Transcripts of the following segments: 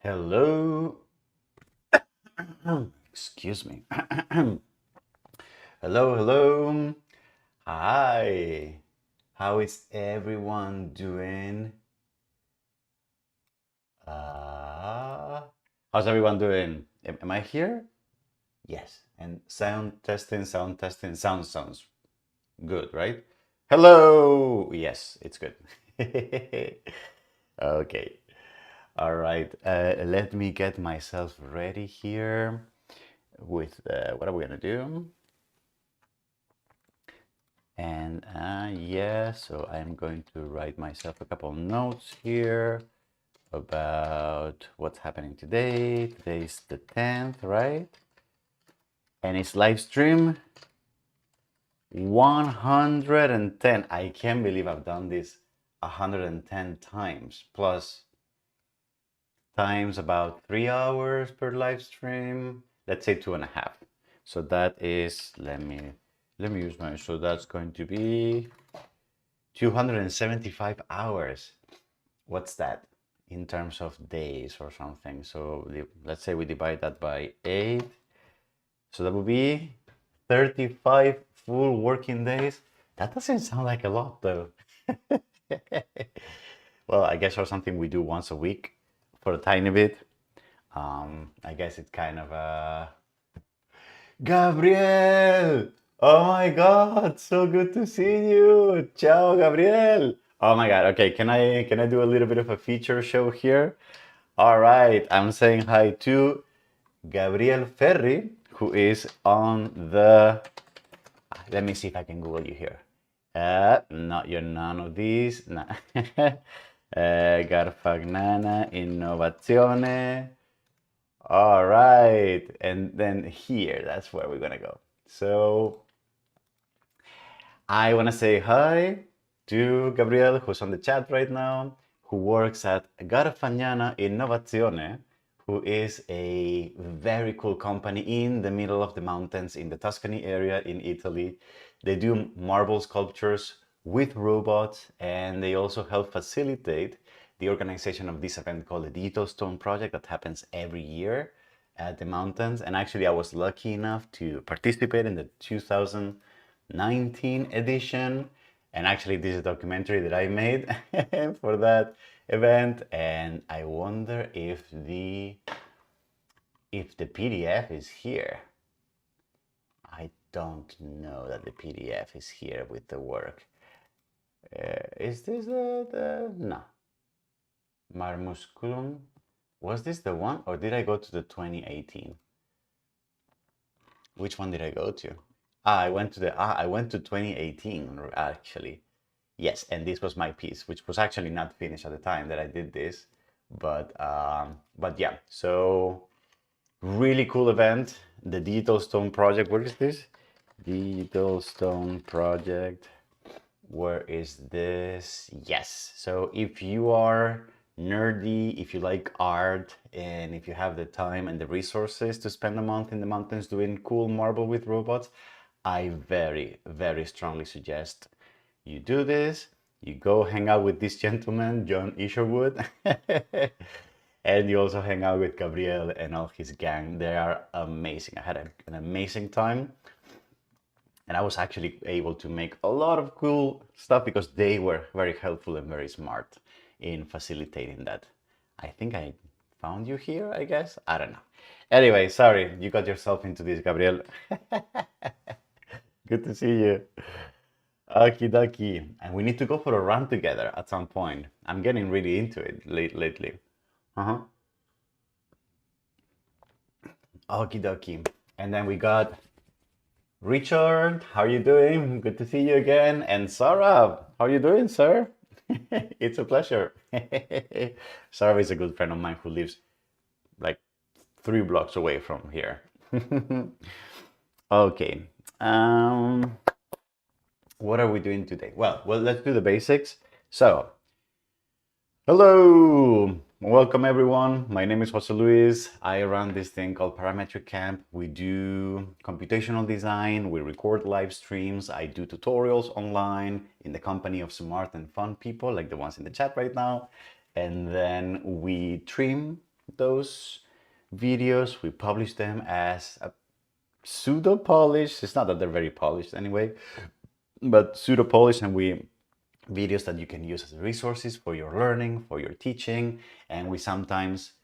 Hello. Excuse me. Hello, hello. Hi. How is everyone doing? Uh, how's everyone doing? Am I here? Yes. And sound testing, sound testing, sounds good, right? Hello. Yes, it's good. Okay. All right. Let me get myself ready here with what are we gonna do? And yeah, so I'm going to write myself a couple notes here about what's happening today. Today's the 10th, right? And it's live stream 110. I can't believe I've done this 110 times, plus times about 3 hours per live stream. Let's say 2.5. So that is, let me use my, so that's going to be 275 hours. What's that in terms of days or something? So let's say we divide that by 8. So that would be 35 full working days. That doesn't sound like a lot though. Well, I guess or something we do once a week for a tiny bit. I guess it's kind of a Gabriel! Oh my God, so good to see you. Ciao, Gabriel. Oh my God. Okay, can I do a little bit of a feature show here? All right, I'm saying hi to Gabriel Ferri, who is on the. Let me see if I can Google you here. No, you're none of these. No. Garfagnana Innovazione. All right, and then here, that's where we're gonna go. So I wanna say hi to Gabriel, who's on the chat right now, who works at Garfagnana Innovazione, who is a very cool company in the middle of the mountains in the Tuscany area in Italy. They do marble sculptures with robots, and they also help facilitate the organization of this event called the Digital Stone Project that happens every year at the mountains. And actually, I was lucky enough to participate in the 2019 edition. And actually, this is a documentary that I made for that event. And I wonder if the PDF is here. I don't know that the PDF is here with the work. Is this the no? Marmusculum. Was this the one, or did I go to the 2018? Which one did I go to? I went to 2018 actually. Yes, and this was my piece, which was actually not finished at the time that I did this, but yeah. So really cool event, the Digital Stone Project. Where is this? Digital Stone Project. Where is this? Yes. So if you are nerdy, if you like art, and if you have the time and the resources to spend a month in the mountains doing cool marble with robots, I very, very strongly suggest you do this. You go hang out with this gentleman, John Isherwood, and you also hang out with Gabriel and all his gang. They are amazing. I had an amazing time. And I was actually able to make a lot of cool stuff because they were very helpful and very smart in facilitating that. I think I found you here, I guess. I don't know. Anyway, sorry, you got yourself into this, Gabriel. Good to see you. Okie dokie. And we need to go for a run together at some point. I'm getting really into it lately. Uh-huh. Okie dokie. And then we got Richard, how are you doing? Good to see you again. And Sarah, how are you doing, sir? It's a pleasure. Sarah is a good friend of mine who lives like 3 blocks away from here. Okay. What are we doing today? Well, let's do the basics. So, hello, welcome everyone. My name is Jose Luis. I run this thing called Parametric Camp. We do computational design, we record live streams, I do tutorials online in the company of smart and fun people like the ones in the chat right now. And then we trim those videos. We publish them as a pseudo polished. It's not that they're very polished anyway, but pseudo polished, and we videos that you can use as resources for your learning, for your teaching, and we sometimes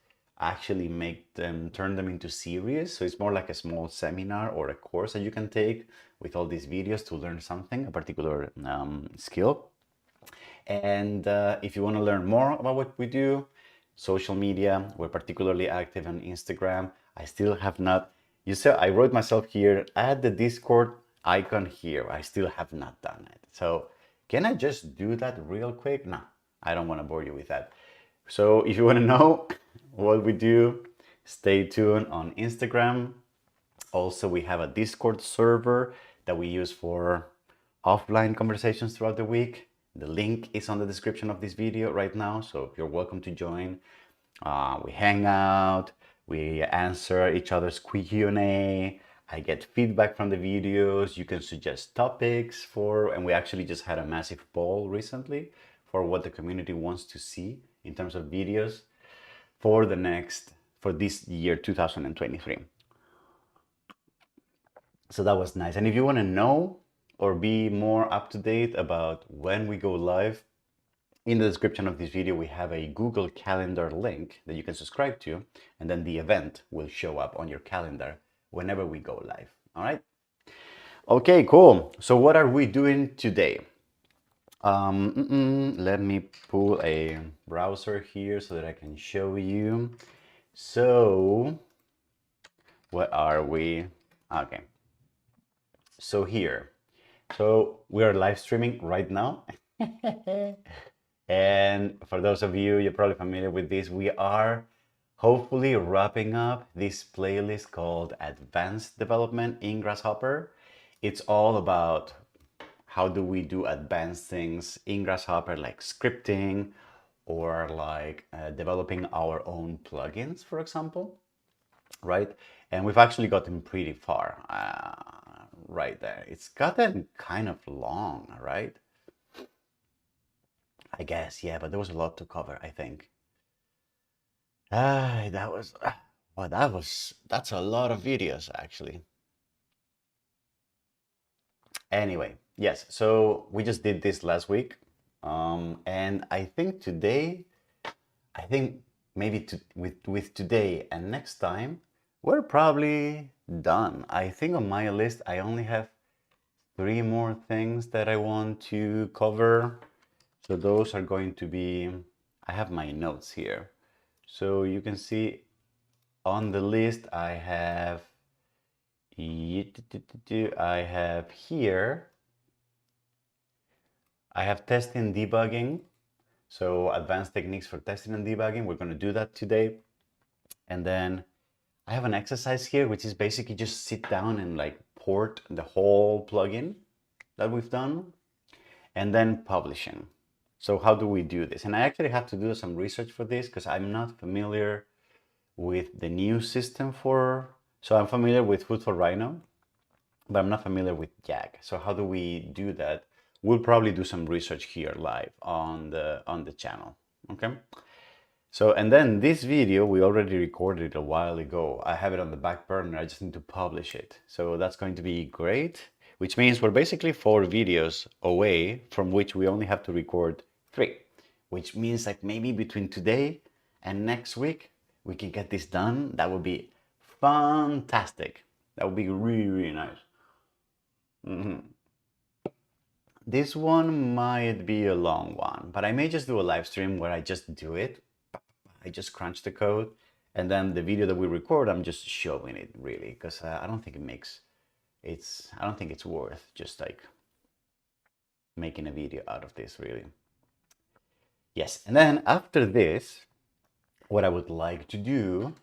actually make them, turn them into series. So it's more like a small seminar or a course that you can take with all these videos to learn something, a particular skill. And if you want to learn more about what we do, social media, we're particularly active on Instagram. I still have not, you said I wrote myself here, add the Discord icon here. I still have not done it. So can I just do that real quick? No, I don't want to bore you with that. So if you want to know what we do, stay tuned on Instagram. Also, we have a Discord server that we use for offline conversations throughout the week. The link is on the description of this video right now, so you're welcome to join. We hang out, we answer each other's Q&A. I get feedback from the videos. You can suggest topics for, and we actually just had a massive poll recently for what the community wants to see in terms of videos for this year 2023. So that was nice. And if you want to know or be more up to date about when we go live, in the description of this video, we have a Google Calendar link that you can subscribe to, and then the event will show up on your calendar whenever we go live. All right. Okay, cool. So what are we doing today? Let me pull a browser here so that I can show you. So what are we? Okay. So here, so we are live streaming right now. And for those of you, you're probably familiar with this, we are hopefully wrapping up this playlist called Advanced Development in Grasshopper. It's all about how do we do advanced things in Grasshopper, like scripting or like developing our own plugins, for example, right? And we've actually gotten pretty far right there. It's gotten kind of long, right? I guess, yeah, but there was a lot to cover, I think. Well, that's a lot of videos, actually. Anyway, yes, so we just did this last week. And I think today, maybe with today and next time, we're probably done. I think on my list, I only have 3 more things that I want to cover. So those are going to be, I have my notes here. So you can see on the list I have here, I have testing, debugging. So advanced techniques for testing and debugging. We're going to do that today. And then I have an exercise here, which is basically just sit down and like port the whole plugin that we've done, and then publishing. So how do we do this? And I actually have to do some research for this because I'm not familiar with the new system so I'm familiar with Food for Rhino, but I'm not familiar with Jag. So how do we do that? We'll probably do some research here live on the channel, okay? So, and then this video, we already recorded a while ago. I have it on the back burner, I just need to publish it. So that's going to be great, which means we're basically 4 videos away from which we only have to record 3, which means like maybe between today and next week, we can get this done. That would be fantastic. That would be really, really nice. This one might be a long one, but I may just do a live stream where I just do it. I just crunch the code, and then the video that we record, I'm just showing it really, because I don't think I don't think it's worth just like making a video out of this really. Yes, and then after this, what I would like to do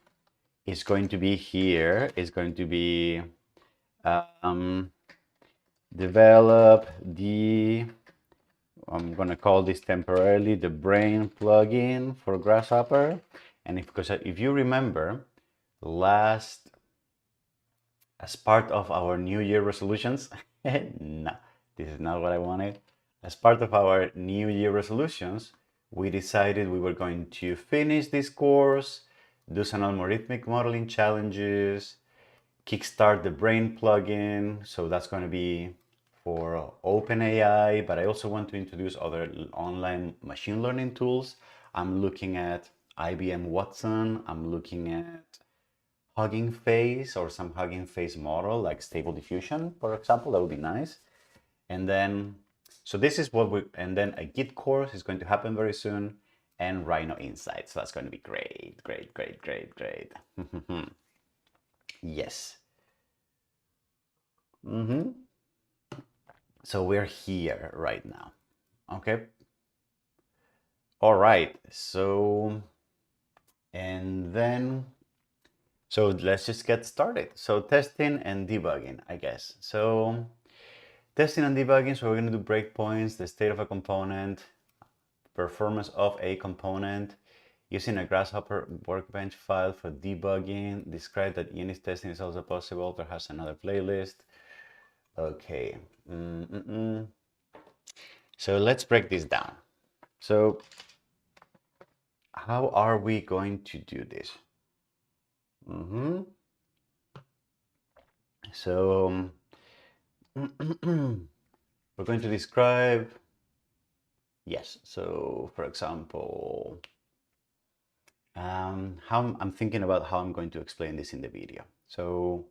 is going to be here, is going to be develop I'm going to call this temporarily the brain plugin for Grasshopper. And because if you remember, as part of our New Year resolutions, no, this is not what I wanted. As part of our New Year resolutions, we decided we were going to finish this course, do some algorithmic modeling challenges, kickstart the brain plugin. So that's going to be for OpenAI, but I also want to introduce other online machine learning tools. I'm looking at IBM Watson. I'm looking at Hugging Face or some Hugging Face model like Stable Diffusion, for example. That would be nice. And then, so this is what and then a Git course is going to happen very soon, and Rhino Insights. So that's going to be great, great, great, great, great. Yes. So we're here right now. Okay. All right. So, and then, so let's just get started. So testing and debugging, I guess. So testing and debugging, so we're going to do breakpoints, the state of a component, performance of a component, using a grasshopper workbench file for debugging, describe that unit testing is also possible, perhaps another playlist. Okay. So let's break this down. So how are we going to do this? So we're going to describe, yes. So for example, how I'm thinking about how I'm going to explain this in the video. So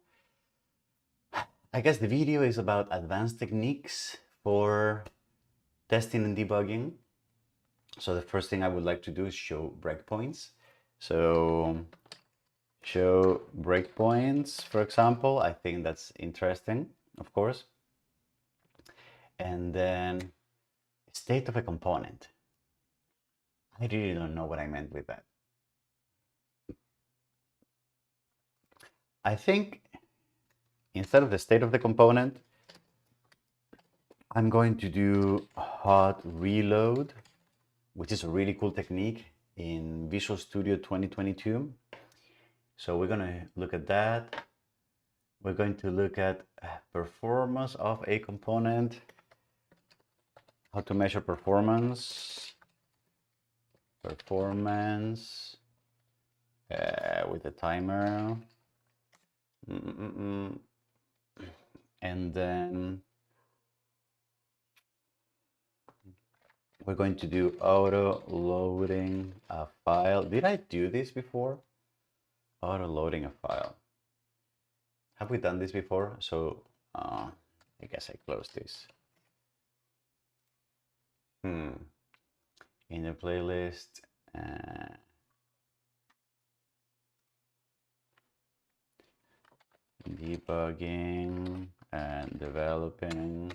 I guess the video is about advanced techniques for testing and debugging. So the first thing I would like to do is show breakpoints. So show breakpoints, for example. I think that's interesting, of course. And then state of a component. I really don't know what I meant with that. I think instead of the state of the component, I'm going to do hot reload, which is a really cool technique in Visual Studio 2022. So we're going to look at that. We're going to look at performance of a component, how to measure performance with a timer. And then we're going to do auto loading a file. Did I do this before? Auto loading a file. Have we done this before? So I guess I close this. In the playlist. Debugging and developing.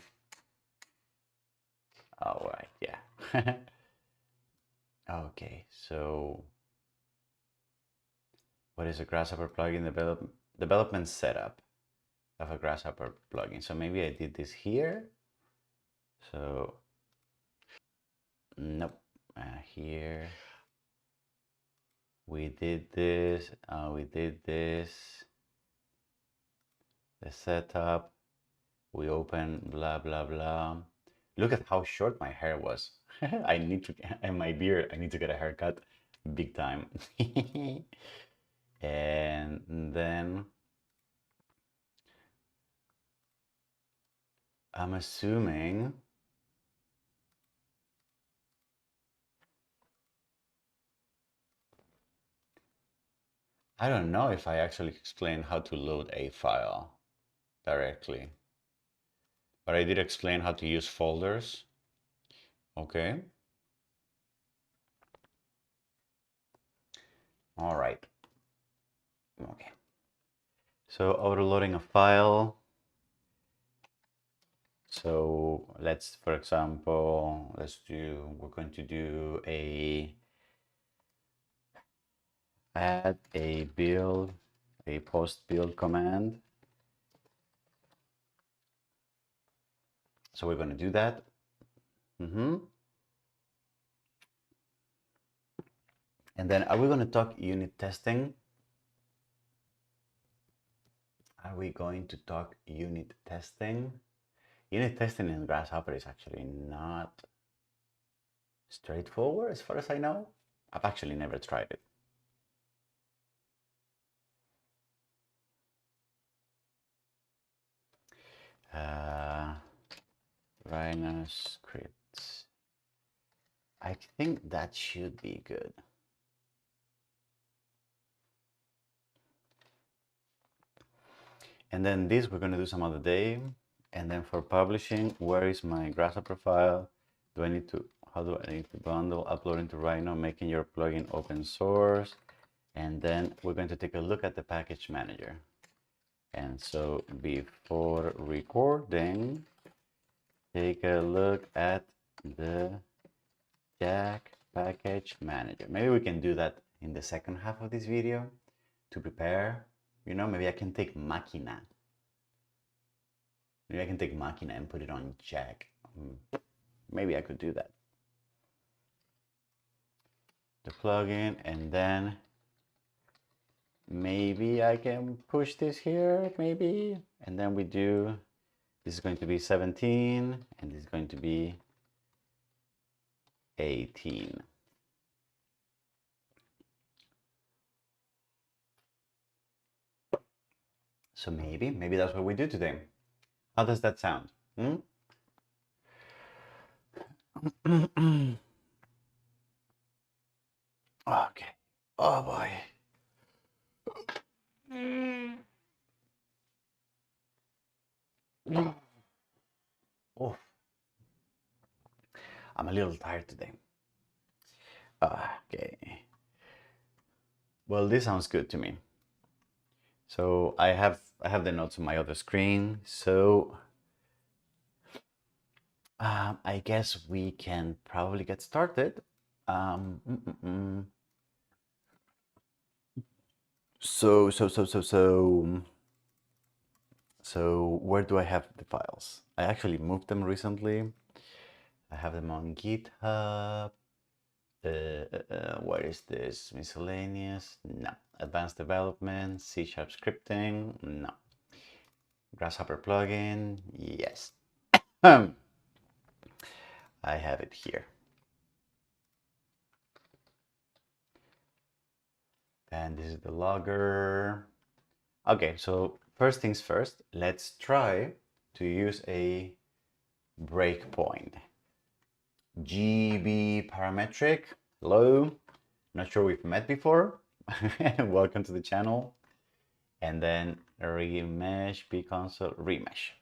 All right, yeah. Okay, so what is a grasshopper plugin development setup of a grasshopper plugin? So maybe I did this here. So nope, here we did this. We did this. The setup. We open blah blah blah. Look at how short my hair was. I need to, and my beard, I need to get a haircut big time. And then I'm assuming I don't know if I actually explained how to load a file directly, but I did explain how to use folders. Okay. All right. Okay. So auto loading a file. So let's, for example, we're going to do add a post build command. So we're going to do that. And then are we going to talk unit testing? Are we going to talk unit testing? Unit testing in Grasshopper is actually not straightforward as far as I know. I've actually never tried it. Rhino scripts. I think that should be good. And then this we're going to do some other day. And then for publishing, where is my grasshopper file? Do I need to, how do I need to bundle, upload into Rhino, making your plugin open source? And then we're going to take a look at the package manager. And so before recording, take a look at the Jack package manager. Maybe we can do that in the second half of this video to prepare. You know, maybe I can take Machina. Maybe I can take Machina and put it on Jack. Maybe I could do that. The plugin, and then maybe I can push this here, maybe. And then we do, this is going to be 17, and this is going to be 18. So maybe that's what we do today. How does that sound? Okay. Oh boy. Oh. I'm a little tired today. Okay. Well, this sounds good to me. So I have the notes on my other screen. So I guess we can probably get started. So where do I have the files? I actually moved them recently. I have them on GitHub. What is this? Miscellaneous? No. Advanced development, C# scripting? No. Grasshopper plugin? Yes. I have it here. And this is the logger. Okay, so first things first, let's try to use a breakpoint. GB parametric. Hello. Not sure we've met before. Welcome to the channel. And then remesh, bconsole, remesh.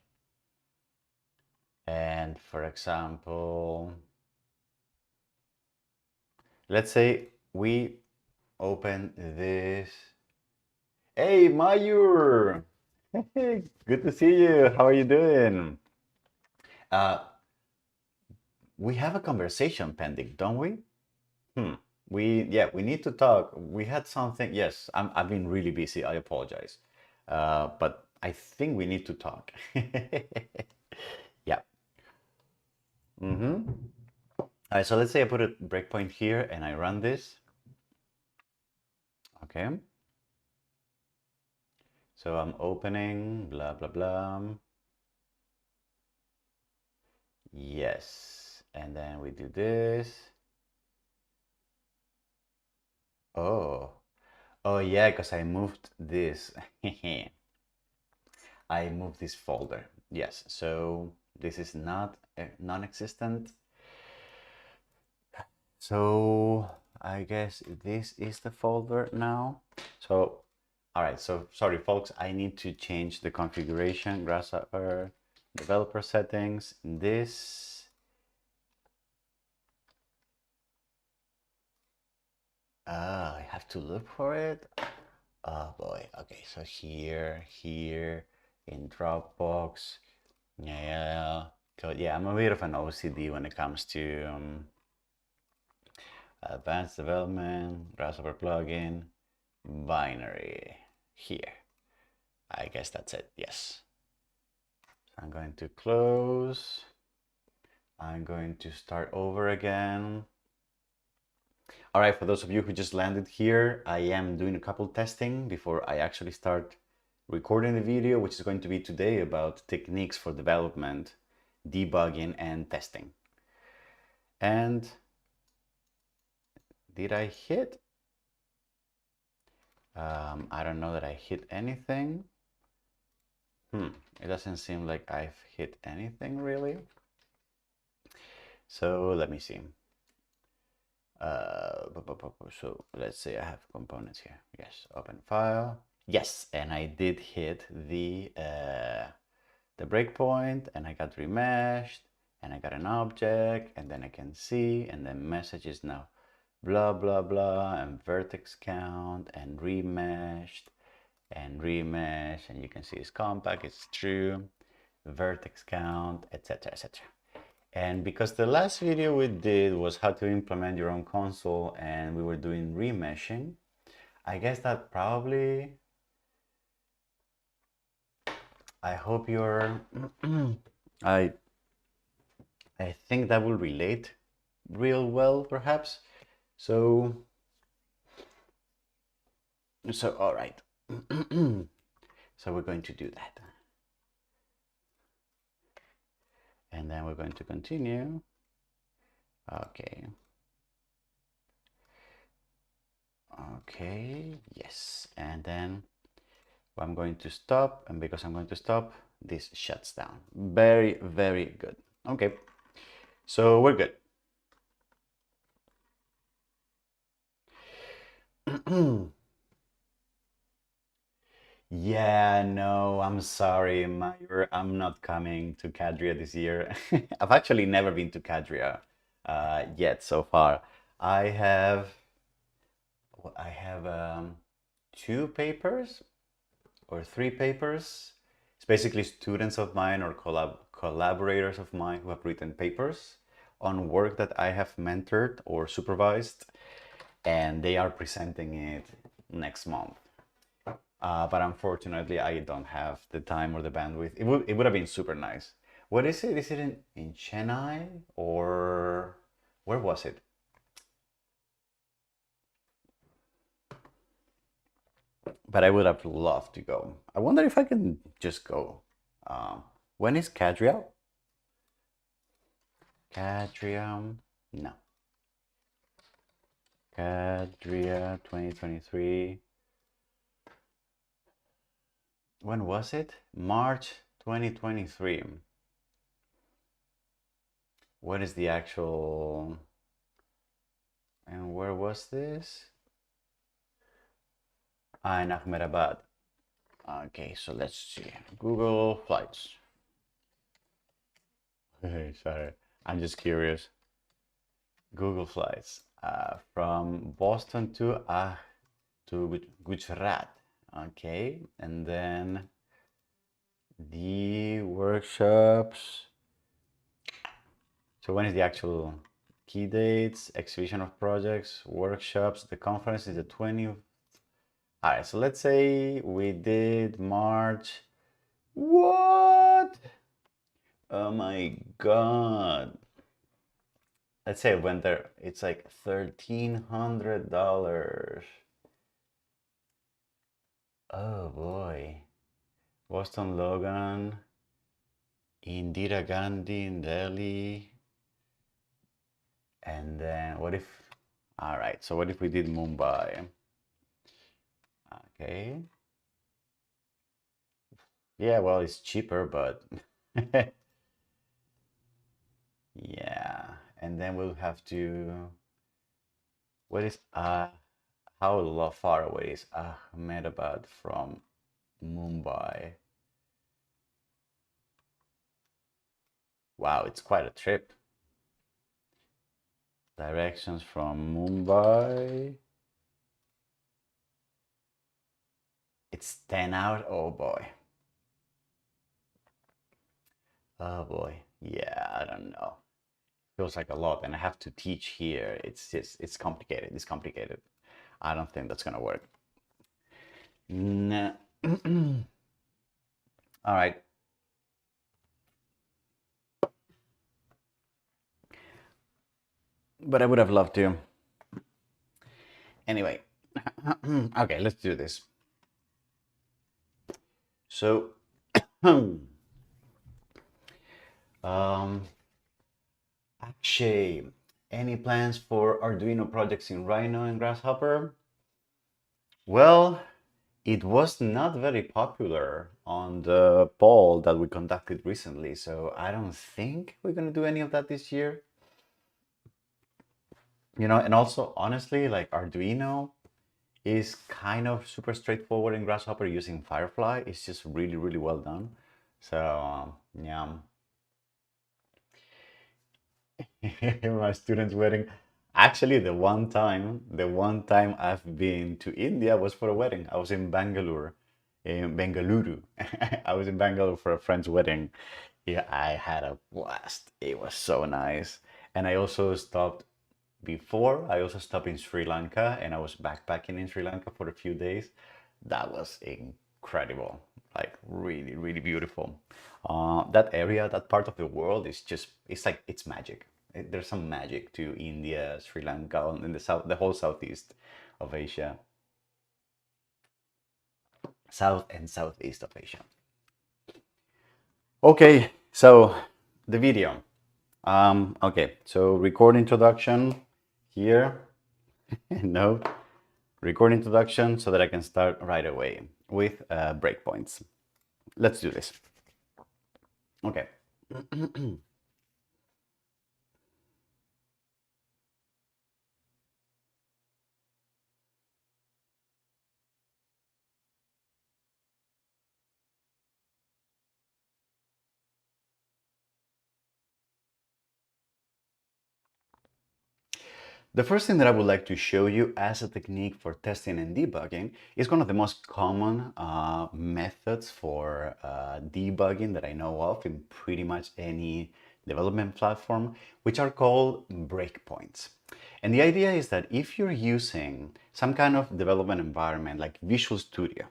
And for example, let's say we open this. Hey, Mayur! Good to see you. How are you doing? We have a conversation pending, don't we? We need to talk. We had something. Yes, I've been really busy. I apologize. But I think we need to talk. Yeah. All right, so let's say I put a breakpoint here and I run this. Okay. So I'm opening, blah, blah, blah. Yes. And then we do this. Oh yeah, because I moved this. I moved this folder. Yes, so this is not non-existent. So I guess this is the folder now. So, all right, so sorry folks, I need to change the configuration, grasshopper, developer settings, this. I have to look for it. Oh boy, okay, so here, in Dropbox, yeah. So yeah, I'm a bit of an OCD when it comes to advanced development, grasshopper plugin, binary, here. I guess that's it, yes. So I'm going to close. I'm going to start over again. All right, for those of you who just landed here, I am doing a couple testing before I actually start recording the video, which is going to be today about techniques for development, debugging, and testing. And did I hit? I don't know that I hit anything. It doesn't seem like I've hit anything really. So let me see. So let's say I have components here. Yes, open file. Yes, and I did hit the breakpoint, and I got remeshed, and I got an object, and then I can see, and then messages now, blah blah blah, and vertex count, and remeshed, and remesh, and you can see it's compact, it's true, vertex count, etc., etc. And because the last video we did was how to implement your own console, and we were doing remeshing, I guess that probably, I hope you're, I think that will relate real well, perhaps. So all right. So we're going to do that. And then we're going to continue. Okay. Okay, yes. And then I'm going to stop, and because I'm going to stop, this shuts down. Very, very good. Okay, so we're good. Yeah, no, I'm sorry, Mayor. I'm not coming to Cadria this year. I've actually never been to Cadria yet so far. I have two papers or three papers. It's basically students of mine or collaborators of mine who have written papers on work that I have mentored or supervised, and they are presenting it next month. But unfortunately, I don't have the time or the bandwidth. It would have been super nice. What is it? Is it in Chennai, or where was it? But I would have loved to go. I wonder if I can just go. When is Cadria? Cadria, no. Cadria 2023. When was it? March 2023. What is the actual... And where was this? In Ahmedabad. Okay, so let's see. Google flights. Sorry, I'm just curious. Google flights from Boston to Gujarat. Okay, and then the workshops. So when is the actual key dates, exhibition of projects, workshops? The conference is the 20th. All right, so let's say we did March. What? Oh my God. Let's say when there, it's like $1,300. Oh boy. Boston Logan, Indira Gandhi in Delhi. And then what if, all right, so what if we did Mumbai? Okay. Yeah, well, it's cheaper, but yeah. And then we'll have to, what is, how far away is Ahmedabad from Mumbai? Wow, it's quite a trip. Directions from Mumbai. It's 10 hours. Oh boy. Oh boy. Yeah, I don't know. Feels like a lot, and I have to teach here. It's just, it's complicated. It's complicated. I don't think that's gonna work. No. All right. But I would have loved to. Anyway. Okay, let's do this. So, Akshay, any plans for Arduino projects in Rhino and Grasshopper? Well, it was not very popular on the poll that we conducted recently, so I don't think we're gonna do any of that this year. You know, and also honestly, like Arduino is kind of super straightforward in Grasshopper using Firefly. It's just really, really well done. So yeah, my student's wedding. Actually, the one time I've been to India was for a wedding. I was in Bangalore, in Bengaluru. I was in Bangalore for a friend's wedding. Yeah, I had a blast. It was so nice. And I also stopped in Sri Lanka and I was backpacking in Sri Lanka for a few days. That was incredible, like really, really beautiful. That area, that part of the world is just, it's like, it's magic. There's some magic to India, Sri Lanka, and the south, the whole southeast of Asia, south and southeast of Asia. Okay, so the video. Okay, so record introduction here. No, record introduction so that I can start right away with breakpoints. Let's do this. Okay. The first thing that I would like to show you as a technique for testing and debugging is one of the most common methods for debugging that I know of in pretty much any development platform, which are called breakpoints. And the idea is that if you're using some kind of development environment like Visual Studio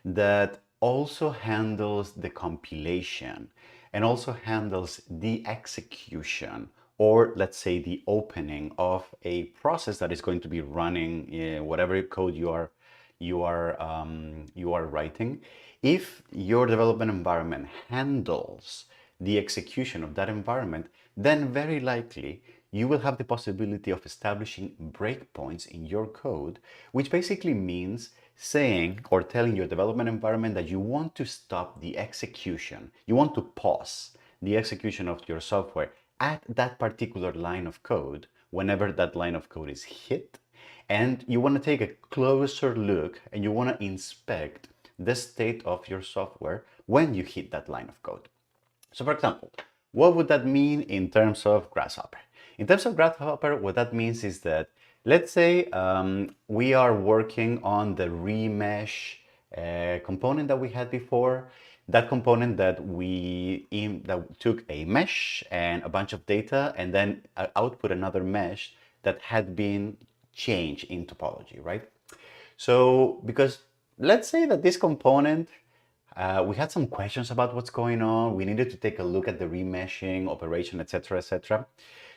that also handles the compilation and also handles the execution, or let's say the opening of a process that is going to be running whatever code you are writing. If your development environment handles the execution of that environment, then very likely you will have the possibility of establishing breakpoints in your code, which basically means saying or telling your development environment that you want to stop the execution, you want to pause the execution of your software at that particular line of code whenever that line of code is hit. And you want to take a closer look and you want to inspect the state of your software when you hit that line of code. So for example, what would that mean in terms of Grasshopper? In terms of Grasshopper, what that means is that, let's say we are working on the remesh component that we had before. That component that that took a mesh and a bunch of data and then output another mesh that had been changed in topology, right? So because let's say that this component, we had some questions about what's going on. We needed to take a look at the remeshing operation, etc., etc.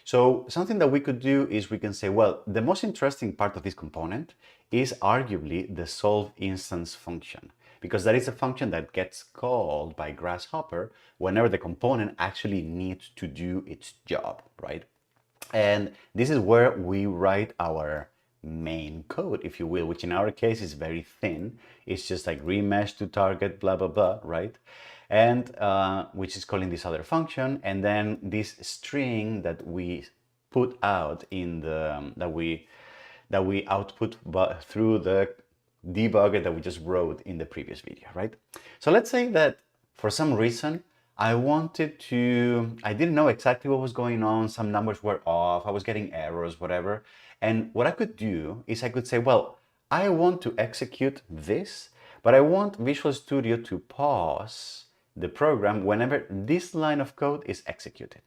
So something that we could do is we can say, well, the most interesting part of this component is arguably the solve instance function, because that is a function that gets called by Grasshopper whenever the component actually needs to do its job, right? And this is where we write our main code, if you will, which in our case is very thin. It's just like remesh to target, blah, blah, blah, right? And which is calling this other function. And then this string that we put out in the, that we output through the debugger that we just wrote in the previous video, right? So let's say that for some reason, I didn't know exactly what was going on. Some numbers were off. I was getting errors, whatever. And what I could do is I could say, well, I want to execute this, but I want Visual Studio to pause the program whenever this line of code is executed.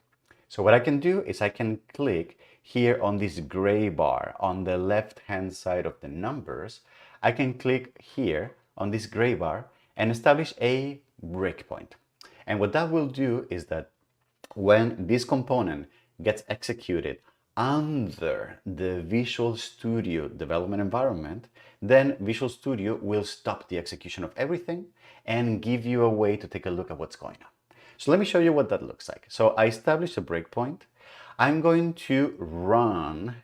So what I can do is I can click here on this gray bar on the left-hand side of the numbers. I can click here on this gray bar and establish a breakpoint. And what that will do is that when this component gets executed under the Visual Studio development environment, then Visual Studio will stop the execution of everything and give you a way to take a look at what's going on. So let me show you what that looks like. So I established a breakpoint. I'm going to run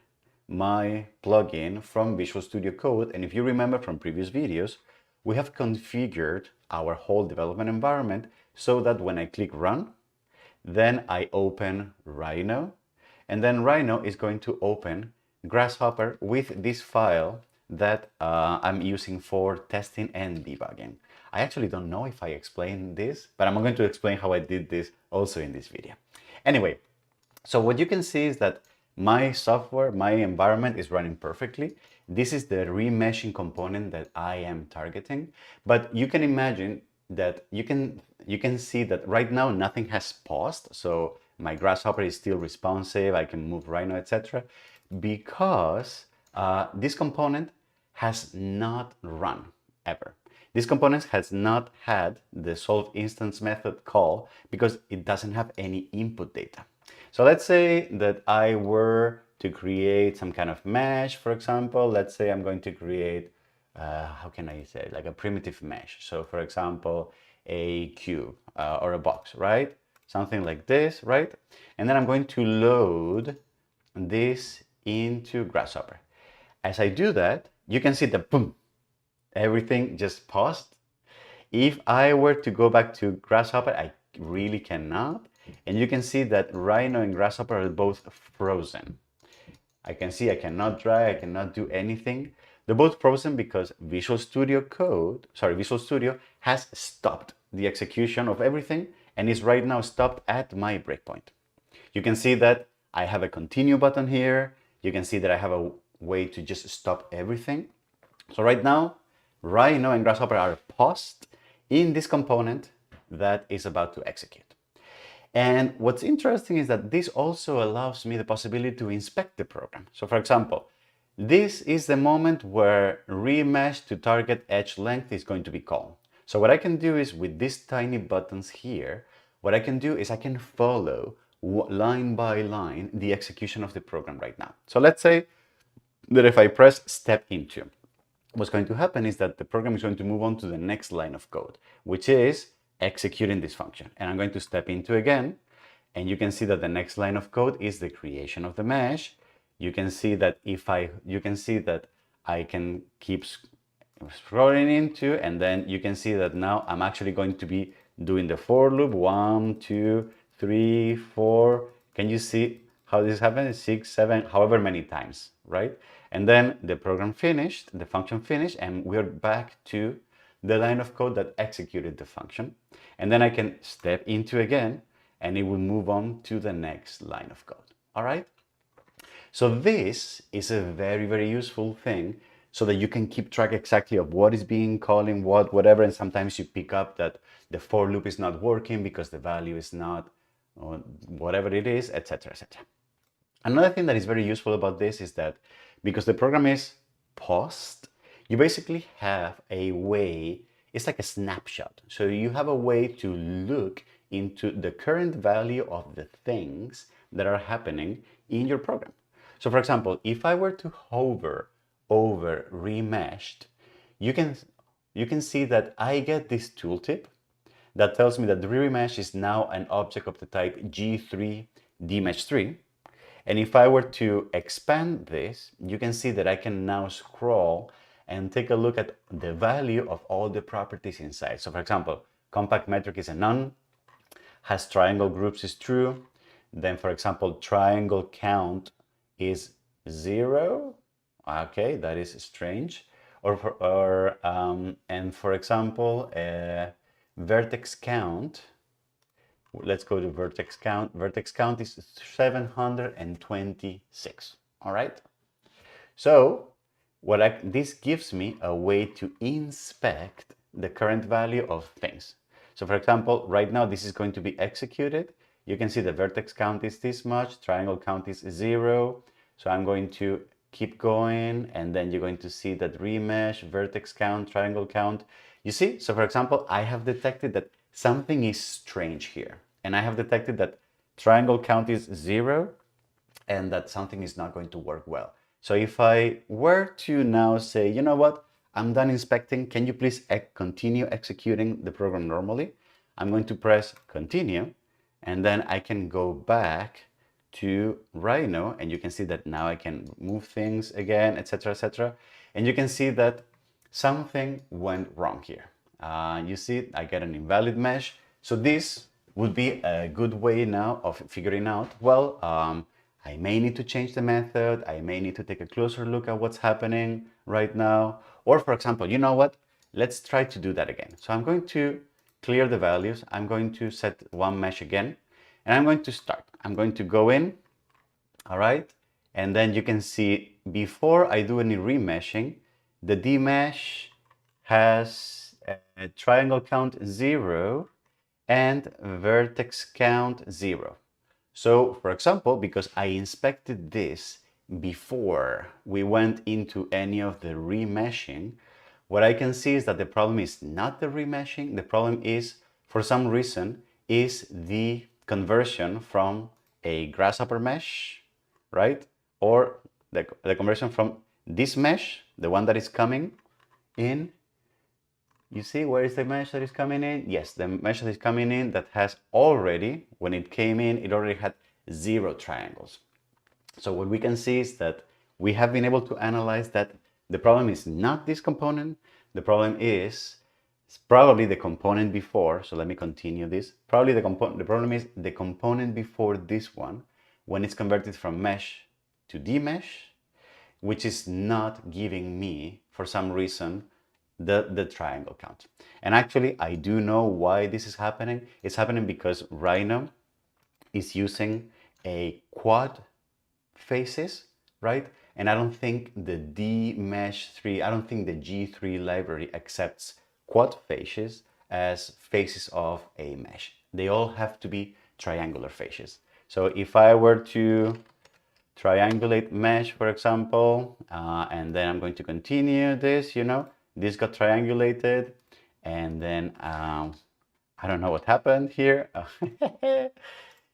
my plugin from Visual Studio Code. And if you remember from previous videos, we have configured our whole development environment so that when I click run, then I open Rhino, and then Rhino is going to open Grasshopper with this file that I'm using for testing and debugging. I actually don't know if I explained this, but I'm going to explain how I did this also in this video. Anyway, so what you can see is that my software, my environment is running perfectly. This is the remeshing component that I am targeting, but you can imagine that you can see that right now nothing has paused. So my Grasshopper is still responsive. I can move Rhino, etc. Because this component has not run ever. This component has not had the solve instance method call because it doesn't have any input data. So let's say that I were to create some kind of mesh, for example. Let's say I'm going to create, how can I say, like a primitive mesh. So for example, a cube or a box, right? Something like this, right? And then I'm going to load this into Grasshopper. As I do that, you can see the boom, everything just paused. If I were to go back to Grasshopper, I really cannot. And you can see that Rhino and Grasshopper are both frozen. I can see I cannot drag, I cannot do anything. They're both frozen because Visual Studio has stopped the execution of everything and is right now stopped at my breakpoint. You can see that I have a continue button here. You can see that I have a way to just stop everything. So right now, Rhino and Grasshopper are paused in this component that is about to execute. And what's interesting is that this also allows me the possibility to inspect the program. So for example, this is the moment where remesh to target edge length is going to be called. So what I can do is with these tiny buttons here, what I can do is I can follow line by line the execution of the program right now. So let's say that if I press step into, what's going to happen is that the program is going to move on to the next line of code, which is executing this function. And I'm going to step into again, and you can see that the next line of code is the creation of the mesh. You can see that I can keep scrolling into, and then you can see that now I'm actually going to be doing the for loop 1, 2, 3, 4. Can you see how this happens? 6, 7, however many times, right? And then the program finished, the function finished, and we're back to the line of code that executed the function. And then I can step into again, and it will move on to the next line of code. All right? So this is a very, very useful thing so that you can keep track exactly of what is being called in whatever, and sometimes you pick up that the for loop is not working because the value is not, or whatever it is, etc., etc. Another thing that is very useful about this is that because the program is paused, you basically have a way, it's like a snapshot. So you have a way to look into the current value of the things that are happening in your program. So for example, if I were to hover over remeshed, you can see that I get this tooltip that tells me that the remesh is now an object of the type G3 dmesh3. And if I were to expand this, you can see that I can now scroll and take a look at the value of all the properties inside. So for example, compact metric is a none, has triangle groups is true. Then for example, triangle count is 0. Okay, that is strange. And for example, vertex count, let's go to vertex count. Vertex count is 726. All right. So this gives me a way to inspect the current value of things. So for example, right now this is going to be executed. You can see the vertex count is this much, triangle count is 0. So I'm going to keep going, and then you're going to see that remesh, vertex count, triangle count. You see, so for example, I have detected that something is strange here. And I have detected that triangle count is 0 and that something is not going to work well. So if I were to now say, you know what, I'm done inspecting, can you please continue executing the program normally? I'm going to press continue, and then I can go back to Rhino, and you can see that now I can move things again, etc., etc. And you can see that something went wrong here. You see, I get an invalid mesh. So this would be a good way now of figuring out, well, I may need to change the method. I may need to take a closer look at what's happening right now. Or for example, you know what? Let's try to do that again. So I'm going to clear the values. I'm going to set one mesh again, and I'm going to start. I'm going to go in, all right? And then you can see before I do any remeshing, the dmesh has a triangle count 0 and vertex count 0. So for example, because I inspected this before we went into any of the remeshing, what I can see is that the problem is not the remeshing. The problem is, for some reason, is the conversion from a grasshopper mesh, right? Or the conversion from this mesh, the one that is coming in. You see, where is the mesh that is coming in? Yes, the mesh that is coming in that has already, when it came in, it already had 0 triangles. So what we can see is that we have been able to analyze that the problem is not this component. The problem is probably the component before. So let me continue this. Probably the problem is the component before this one, when it's converted from mesh to dmesh, which is not giving me, for some reason, the triangle count. And actually, I do know why this is happening. It's happening because Rhino is using a quad faces, right? And I don't think the dmesh3, I don't think the G3 library accepts quad faces as faces of a mesh. They all have to be triangular faces. So if I were to triangulate mesh, for example, and then I'm going to continue this, you know, this got triangulated, and then I don't know what happened here.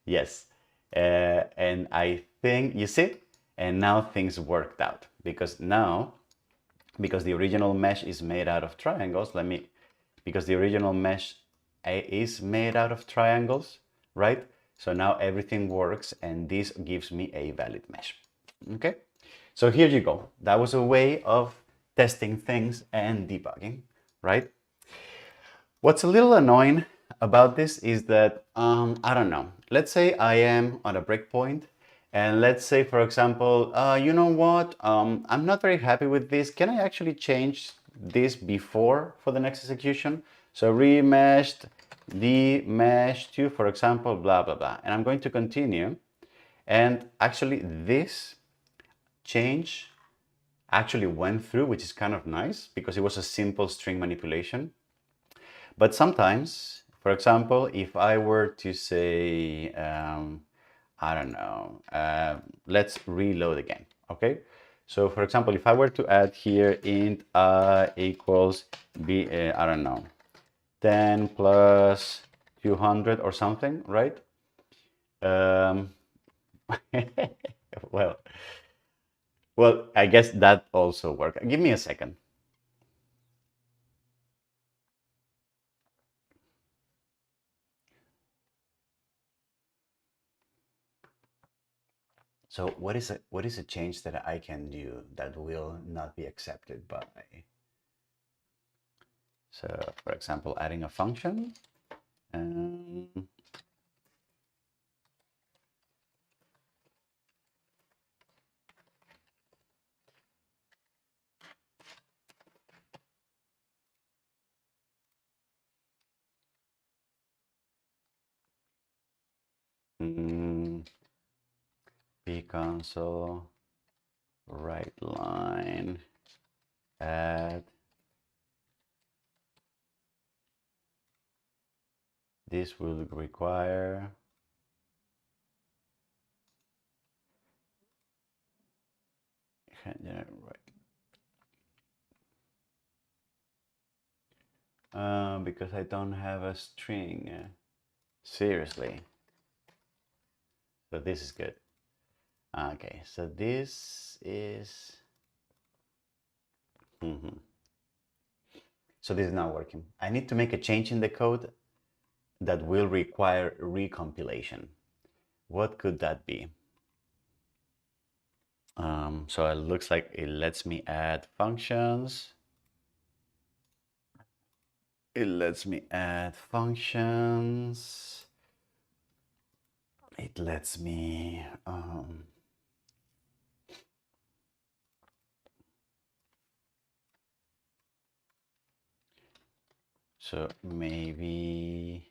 Yes, and I think, you see, and now things worked out because because the original mesh is made out of triangles, because the original mesh is made out of triangles, right? So now everything works, and this gives me a valid mesh. Okay, so here you go. That was a way of testing things and debugging, right? What's a little annoying about this is that, I don't know, let's say I am on a breakpoint, and let's say, for example, you know what, I'm not very happy with this. Can I actually change this before for the next execution? So remeshed, demesh to, for example, blah, blah, blah. And I'm going to continue. And actually this change actually went through, which is kind of nice because it was a simple string manipulation. But sometimes, for example, if I were to say, I don't know, let's reload again, okay? So for example, if I were to add here int I equals b, I don't know, 10 plus 200 or something, right? Well, I guess that also worked. Give me a second. So what is a change that I can do that will not be accepted by? So for example, adding a function. P console, right line, add. This will require right. Because I don't have a string. Seriously. So this is good. Okay, so this is. So this is not working. I need to make a change in the code that will require recompilation. What could that be? So it looks like it lets me add functions. It lets me add functions. It lets me so maybe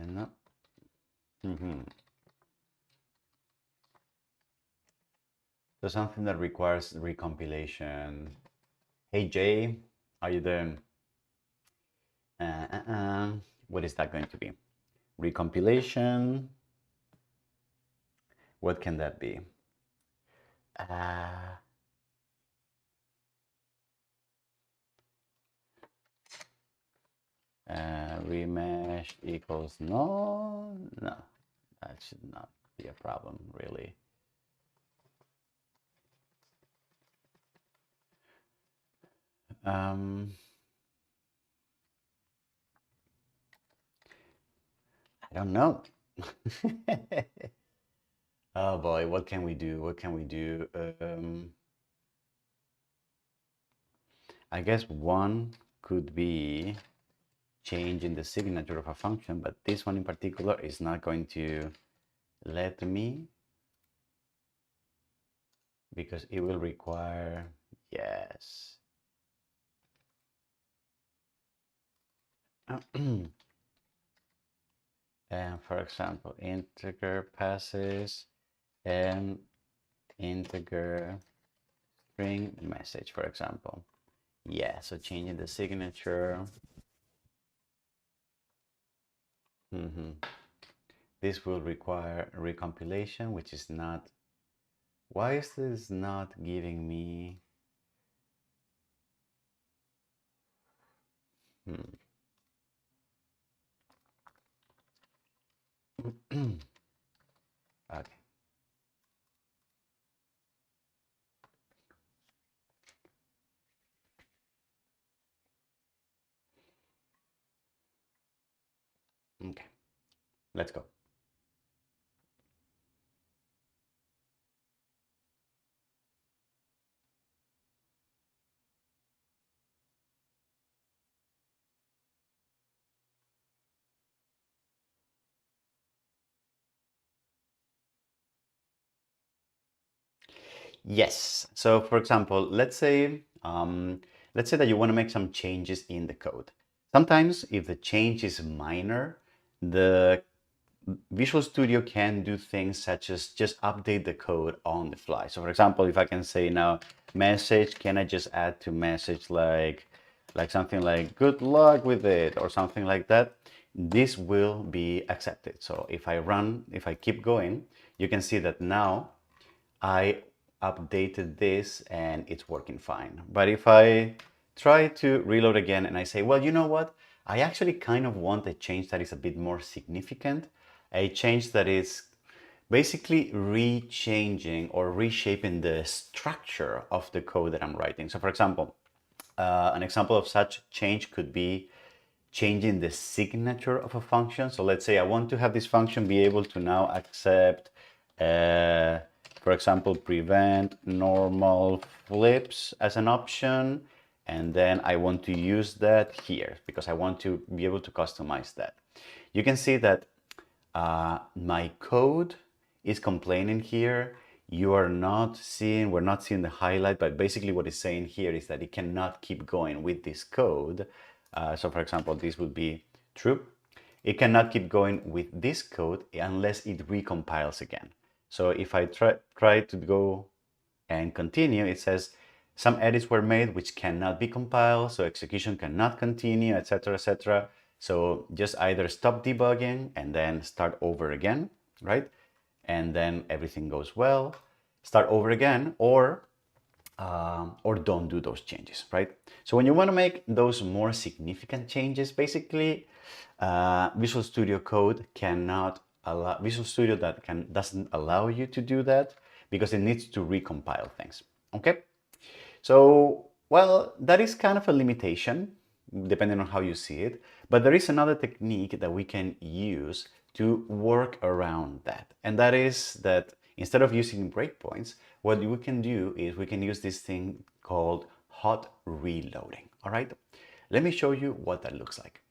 no. So something that requires recompilation. Hey Jay, are you there? What is that going to be? Recompilation. What can that be? Remesh equals no. That should not be a problem, really. I don't know. Oh boy, what can we do? What can we do? I guess one could be changing the signature of a function, but this one in particular is not going to let me because it will require, yes. And for example, integer passes and integer string message, for example. Yeah, so changing the signature. This will require recompilation, which is not. Why is this not giving me? Okay. Okay, let's go. Yes. So for example, let's say that you want to make some changes in the code. Sometimes if the change is minor, the Visual Studio can do things such as just update the code on the fly. So for example, if I can say now message, can I just add to message like something like good luck with it or something like that? This will be accepted. So if I keep going, you can see that now I updated this and it's working fine. But if I try to reload again and I say, well, you know what? I actually kind of want a change that is a bit more significant, a change that is basically rechanging or reshaping the structure of the code that I'm writing. So for example, an example of such change could be changing the signature of a function. So let's say I want to have this function be able to now accept, for example, prevent normal flips as an option. And then I want to use that here because I want to be able to customize that. You can see that my code is complaining here. We're not seeing the highlight, but basically what it's saying here is that it cannot keep going with this code. So for example, this would be true. It cannot keep going with this code unless it recompiles again. So if I try to go and continue, it says some edits were made which cannot be compiled, so execution cannot continue, etc., etc. So just either stop debugging and then start over again, right? And then everything goes well. Start over again, or don't do those changes, right? So when you want to make those more significant changes, basically, Visual Studio Code cannot allow doesn't allow you to do that because it needs to recompile things. Okay, so well, that is kind of a limitation depending on how you see it, but there is another technique that we can use to work around that, and that is that instead of using breakpoints, what we can do is we can use this thing called hot reloading. All right, let me show you what that looks like.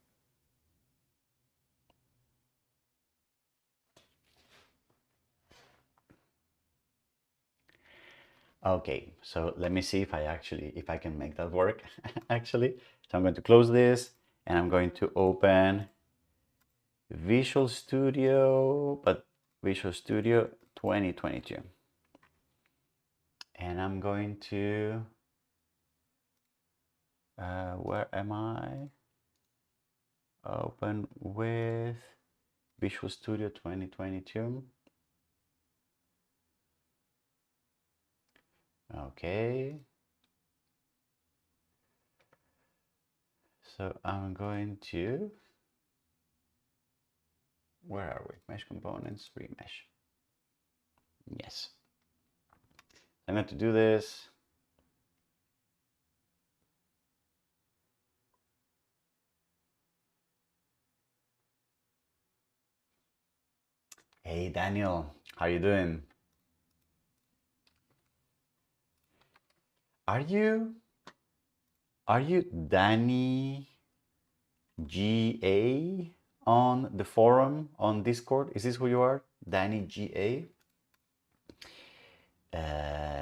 Okay, so let me see if I can make that work actually. So I'm going to close this and I'm going to open Visual Studio, but Visual Studio 2022. And I'm going to, where am I? Open with Visual Studio 2022. Okay. So I'm going to, where are we? Mesh components, remesh. Yes. I'm going to do this. Hey Daniel, how you doing? Are you Danny GA on the forum on Discord? Is this who you are? Danny GA?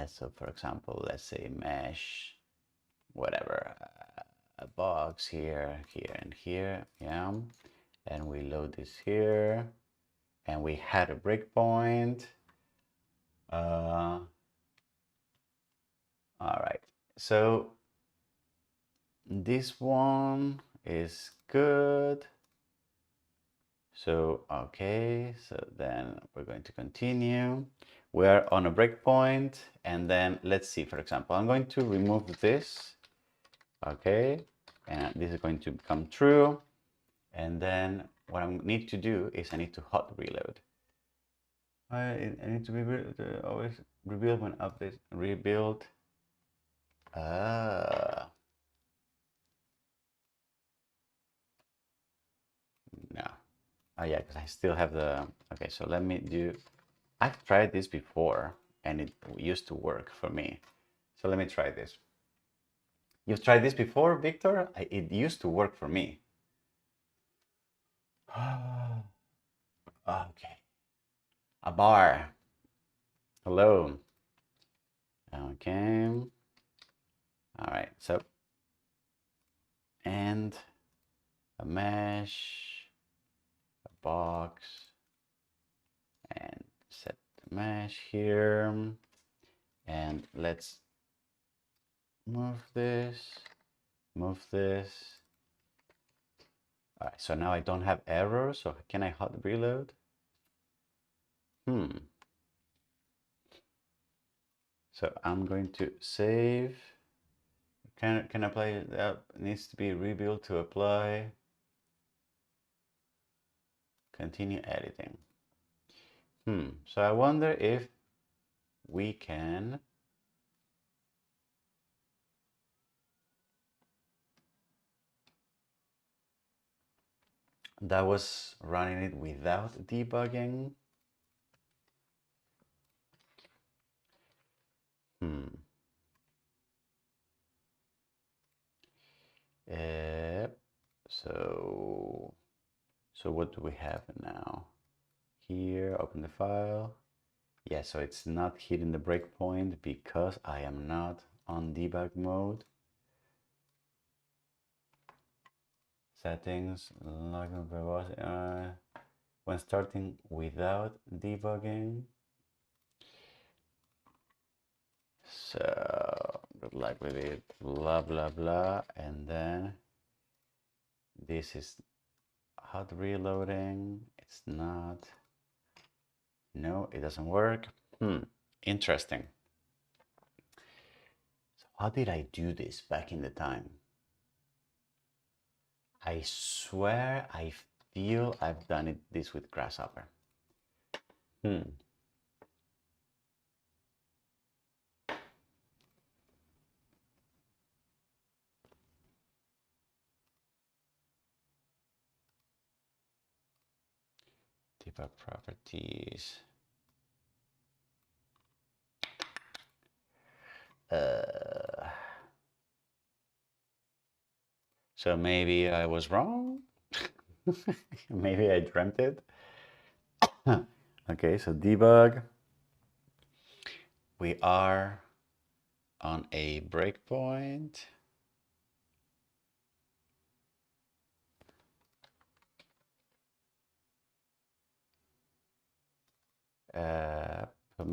So for example, let's say mesh, whatever, a box here, here, and here, yeah. And we load this here, and we had a breakpoint. All right, so this one is good. So, okay, so then we're going to continue. We're on a breakpoint, and then let's see, for example, I'm going to remove this, okay, and this is going to become true. And then what I need to do is I need to hot reload. I need to rebuild, always rebuild when update, rebuild. No. Oh yeah, because I still have the, okay, so let me do, I've tried this before and it used to work for me. So let me try this. You've tried this before, Victor? It used to work for me. Okay. A bar. Hello. Okay. All right. So, and a mesh, a box, and set the mesh here. And let's move this, move this. All right, so now I don't have errors, so can I hot reload? So I'm going to save. Can apply, that needs to be rebuilt to apply. Continue editing. So I wonder if we can that was running it without debugging. So what do we have now? Here, open the file. Yeah, so it's not hitting the breakpoint because I am not on debug mode. Settings, login when starting without debugging. So good luck with it, blah blah blah, and then this is hot reloading. It's not. No, it doesn't work. Interesting. So how did I do this back in the time? I swear I feel I've done this with grasshopper. Debug properties. So maybe I was wrong. Maybe I dreamt it. Okay, so debug. We are on a breakpoint. But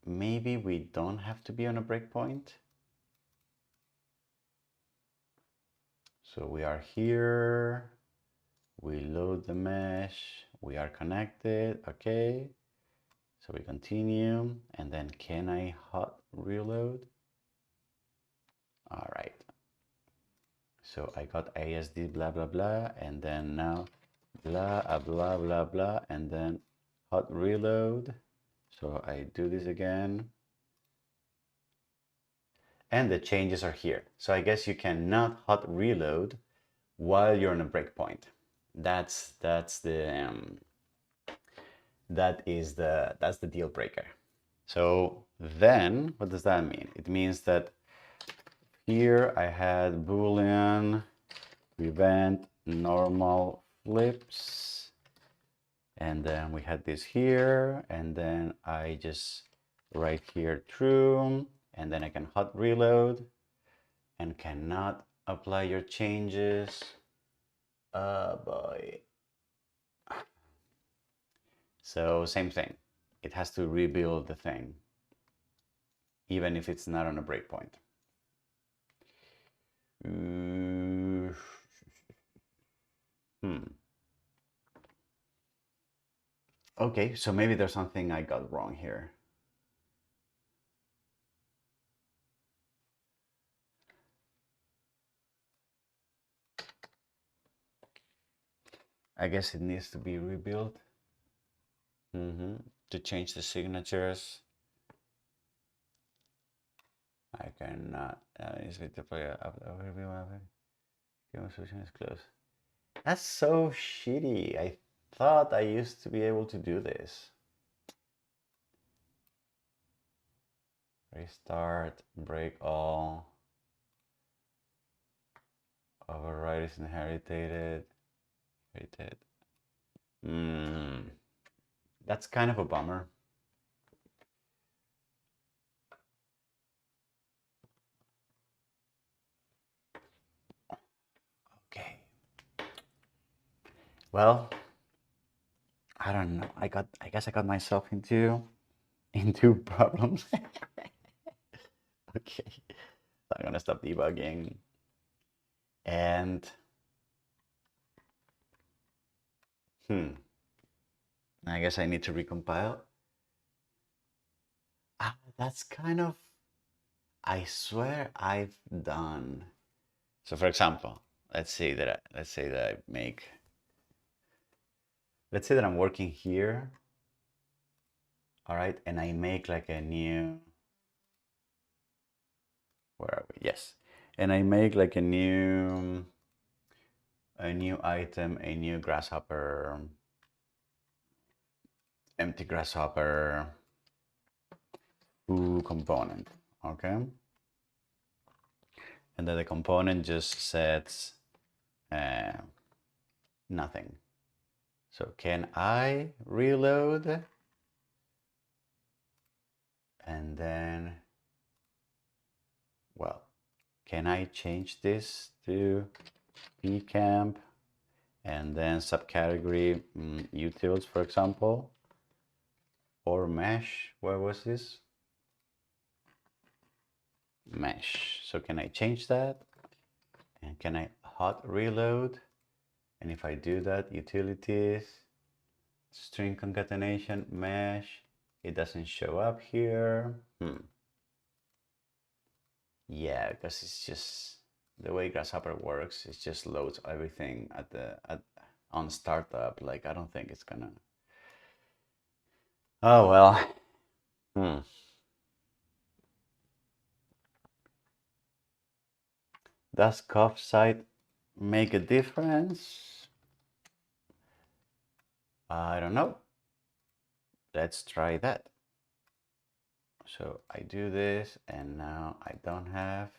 maybe we don't have to be on a breakpoint. So we are here. We load the mesh. We are connected. Okay. So we continue, and then can I hot reload? All right. So I got ASD blah blah blah, and then now blah blah blah blah, and then hot reload. So I do this again, and the changes are here. So I guess you cannot hot reload while you're on a breakpoint. That's the deal breaker. So then what does that mean? It means that here I had Boolean prevent normal flips, and then we had this here, and then I just write here true, and then I can hot reload and cannot apply your changes. Boy. So same thing. It has to rebuild the thing, even if it's not on a breakpoint. Okay, so maybe there's something I got wrong here. I guess it needs to be rebuilt to change the signatures. I cannot. Is it the player solution is close. That's so shitty. I thought I used to be able to do this. Restart, break all. Override is inherited. That's kind of a bummer. Okay. Well, I don't know. I guess I got myself into problems. Okay. So I'm gonna stop debugging. And I guess I need to recompile. That's kind of, I swear I've done. So for example, let's say that I'm working here. All right, and I make like a new, where are we? Yes. And I make like a new item, a new grasshopper, empty grasshopper foo component, okay? And then the component just sets nothing. So can I reload? And then, well, can I change this to pcamp and then subcategory utils, for example, or mesh? Where was this? Mesh. So can I change that? And can I hot reload? And if I do that, utilities, string concatenation, mesh, it doesn't show up here. Yeah, because it's just the way Grasshopper works. It just loads everything on startup. Like I don't think it's gonna. Oh well. Does cough site make a difference? I don't know. Let's try that. So I do this, and now I don't have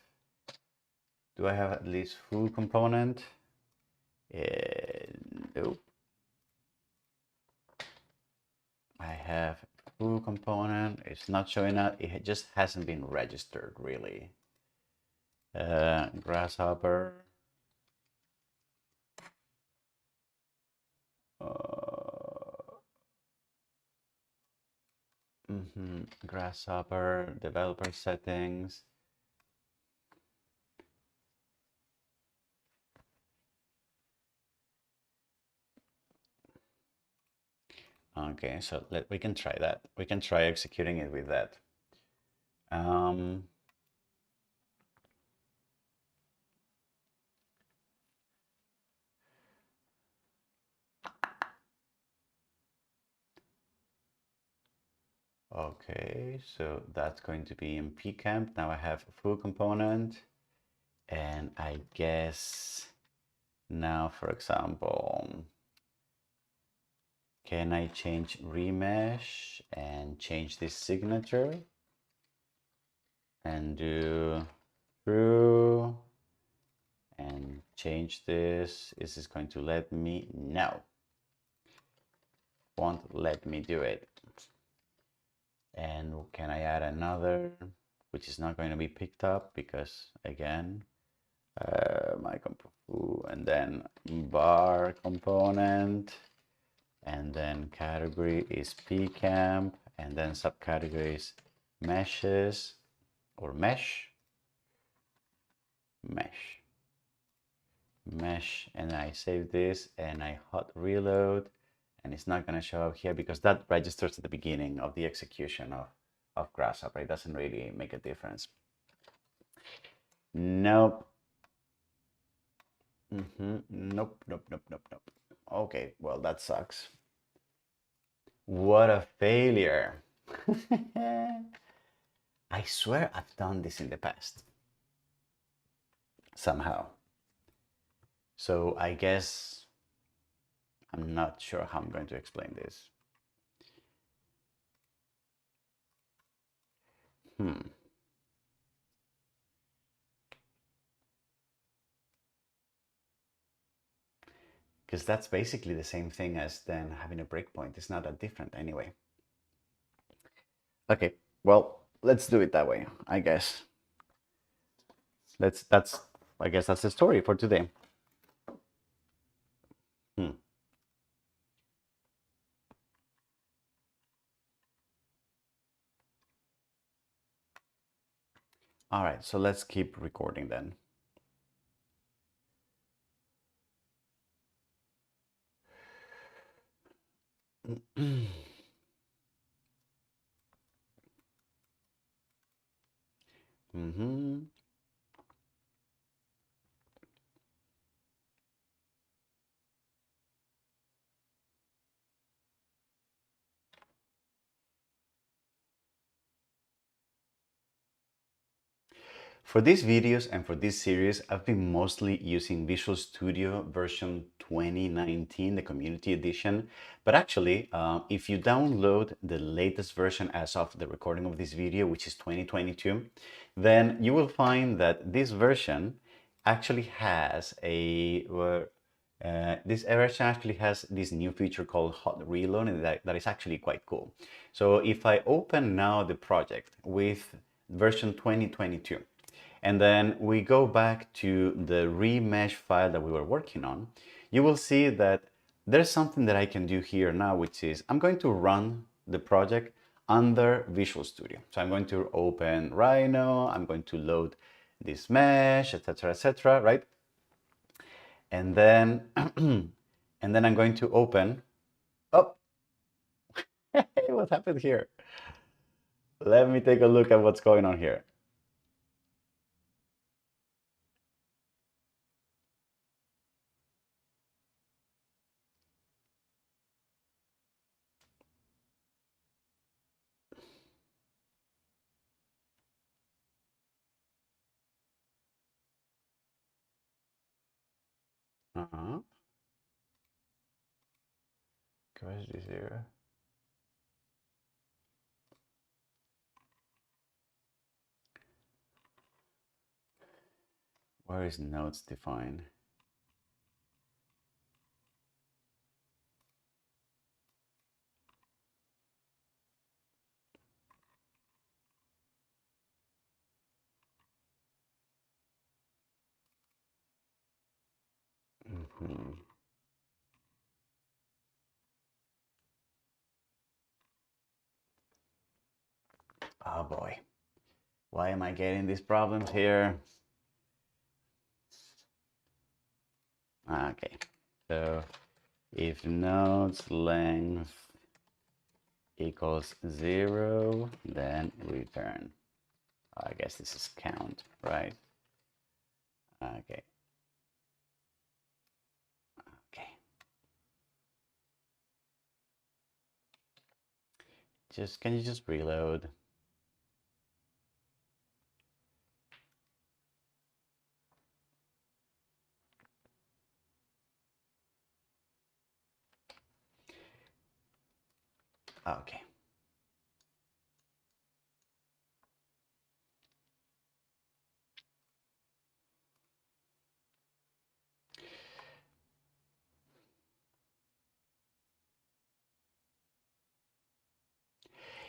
Do I have at least foo component? Nope. I have foo component. It's not showing up. It just hasn't been registered really. Grasshopper. Grasshopper developer settings. Okay, so we can try that. We can try executing it with that. Okay, so that's going to be in pcamp. Now I have foo component, and I guess now, for example, can I change remesh and change this signature and do true and change this? Is this going to let me? No. Won't let me do it. And can I add another, which is not going to be picked up because again, my and then bar component, and then category is pcamp, and then subcategories meshes or mesh, and I save this and I hot reload, and it's not going to show up here because that registers at the beginning of the execution of Grasshopper. It doesn't really make a difference. Nope. Nope. Okay, well, that sucks. What a failure. I swear I've done this in the past. Somehow. So I guess I'm not sure how I'm going to explain this. Because that's basically the same thing as then having a breakpoint. It's not that different anyway. Okay, well, let's do it that way, I guess. I guess that's the story for today. All right, so let's keep recording then. For these videos and for this series, I've been mostly using Visual Studio version 2019, the Community Edition. But actually, if you download the latest version as of the recording of this video, which is 2022, then you will find that this version actually has this new feature called Hot Reload, and that is actually quite cool. So if I open now the project with version 2022, and then we go back to the remesh file that we were working on, you will see that there's something that I can do here now, which is I'm going to run the project under Visual Studio. So I'm going to open Rhino, I'm going to load this mesh, etc., right? And then, and then I'm going to open, oh, what happened here? Let me take a look at what's going on here. Where's this here? Where is nodes defined? Mm-hmm. Oh boy, why am I getting these problems here? Okay, so if nodes length equals 0, then return. I guess this is count, right? Okay. Okay. Can you just reload? Okay.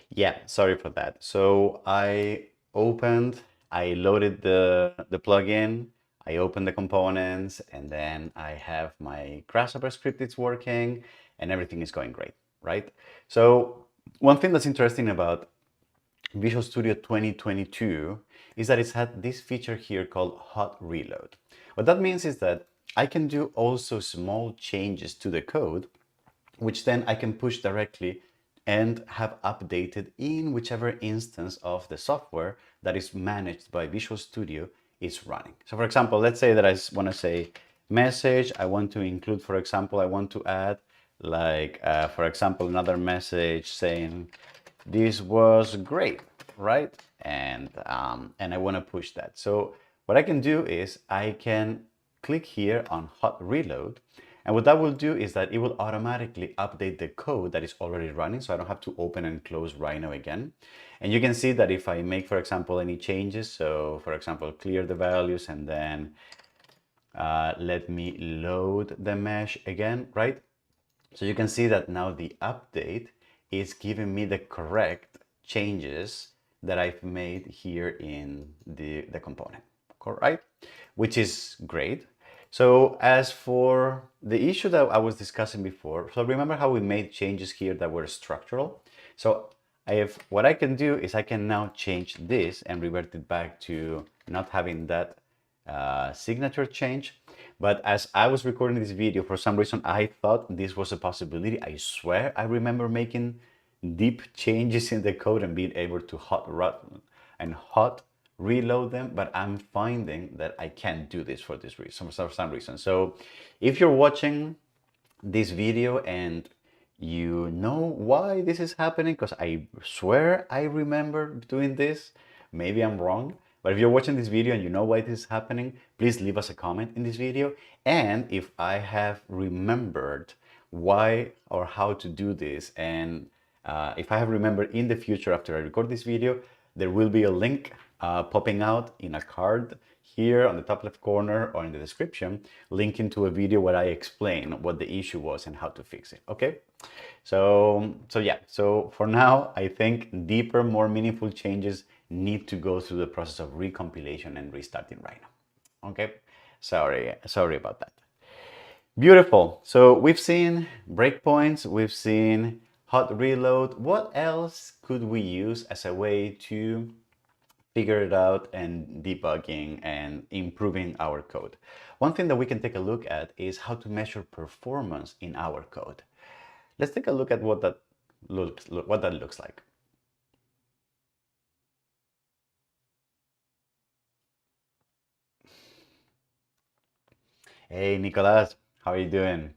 Yeah, sorry for that. So I loaded the plugin, I opened the components, and then I have my grasshopper script, it's working, and everything is going great, right? So one thing that's interesting about Visual Studio 2022 is that it's had this feature here called hot reload. What that means is that I can do also small changes to the code, which then I can push directly and have updated in whichever instance of the software that is managed by Visual Studio is running. So for example, let's say that I want to say message, I want to include, for example, I want to add like, for example, another message saying, this was great, right? And I want to push that. So what I can do is I can click here on hot reload, and what that will do is that it will automatically update the code that is already running, so I don't have to open and close Rhino again. And you can see that if I make, for example, any changes, so for example, clear the values and then let me load the mesh again, right? So you can see that now the update is giving me the correct changes that I've made here in the component, right? Which is great. So as for the issue that I was discussing before, so remember how we made changes here that were structural? So what I can do is I can now change this and revert it back to not having that signature change. But as I was recording this video, for some reason, I thought this was a possibility. I swear I remember making deep changes in the code and being able to hot reload them, but I'm finding that I can't do this for this reason, for some reason. So if you're watching this video and you know why this is happening, because I swear I remember doing this, maybe I'm wrong, but if you're watching this video and you know why this is happening, please leave us a comment in this video. And if I have remembered why or how to do this, and if I have remembered in the future after I record this video, there will be a link popping out in a card here on the top left corner or in the description, linking to a video where I explain what the issue was and how to fix it. Okay, so yeah, so for now I think deeper, more meaningful changes need to go through the process of recompilation and restarting Rhino. Okay, sorry about that. Beautiful. So we've seen breakpoints, we've seen hot reload. What else could we use as a way to figure it out and debugging and improving our code? One thing that we can take a look at is how to measure performance in our code. Let's take a look at what that looks like. Hey, Nicolas, how are you doing?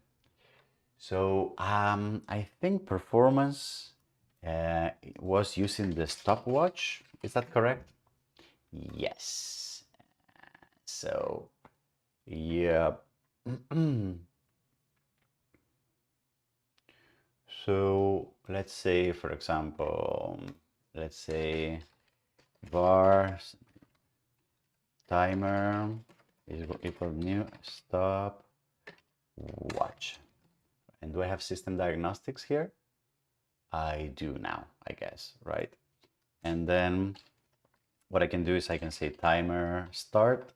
So I think performance was using the stopwatch. Is that correct? Yes. So yeah. So let's say, for example, let's say var timer is equal new stopwatch. And do I have system diagnostics here? I do now, I guess, right? And then what I can do is I can say timer start,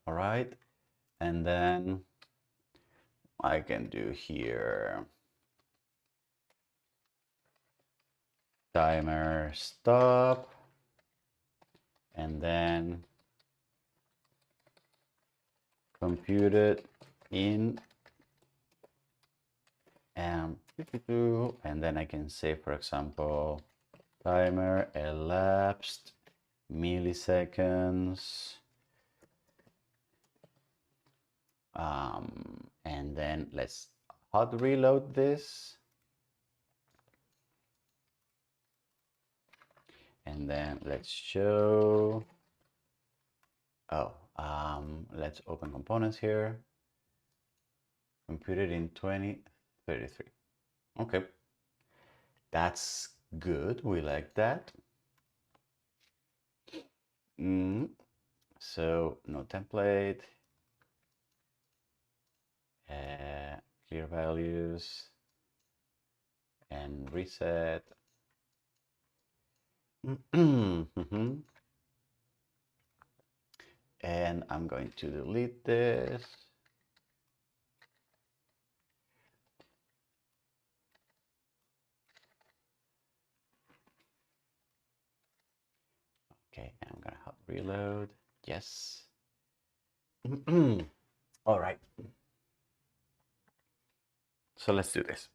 all right? And then I can do here timer stop, and then compute it in, and then I can say, for example, timer elapsed milliseconds, and then let's hot reload this, and then let's show, let's open components here, compute it in 2033. Okay, that's good, we like that. So no template, clear values, and reset. And I'm going to delete this. Okay, I'm gonna hot reload. Yes. All right. So let's do this.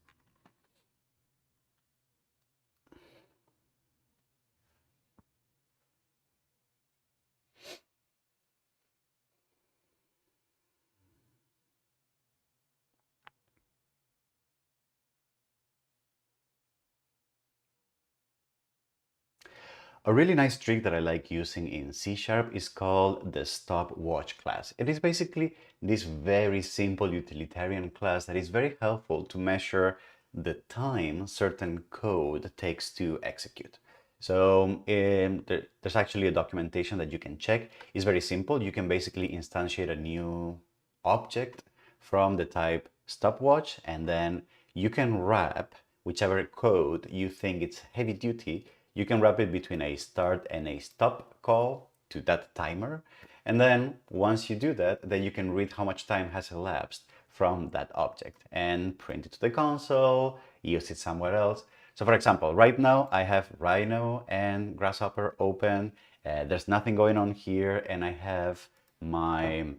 A really nice trick that I like using in C# is called the stopwatch class. It is basically this very simple utilitarian class that is very helpful to measure the time certain code takes to execute. So there's actually a documentation that you can check. It's very simple. You can basically instantiate a new object from the type stopwatch, and then you can wrap whichever code you think it's heavy duty. You can wrap it between a start and a stop call to that timer. And then once you do that, then you can read how much time has elapsed from that object and print it to the console, use it somewhere else. So for example, right now I have Rhino and Grasshopper open. There's nothing going on here, and I have my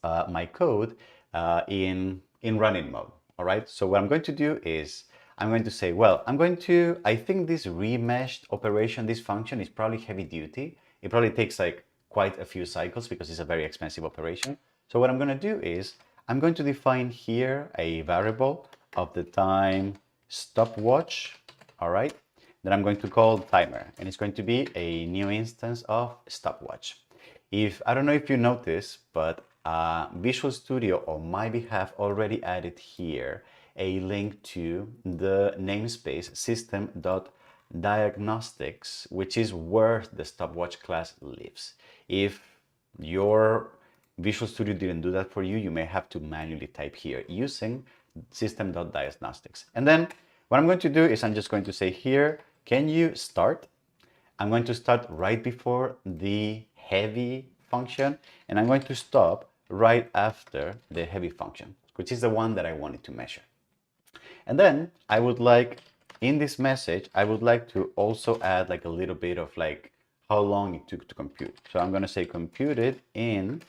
my code in running mode. All right. So what I'm going to do is I'm going to say, well, I think this remeshed operation, this function is probably heavy duty. It probably takes like quite a few cycles because it's a very expensive operation. So what I'm going to do is I'm going to define here a variable of the time stopwatch. All right. Then I'm going to call timer, and it's going to be a new instance of stopwatch. I don't know if you noticed, but Visual Studio on my behalf already added here a link to the namespace system.diagnostics, which is where the stopwatch class lives. If your Visual Studio didn't do that for you, you may have to manually type here using system.diagnostics. And then what I'm going to do is I'm just going to say here, can you start? I'm going to start right before the heavy function, and I'm going to stop right after the heavy function, which is the one that I wanted to measure. And then I would like, in this message, I would like to also add like a little bit of like how long it took to compute. So I'm going to say computed in,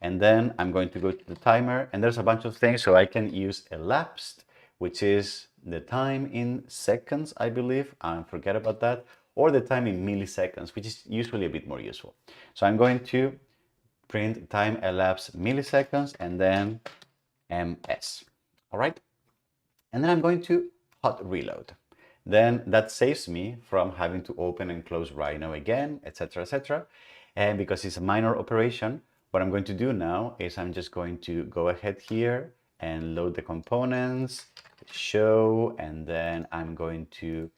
and then I'm going to go to the timer, and there's a bunch of things. So I can use elapsed, which is the time in seconds, I believe. Forget about that. Or the time in milliseconds, which is usually a bit more useful. So I'm going to print time elapsed milliseconds and then ms. All right. And then I'm going to hot reload. Then that saves me from having to open and close Rhino again, etc., etc. And because it's a minor operation, what I'm going to do now is I'm just going to go ahead here and load the components, show, and then I'm going to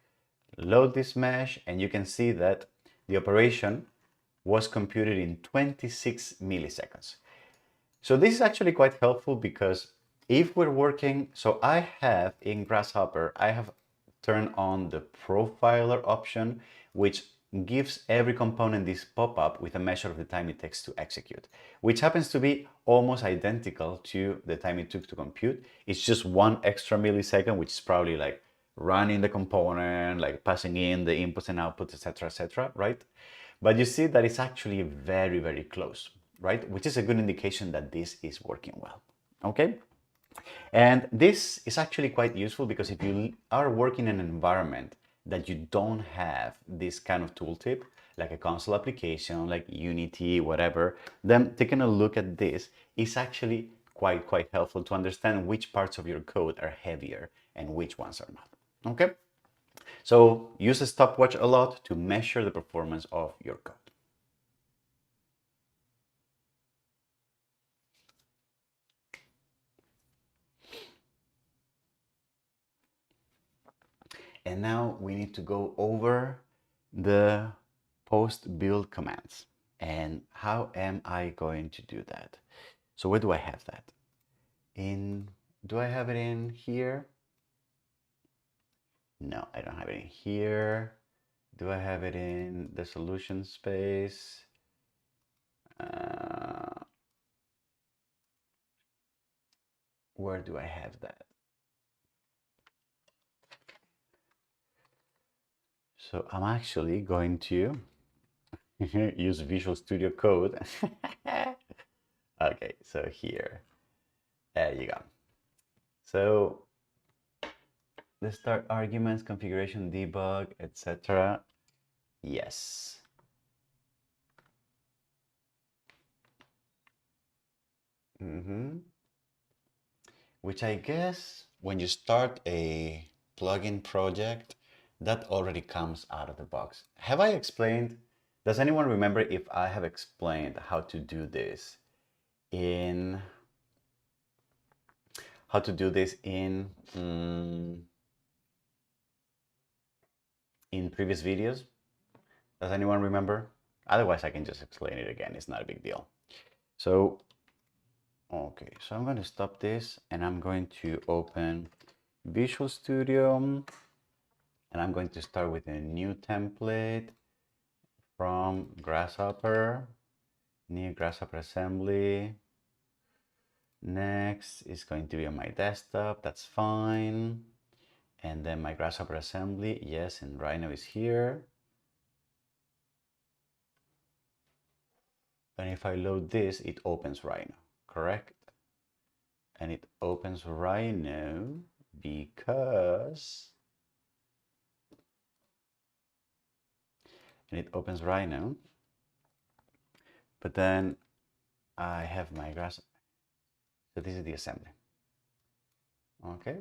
load this mesh, and you can see that the operation was computed in 26 milliseconds. So this is actually quite helpful because if we're working, so I have in Grasshopper, I have turned on the profiler option, which gives every component this pop-up with a measure of the time it takes to execute, which happens to be almost identical to the time it took to compute. It's just 1 extra millisecond, which is probably like running the component, like passing in the inputs and outputs, etc., right? But you see that it's actually very, very close, right? Which is a good indication that this is working well, okay? And this is actually quite useful because if you are working in an environment that you don't have this kind of tooltip, like a console application, like Unity, whatever, then taking a look at this is actually quite helpful to understand which parts of your code are heavier and which ones are not, okay? So use a stopwatch a lot to measure the performance of your code. And now we need to go over the post build commands. And how am I going to do that? So where do I have that? Do I have it in here? No, I don't have it in here. Do I have it in the solution space? Where do I have that? So I'm actually going to use Visual Studio Code. Okay, so here, there you go. So the start arguments, configuration, debug, etc. Yes. Which I guess when you start a plugin project, that already comes out of the box. Have I explained? Does anyone remember if I have explained how to do this in in previous videos? Does anyone remember? Otherwise, I can just explain it again. It's not a big deal. So, okay, so I'm going to stop this and I'm going to open Visual Studio and I'm going to start with a new template from Grasshopper, new Grasshopper assembly. Next is going to be on my desktop, that's fine. And then my Grasshopper assembly, yes, and Rhino is here. And if I load this, it opens Rhino, correct? And it opens Rhino because but then I have my grass. So this is the assembly. Okay.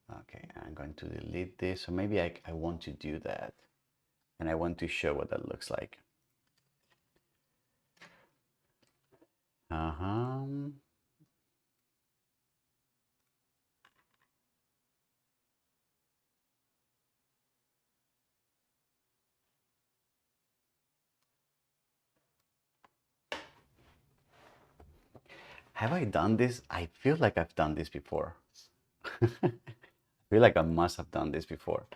Okay, I'm going to delete this. So maybe I want to do that. And I want to show what that looks like. Have I done this? I feel like I've done this before. I feel like I must have done this before.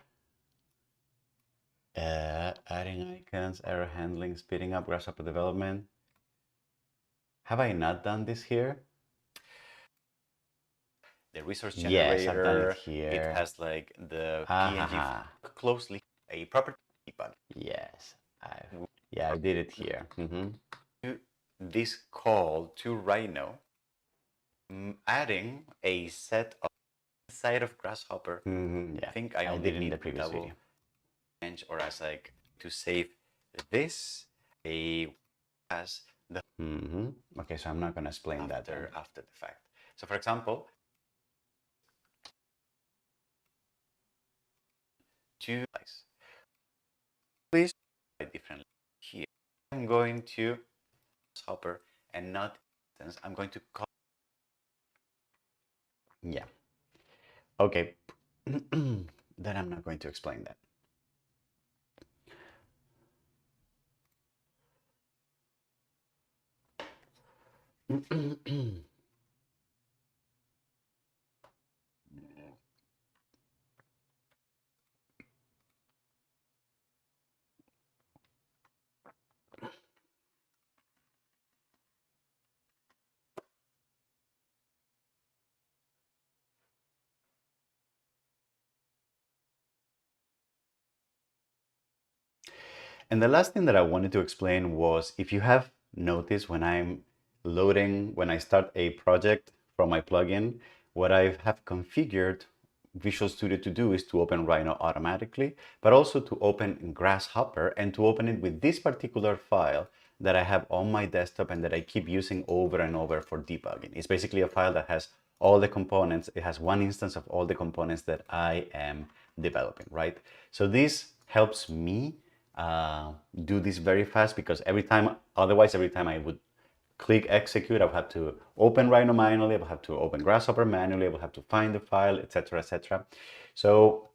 Adding icons, error handling, speeding up Grasshopper development. Have I not done this here? The resource generator. Yes, I've done it here. It has like the PNG closely a property debug. Yes, I did it here. This call to Rhino, adding a set of inside of Grasshopper. Yeah, I think I did it in the previous video. Or as like to save this as the okay, so I'm not going to explain that after the fact. So for example, two please differently here. I'm going to Grasshopper and not instance. I'm going to call. Yeah. Okay, then I'm not going to explain that. And the last thing that I wanted to explain was, if you have noticed when I'm loading, when I start a project from my plugin, what I have configured Visual Studio to do is to open Rhino automatically, but also to open Grasshopper and to open it with this particular file that I have on my desktop and that I keep using over and over for debugging. It's basically a file that has all the components. It has one instance of all the components that I am developing, right? So this helps me do this very fast, because otherwise every time I would click execute, I would have to open Rhino manually, I would have to open Grasshopper manually, I would have to find the file, etc., etc. So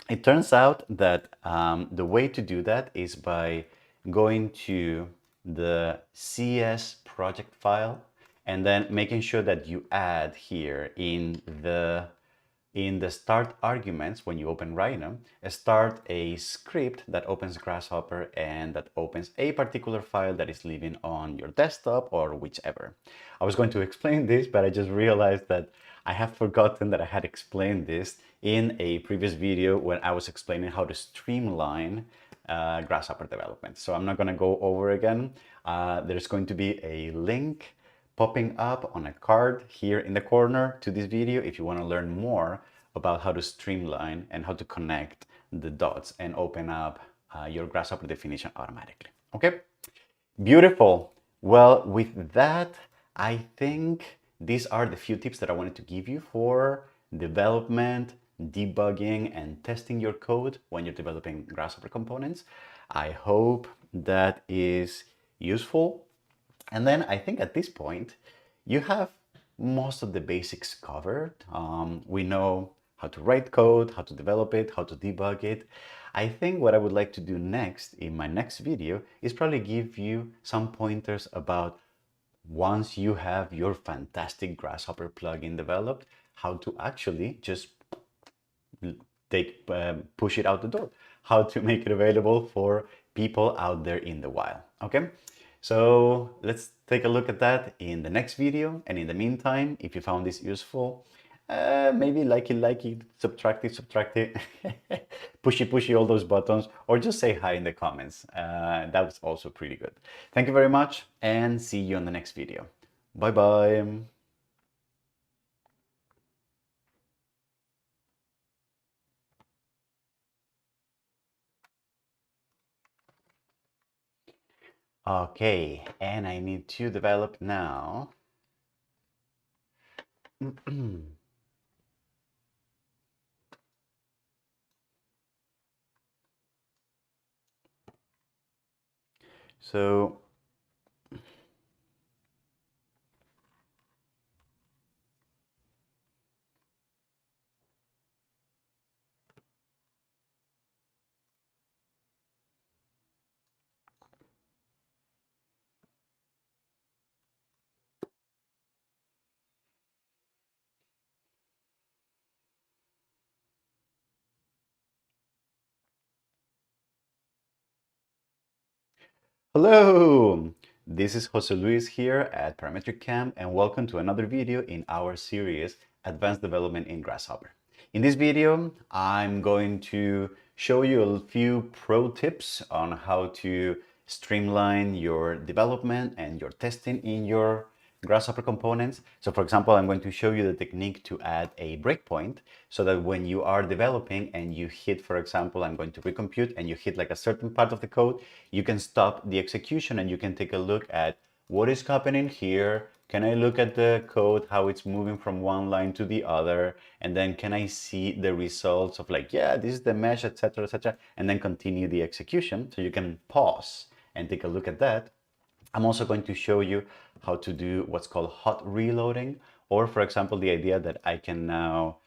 it turns out that the way to do that is by going to the CS project file and then making sure that you add here in the start arguments, when you open Rhino, start a script that opens Grasshopper and that opens a particular file that is living on your desktop or whichever. I was going to explain this, but I just realized that I have forgotten that I had explained this in a previous video when I was explaining how to streamline Grasshopper development. So I'm not going to go over again. There's going to be a link popping up on a card here in the corner to this video if you want to learn more about how to streamline and how to connect the dots and open up your Grasshopper definition automatically. Okay, beautiful. Well, with that, I think these are the few tips that I wanted to give you for development, debugging, and testing your code when you're developing Grasshopper components. I hope that is useful. And then I think at this point, you have most of the basics covered. We know how to write code, how to develop it, how to debug it. I think what I would like to do next in my next video is probably give you some pointers about, once you have your fantastic Grasshopper plugin developed, how to actually just push it out the door, how to make it available for people out there in the wild. Okay, so let's take a look at that in the next video. And in the meantime, if you found this useful, maybe like it, subtract it, pushy, all those buttons, or just say hi in the comments. That was also pretty good. Thank you very much, and see you on the next video. Bye bye. Okay, and I need to develop now. So hello, this is Jose Luis here at Parametric Camp, and welcome to another video in our series Advanced Development in Grasshopper. In this video, I'm going to show you a few pro tips on how to streamline your development and your testing in your Grasshopper components. So for example, I'm going to show you the technique to add a breakpoint so that when you are developing and you hit, for example, I'm going to recompute, and you hit like a certain part of the code, you can stop the execution and you can take a look at what is happening here. Can I look at the code, how it's moving from one line to the other? And then can I see the results of like, yeah, this is the mesh, etc., etc., and then continue the execution. So you can pause and take a look at that. I'm also going to show you how to do what's called hot reloading, or for example, the idea that I can now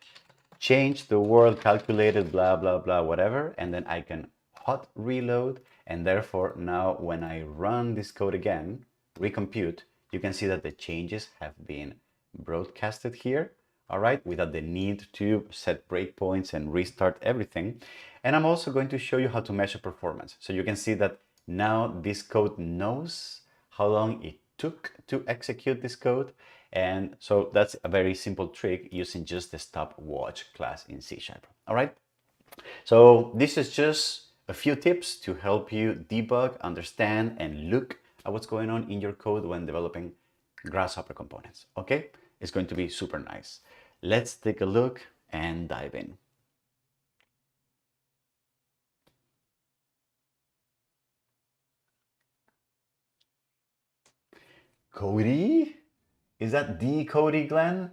change the word calculated, blah, blah, blah, whatever, and then I can hot reload, and therefore now when I run this code again, recompute, you can see that the changes have been broadcasted here, all right, without the need to set breakpoints and restart everything. And I'm also going to show you how to measure performance. So you can see that now this code knows how long it took to execute this code. And so that's a very simple trick using just the stopwatch class in C#. All right. So this is just a few tips to help you debug, understand, and look at what's going on in your code when developing Grasshopper components. Okay, it's going to be super nice. Let's take a look and dive in. Cody? Is that the Cody Glenn?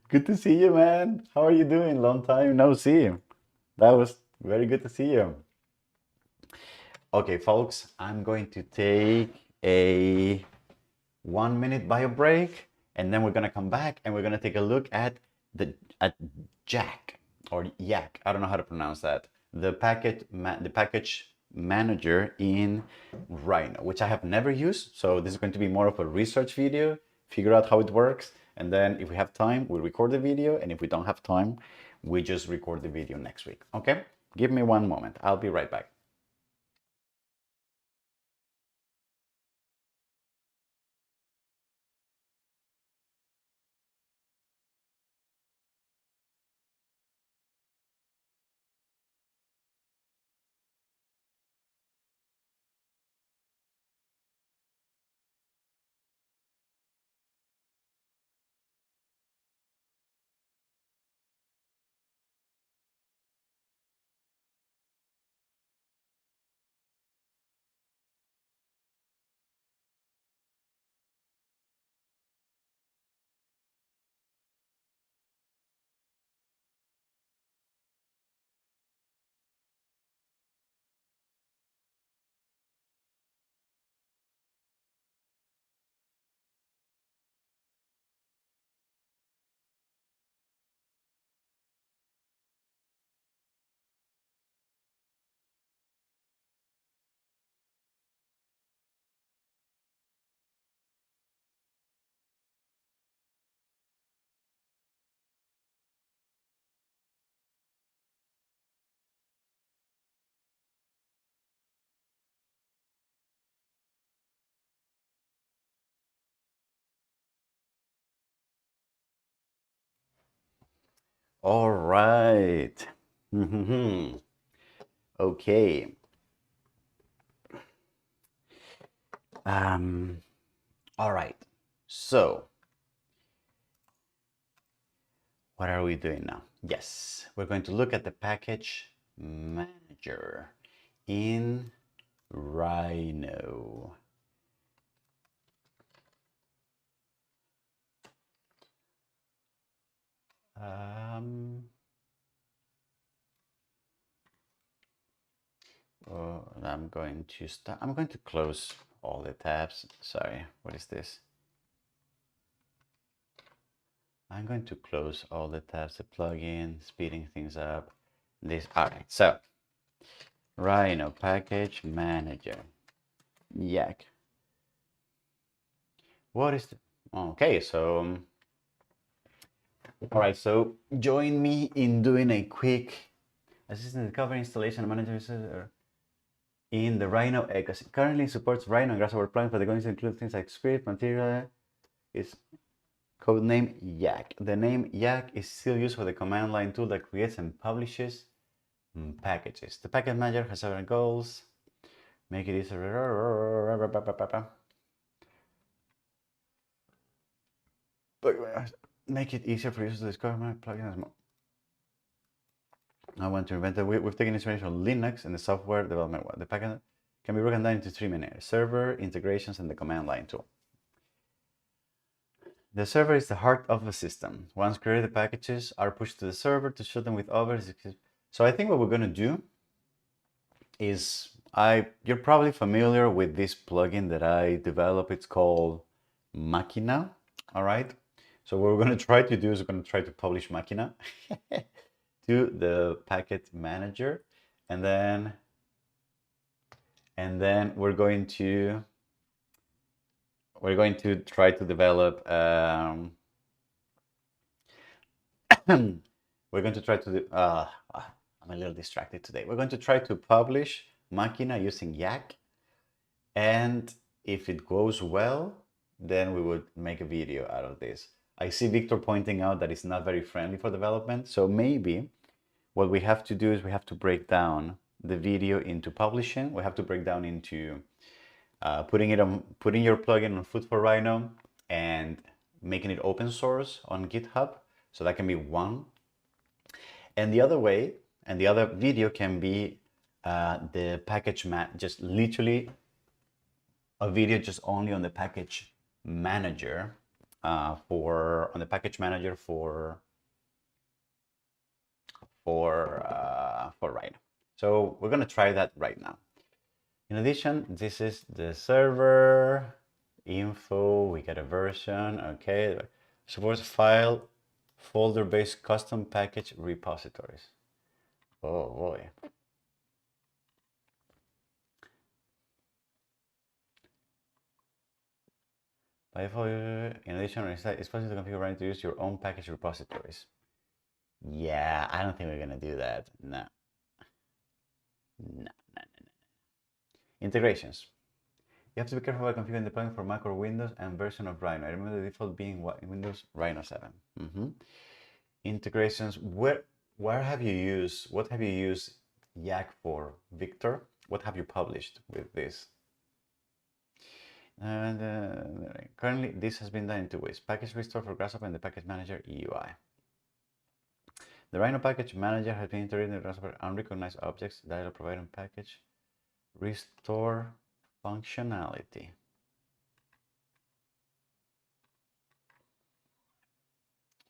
Good to see you, man. How are you doing? Long time no see. That was very good to see you. Okay, folks, I'm going to take a 1-minute bio break, and then we're gonna come back and we're gonna take a look at Jack or Yak. I don't know how to pronounce that. The package manager in Rhino, which I have never used. So this is going to be more of a research video, figure out how it works, and then if we have time, we'll record the video, and if we don't have time, we just record the video next week. Okay? Give me one moment. I'll be right back. All right. Okay. All right. So, what are we doing now? Yes, we're going to look at the package manager in Rhino. I'm going to start. I'm going to close all the tabs. Sorry, what is this? I'm going to close all the tabs, the plugin, speeding things up. This, all right, so Rhino package manager, Yak. What is the, okay, so, all right, so join me in doing a quick assistant cover installation manager in the Rhino ecosystem. Currently supports Rhino and Grasshopper plugins, but they're going to include things like script, material, is codename Yak. The name Yak is still used for the command line tool that creates and publishes packages. The package manager has several goals. Make it easier. Make it easier for users to discover my plugins. I want to invent that we've taken inspiration from Linux and the software development. The package can be broken down into 3 main areas: server, integrations, and the command line tool. The server is the heart of the system. Once created, the packages are pushed to the server to share them with others. So I think what we're going to do is, you're probably familiar with this plugin that I developed. It's called Machina, all right? So what we're going to try to do is we're going to try to publish Machina to the packet manager, and then we're going to try to develop we're going to try to do, I'm a little distracted today. We're going to try to publish Machina using Yak, and if it goes well, then we would make a video out of this. I see Victor pointing out that it's not very friendly for development, so maybe what we have to do is we have to break down the video into publishing. We have to break down into putting your plugin on Food for Rhino and making it open source on GitHub. So that can be one. And the other way, and the other video can be the package just literally a video just only on the package manager for Rhino. So we're gonna try that right now. In addition, this is the server info. We get a version. Okay, supports file folder-based custom package repositories. Oh boy. By default, in addition, it's possible to configure Rhino to use your own package repositories. Yeah, I don't think we're gonna do that. No. No. Integrations. You have to be careful about configuring the plugin for Mac or Windows and version of Rhino. I remember the default being Windows Rhino 7. Integrations. What have you used Yak for, Victor? What have you published with this? And currently, this has been done in two ways: package restore for Grasshopper and the package manager UI. The Rhino package manager has been integrated in the Grasshopper unrecognized objects that are providing package restore functionality.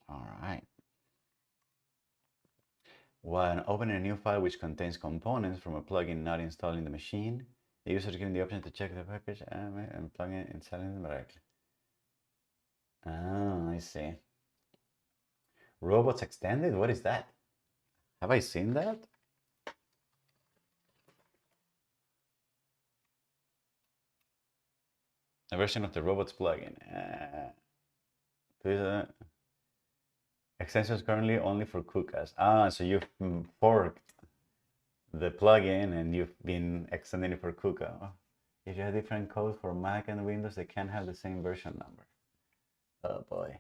All right. When opening a new file which contains components from a plugin not installed in the machine, the user is given the option to check the package and plugin installing it directly. Oh, I see. Robots extended? What is that? Have I seen that? A version of the robots plugin. Extensions currently only for Kukas. So you've forked the plugin and you've been extending it for Kuka. If you have different code for Mac and Windows, they can't have the same version number. Oh boy.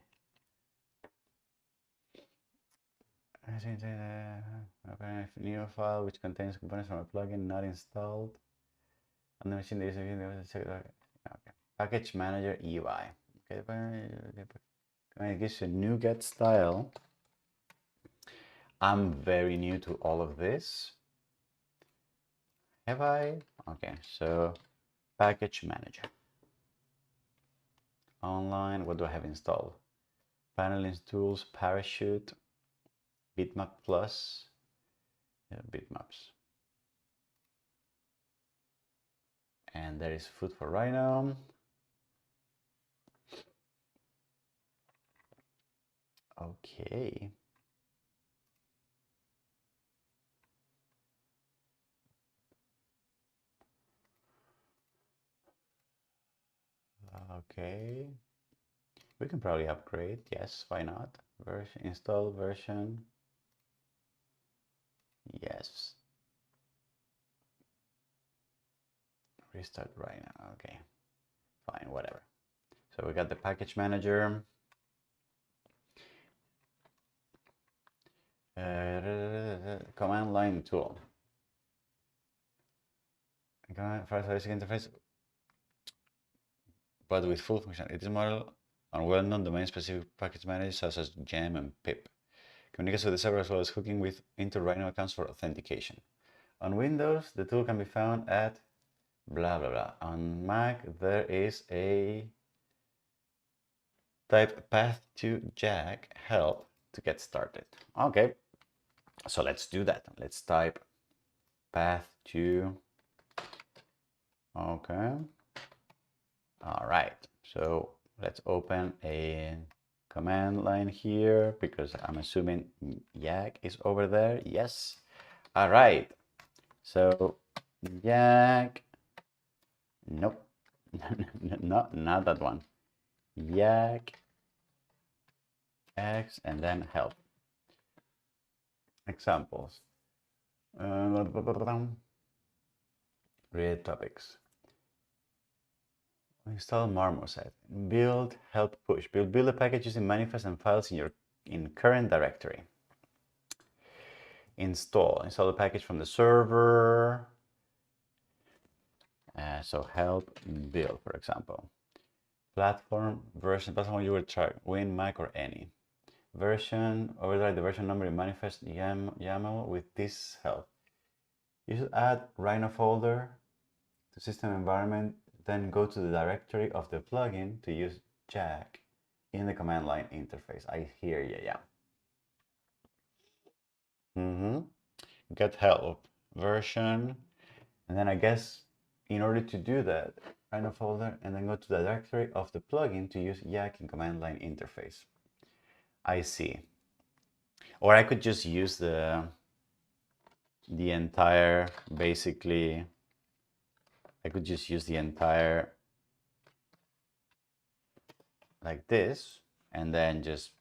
Open a new file which contains components from a plugin not installed on the machine. Okay. Package manager UI. Okay. It gives you a NuGet style. I'm very new to all of this. Have I? Okay, so package manager. Online, what do I have installed? Panelist tools, Parachute, Bitmap Plus, bitmaps. And there is Food for Rhino. Okay. Okay. We can probably upgrade. Yes, why not? Version, install version. Yes. Restart right now. Okay. Fine, whatever. So we got the package manager. Command line tool. First basic interface, but with full function. It is model on well-known domain-specific package managers such as Gem and Pip. Communicates with the server as well as hooking into Rhino accounts for authentication. On Windows, the tool can be found at blah blah blah. On Mac, there is a type path to Jack help to get started. Okay, so let's do that. Let's type path to. Okay. All right. So let's open a command line here because I'm assuming yak is over there. Yes. All right. So yak. Nope. Not that one. Yak x and then help. Examples. Create topics. Install Marmoset. Build help push. Build a package using manifest and files in current directory. Install the package from the server. So help build, for example. Platform version. Platform you will try Win, Mac, or any version. Override the version number in manifest YAML with this help. You should add Rhino folder to system environment, then go to the directory of the plugin to use jack in the command line interface. I hear you, yeah. Get help version, and then I guess in order to do that, Rhino folder, and then go to the directory of the plugin to use yak in command line interface. I see. Or I could just use the entire, basically, I could just use the entire like this, and then just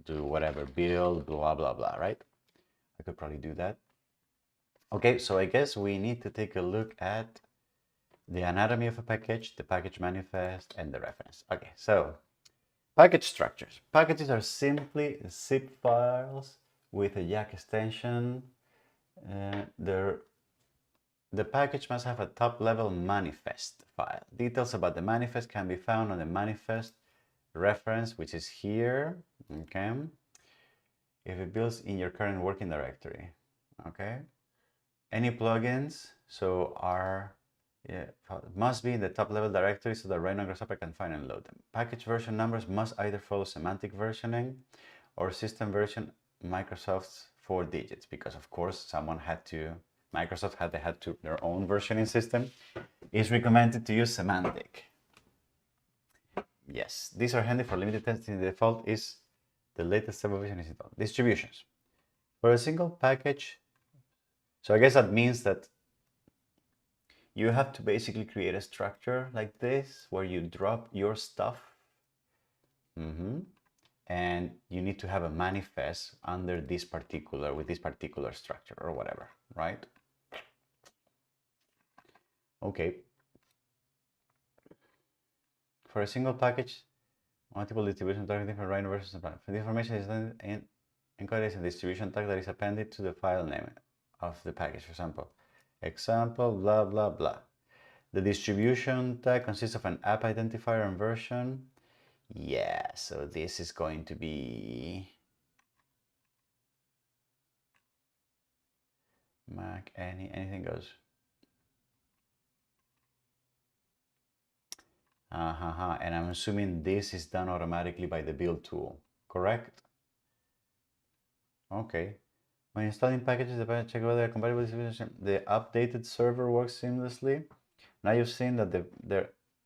do whatever, build, blah, blah, blah, right? I could probably do that. Okay, so I guess we need to take a look at the anatomy of a package, the package manifest, and the reference. Okay, so package structures. Packages are simply zip files with a yak extension. The package must have a top-level manifest file. Details about the manifest can be found on the manifest reference, which is here. Okay. If it builds in your current working directory. Okay. Any plugins must be in the top-level directory so that Rhino and Grasshopper can find and load them. Package version numbers must either follow semantic versioning or system version Microsoft's 4 digits, because of course Microsoft had their own versioning system. It's recommended to use semantic. Yes, these are handy for limited testing. The default is the latest stable version is installed. Distributions. For a single package, so I guess that means that you have to basically create a structure like this where you drop your stuff. And you need to have a manifest under with this particular structure or whatever, right? Okay. For a single package, multiple distribution targeting for Rhino versus the information is then encoded as a distribution tag that is appended to the file name of the package. For example, blah, blah, blah. The distribution tag consists of an app identifier and version. Yeah, so this is going to be Mac, anything goes. And I'm assuming this is done automatically by the build tool, correct? Okay. When installing packages, check whether they're compatible with the updated server works seamlessly. Now you've seen that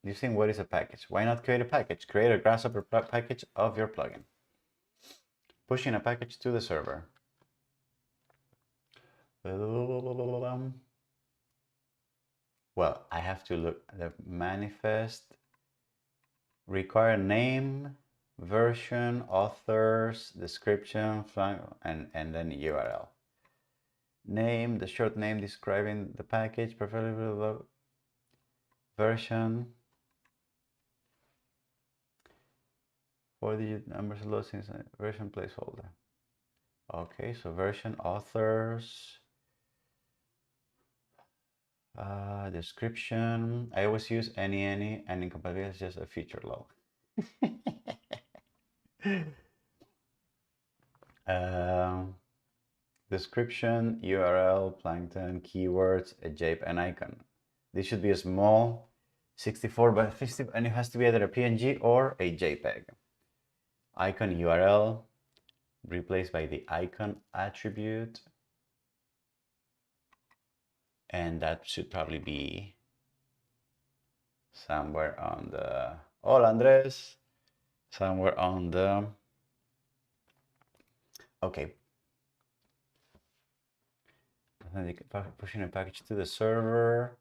you've seen what is a package. Why not create a package? Create a grasshopper package of your plugin. Pushing a package to the server. Well, I have to look at the manifest. Require name, version, authors, description, and then URL. Name, the short name describing the package, preferably version, 4-digit numbers low since version placeholder. Okay, so version, authors, description. I always use any, and incompatibility is just a feature log. Description, URL, plankton, keywords, a JPEG, an icon. This should be a small 64 by 50, and it has to be either a PNG or a JPEG. Icon URL replaced by the icon attribute. And that should probably be somewhere on the, hola Andres, somewhere on the Okay. Pushing a package to the server,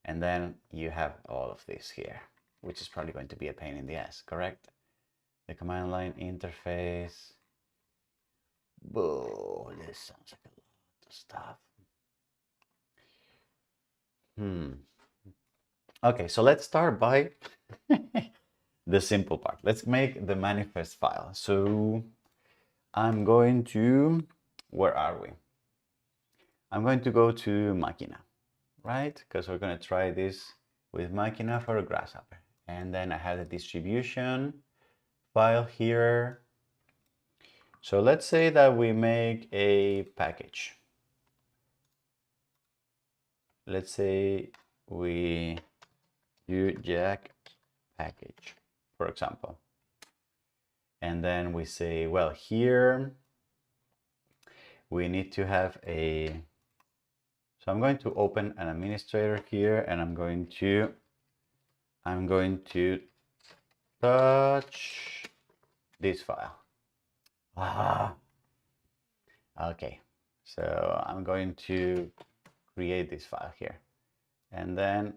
and then you have all of this here, which is probably going to be a pain in the ass, correct? The command line interface. Whoa, this sounds like a lot of stuff. Okay, so let's start by the simple part. Let's make the manifest file. So I'm going to, where are we? I'm going to go to Machina, right? Because we're going to try this with Machina for a grasshopper. And then I have the distribution file here. So let's say that we make a package. Let's say we do jack package, for example. And then we say, well, here we need to have a, so I'm going to open an administrator here, and I'm going to touch this file. Okay, so I'm going to create this file here, and then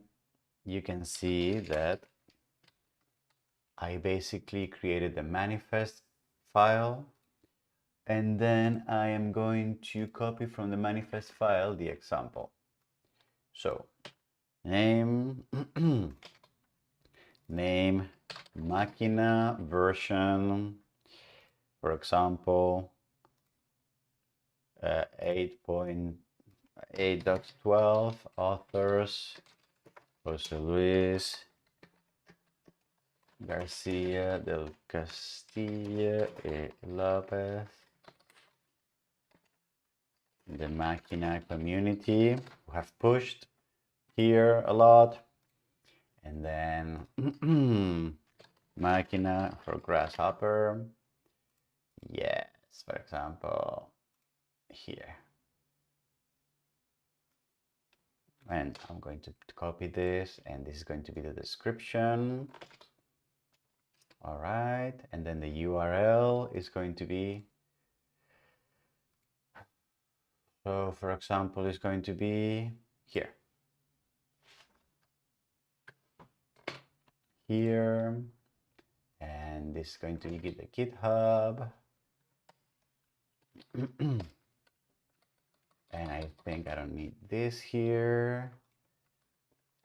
you can see that I basically created the manifest file, and then I am going to copy from the manifest file the example. So name name Machina version, for example, 8.8.12, authors Jose Luis Garcia del Castillo y Lopez. The Machina community who have pushed here a lot. And then Machina for grasshopper. Yes, for example, here. And I'm going to copy this, and this is going to be the description. All right, and then the URL is going to be, so for example, it's going to be here. Here, and this is going to be the GitHub. And I think I don't need this here.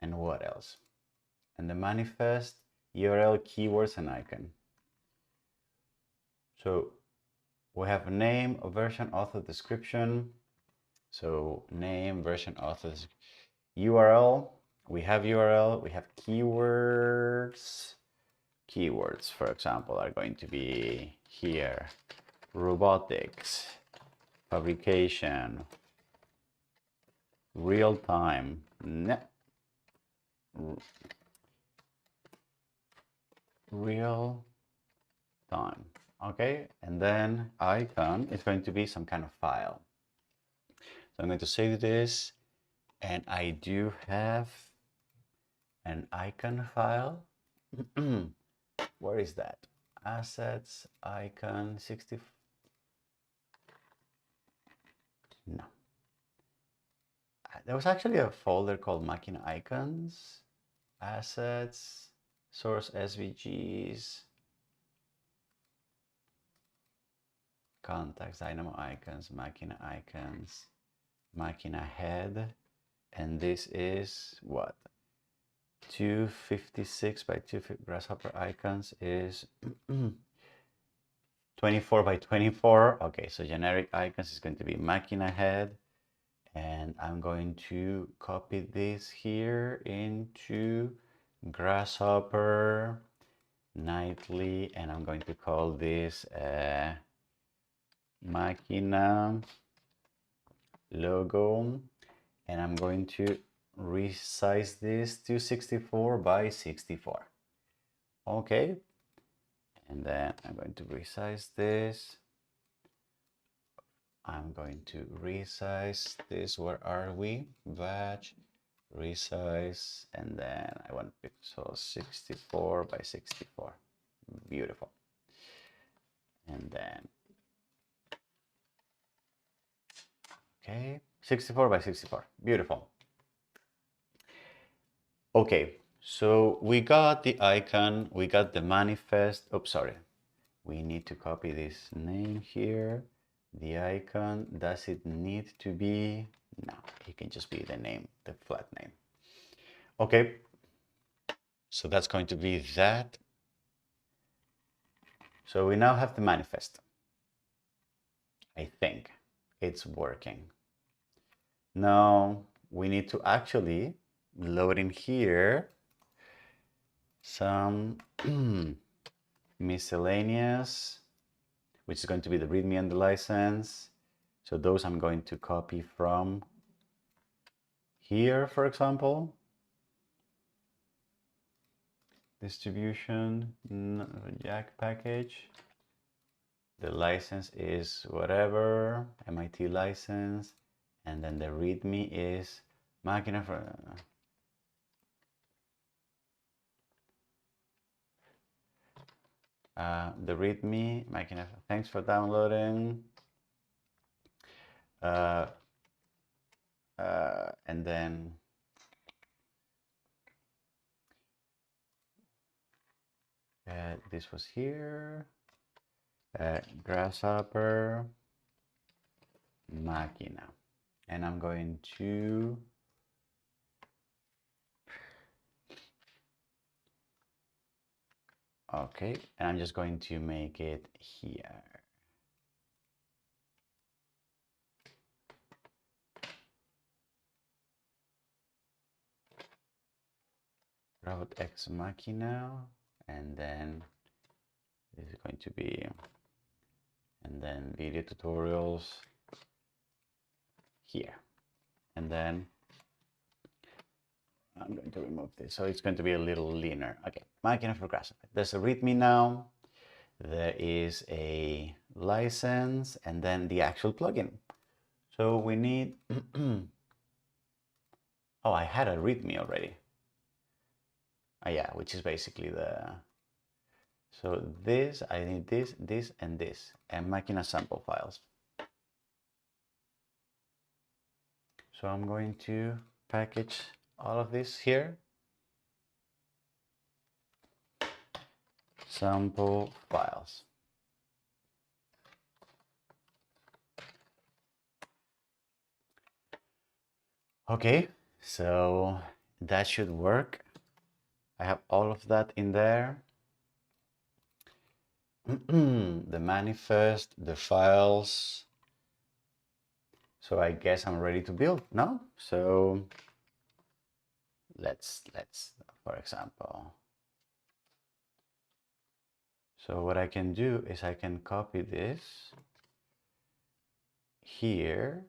And what else? And the manifest, URL, keywords, and icon. So we have name, version, author, description. So name, version, author, URL. We have URL, we have keywords. Keywords, for example, are going to be here. Robotics, fabrication, real time, real time. Okay, and then icon is going to be some kind of file. So I'm going to save this, and I do have an icon file. Where is that? Assets, icon, 60. No. There was actually a folder called Machina Icons, Assets, Source SVGs, Contacts, Dynamo Icons, Machina Icons, Machina Head, and this is what? 256 by 2 grasshopper icons is 24 by 24. Okay, so generic icons is going to be Machina Head, and I'm going to copy this here into grasshopper nightly, and I'm going to call this Machina logo, and I'm going to resize this to 64 by 64. Okay, and then I'm going to resize this. I'm going to resize this. Where are we? Batch, resize, and then I want pixel 64 by 64. Beautiful. And then Okay, 64 by 64. Beautiful. Okay, so we got the icon, we got the manifest. Oops, sorry. We need to copy this name here. The icon, does it need to be? No, it can just be the name, the flat name. Okay, so that's going to be that. So we now have the manifest. I think it's working. Now we need to actually load in here some miscellaneous, which is going to be the README and the license. So those I'm going to copy from here, for example. Distribution, Jack package. The license is whatever, MIT license. And then the README is máquina for... the README, máquina, thanks for downloading. And then this was here, grasshopper, máquina. And I'm going to okay, and I'm just going to make it here. Robot X Machina, and then this is going to be, and then video tutorials here, and then I'm going to remove this, so it's going to be a little leaner. Okay, Machina for Grasshopper. There's a README now. There is a license, and then the actual plugin. So we need. Oh, I had a README already. Yeah, which is basically the. So this, I need this, this, and this, and Machina sample files. So I'm going to package all of this here. Sample files. Okay, so that should work. I have all of that in there. The manifest, the files. So I guess I'm ready to build, no? So let's, for example. So what I can do is I can copy this here.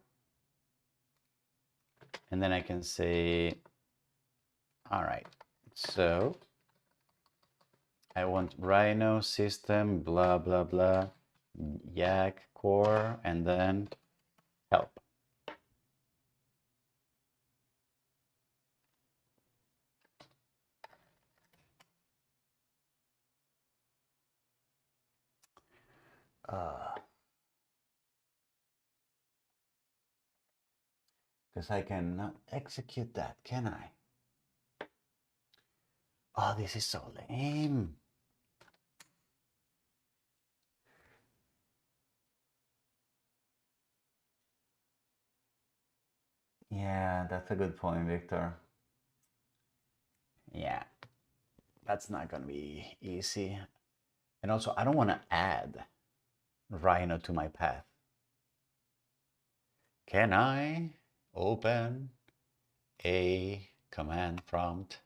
And then I can say, all right, so I want Rhino system, blah, blah, blah, yak core, and then help. Because I cannot execute that, can I? Oh, this is so lame. Yeah, that's a good point, Victor. Yeah, that's not going to be easy. And also, I don't want to add Rhino to my path. Can I open a command prompt?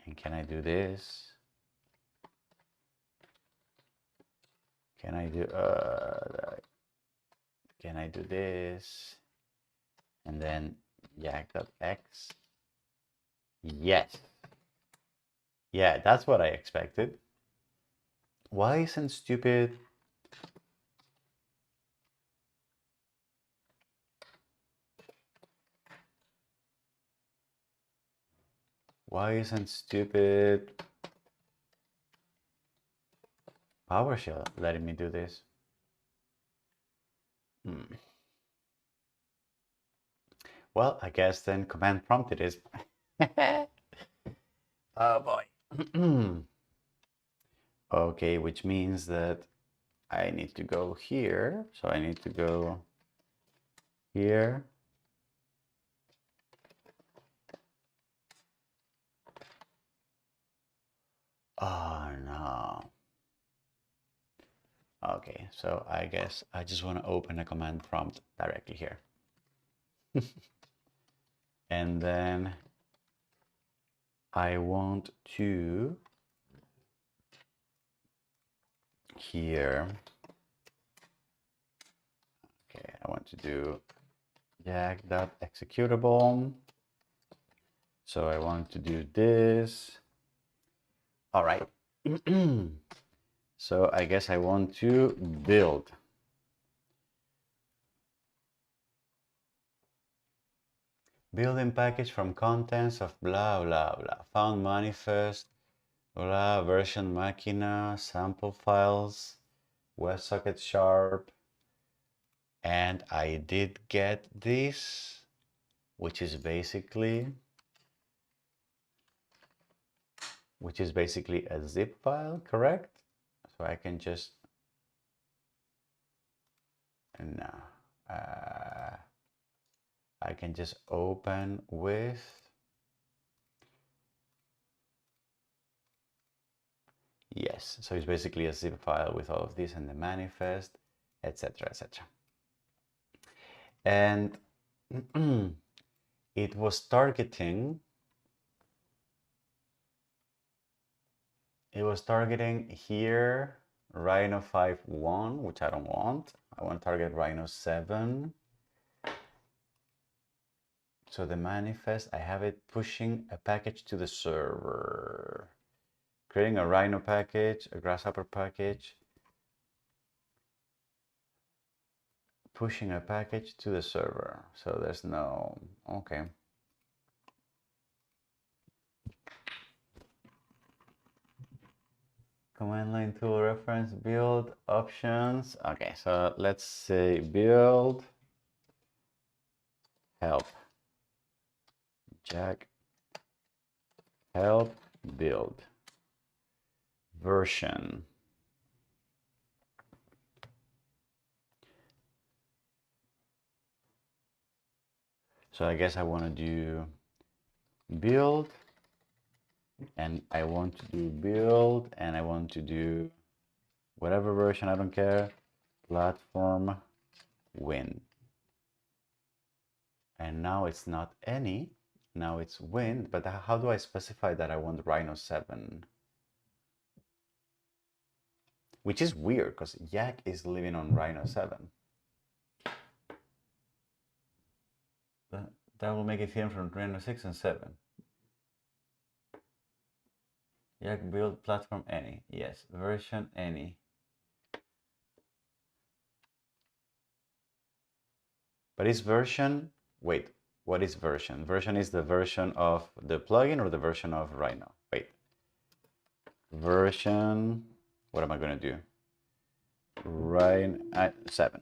And can I do this? Can I do this? And then yak.x. Yes. Yeah, that's what I expected. Why isn't stupid? Why isn't stupid PowerShell letting me do this? Well, I guess then command prompt it is. Oh boy. Okay, which means that I need to go here. So I need to go here. Oh no. Okay, so I guess I just want to open a command prompt directly here. And then I want to here. Okay, I want to do jack.executable. So I want to do this. All right. So I guess I want to build. Building package from contents of blah, blah, blah. Found manifest, blah, version machina, sample files, WebSocket sharp. And I did get this, which is basically a zip file, correct? So I can just, no, I can just open with, yes, so it's basically a zip file with all of this and the manifest, etc., etc. And it was targeting here Rhino 5.1, which I don't want. I want to target Rhino 7. So the manifest, I have it pushing a package to the server, creating a Rhino package, a grasshopper package, pushing a package to the server. So there's no, okay. Command line tool reference, build options. Okay, so let's say build help. Jack help build version. So I guess I want to do build, and I want to do build, and I want to do whatever version, I don't care, platform win. And now it's not any, now it's wind, but how do I specify that I want Rhino 7? Which is weird, because Yak is living on Rhino 7. That will make it different from Rhino 6 and 7. Yak build platform any, yes, version any. But is version, wait, what is version? Version is the version of the plugin or the version of Rhino? Wait, version, what am I going to do? Rhino 7.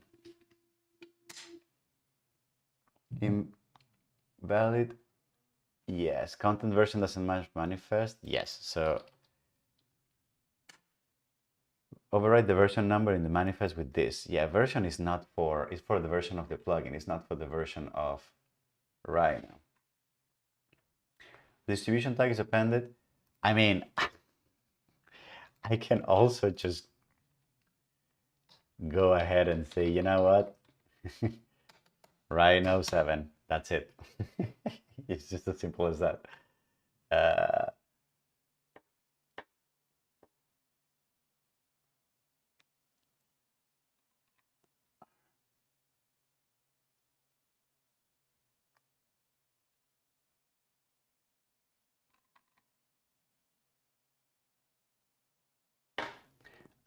Invalid, yes. Content version doesn't match manifest, yes. So override the version number in the manifest with this. Yeah, version is not for, it's for the version of the plugin, it's not for the version of Rhino. Distribution tag is appended. I mean, I can also just go ahead and say, you know what? Rhino 7, that's it. It's just as simple as that.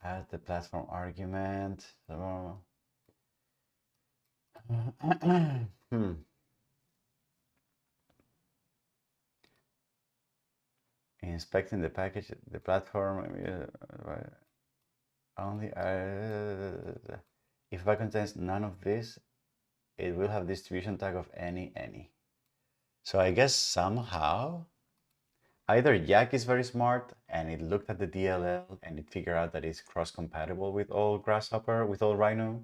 Add the platform argument. Inspecting the package, the platform, only if it contains none of this, it will have distribution tag of any. So I guess somehow either Jack is very smart and it looked at the DLL and it figured out that it's cross-compatible with all Grasshopper, with all Rhino.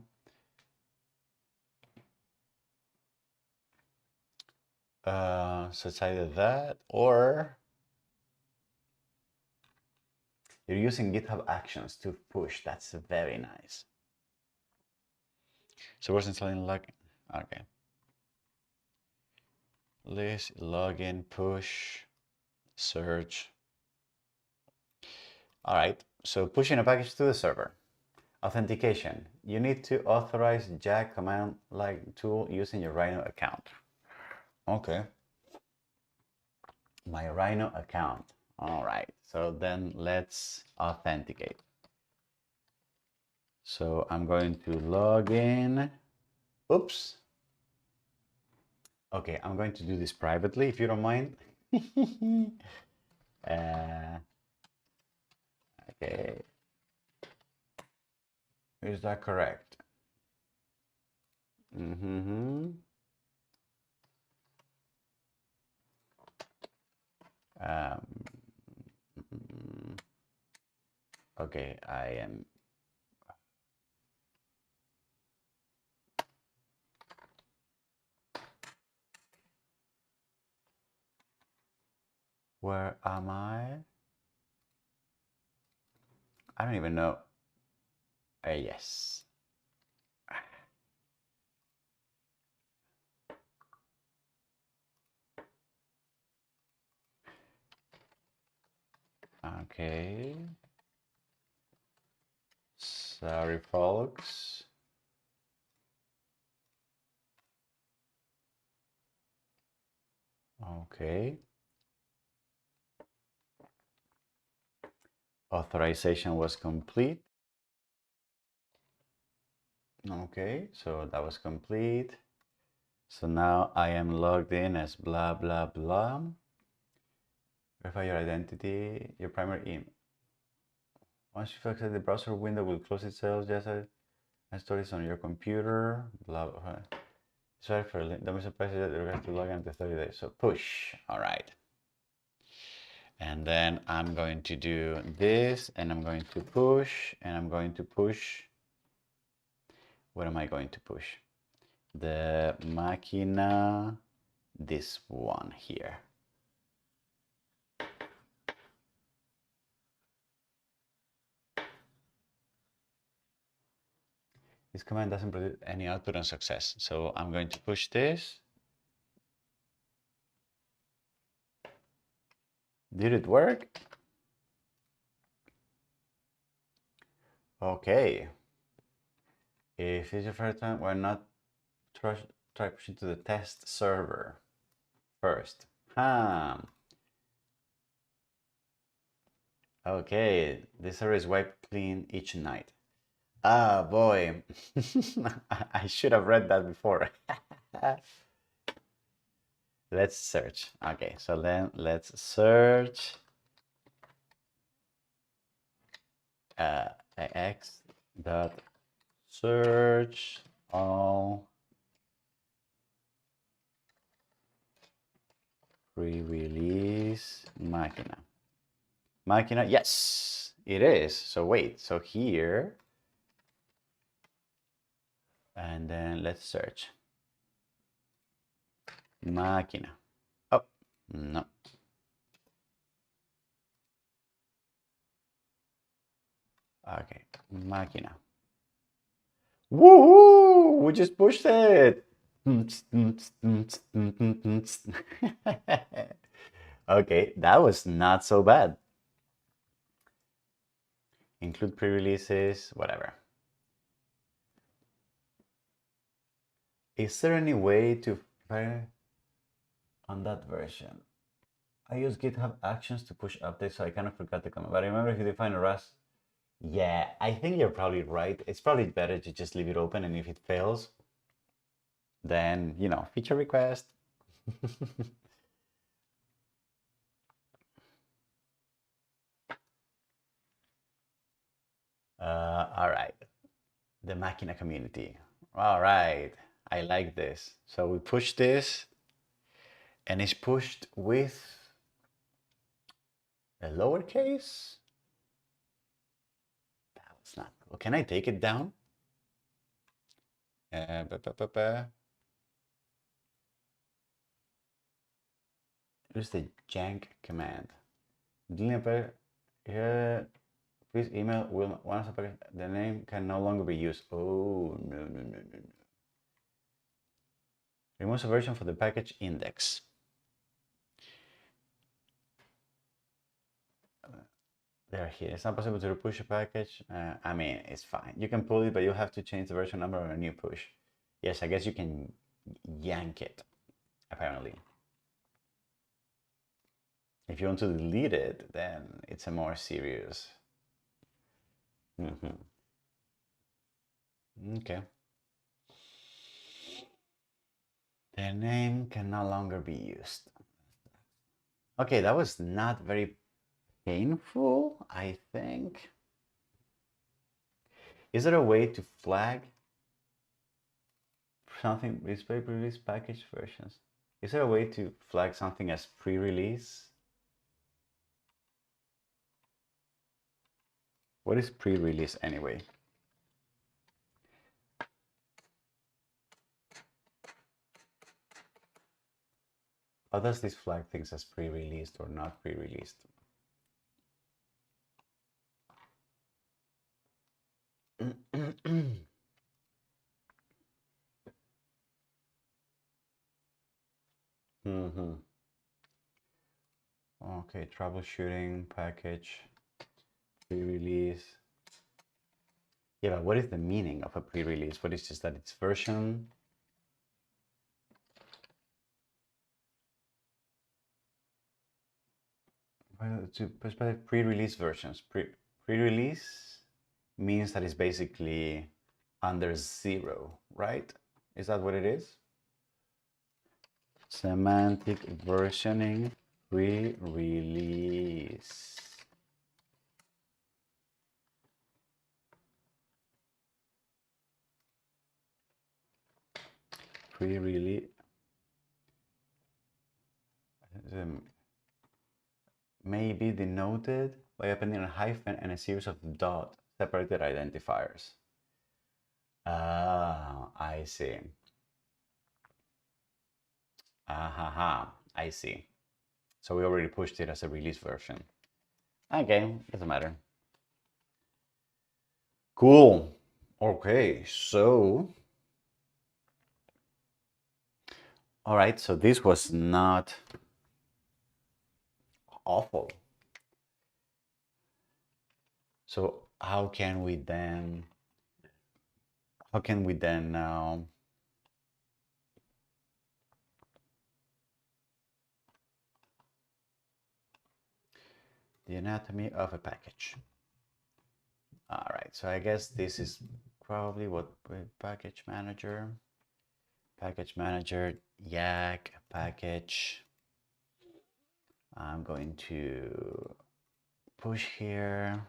So it's either that or you're using GitHub Actions to push. That's very nice. So what's installing login? Okay. List, login, push, search. All right. So pushing a package to the server. Authentication. You need to authorize Jack command line tool using your Rhino account. Okay. My Rhino account. All right. So then let's authenticate. So I'm going to log in. Oops. Okay, I'm going to do this privately if you don't mind. Okay. Is that correct? Mm-hmm. Okay, I am. Where am I? I don't even know. Yes. Okay. Sorry, folks. Okay. Authorization was complete. Okay, so that was complete. So now I am logged in as blah, blah, blah. Verify your identity, your primary email. Once you exit the browser window will close itself just as storage on your computer. Blah, blah. Sorry for don't be surprised that you're going to log in after 30 days. So push. All right. And then I'm going to do this and I'm going to push and I'm going to push. What am I going to push? The máquina, this one here. This command doesn't produce any output on success. So I'm going to push this. Did it work? Okay. If it's your first time, why not try pushing to the test server first? Okay, this server is wiped clean each night. Ah, boy. I should have read that before. Let's search. Okay, so then let's search x dot search all pre-release máquina. Máquina, yes, it is. So wait, so here, and then let's search. Máquina. Oh, no. Okay, máquina. Woohoo! We just pushed it. Okay, that was not so bad. Include pre-releases, whatever. Is there any way to fire on that version? I use GitHub Actions to push updates, so I kind of forgot the comment. But I remember if you define a Rust, yeah, I think you're probably right. It's probably better to just leave it open, and if it fails, then, you know, feature request. All right. The Machina community. All right. I like this. So we push this, and it's pushed with a lowercase. That's not cool. Can I take it down? Ba, ba, ba, ba. Use the jank command. Here, please email will once the name can no longer be used. Oh no no no no no. Remove a version for the package index. They're here. It's not possible to push a package. I mean, it's fine. You can pull it, but you'll have to change the version number on a new push. Yes, I guess you can yank it, apparently. If you want to delete it, then it's a more serious. Okay. The name can no longer be used. Okay, that was not very painful, I think. Is there a way to flag something display pre-release package versions? Is there a way to flag something as pre-release? What is pre-release anyway? How does this flag things as pre-released or not pre-released? Okay, troubleshooting package pre-release. Yeah, but what is the meaning of a pre-release? What is just that it's version? To pre-release versions. Pre-release means that it's basically under 0, right? Is that what it is? Semantic versioning pre-release. Pre-release. May be denoted by appending a hyphen and a series of dot separated identifiers. Ah, I see. I see. So we already pushed it as a release version. Okay, doesn't matter. Cool. Okay, so all right, so this was not awful. So how can we then now the anatomy of a package? All right, so I guess this is probably what package manager, yak package. I'm going to push here.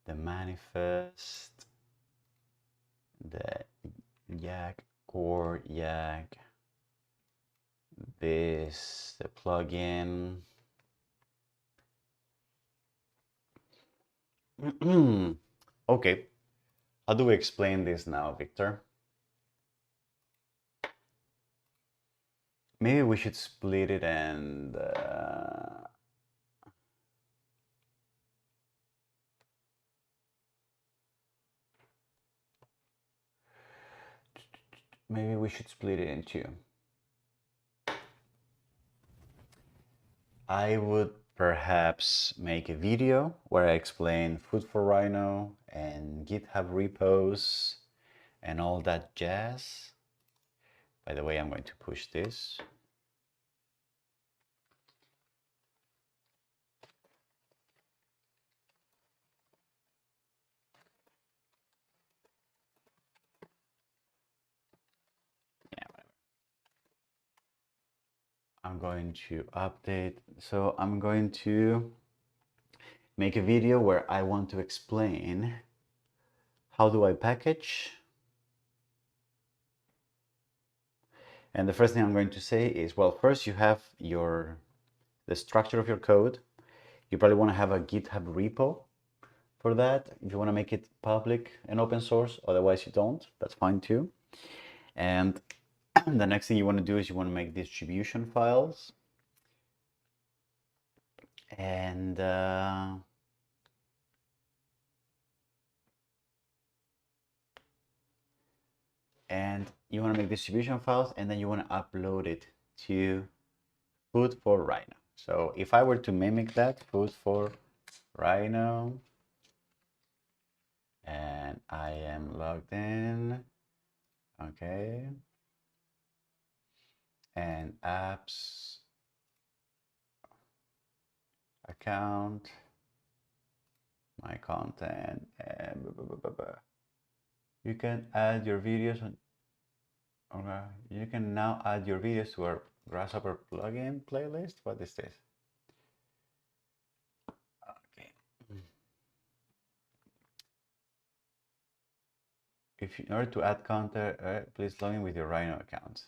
The manifest, the yak core yak, this, the plugin. Okay, how do we explain this now, Victor? Maybe we should split it and maybe we should split it in two. I would perhaps make a video where I explain food for Rhino and GitHub repos and all that jazz. By the way, I'm going to push this. Yeah, whatever. I'm going to update. So I'm going to make a video where I want to explain how do I package. And the first thing I'm going to say is, well, first you have the structure of your code. You probably want to have a GitHub repo for that if you want to make it public and open source. Otherwise you don't, that's fine too. And the next thing you want to do is you want to make distribution files. And you want to make distribution files, and then you want to upload it to food for Rhino. So if I were to mimic that, food for Rhino, and I am logged in, okay, and apps, account, my content, and you can add your videos on, okay, you can now add your videos to our grasshopper plugin playlist. What is this? Okay. If in order to add content, please log in with your Rhino account.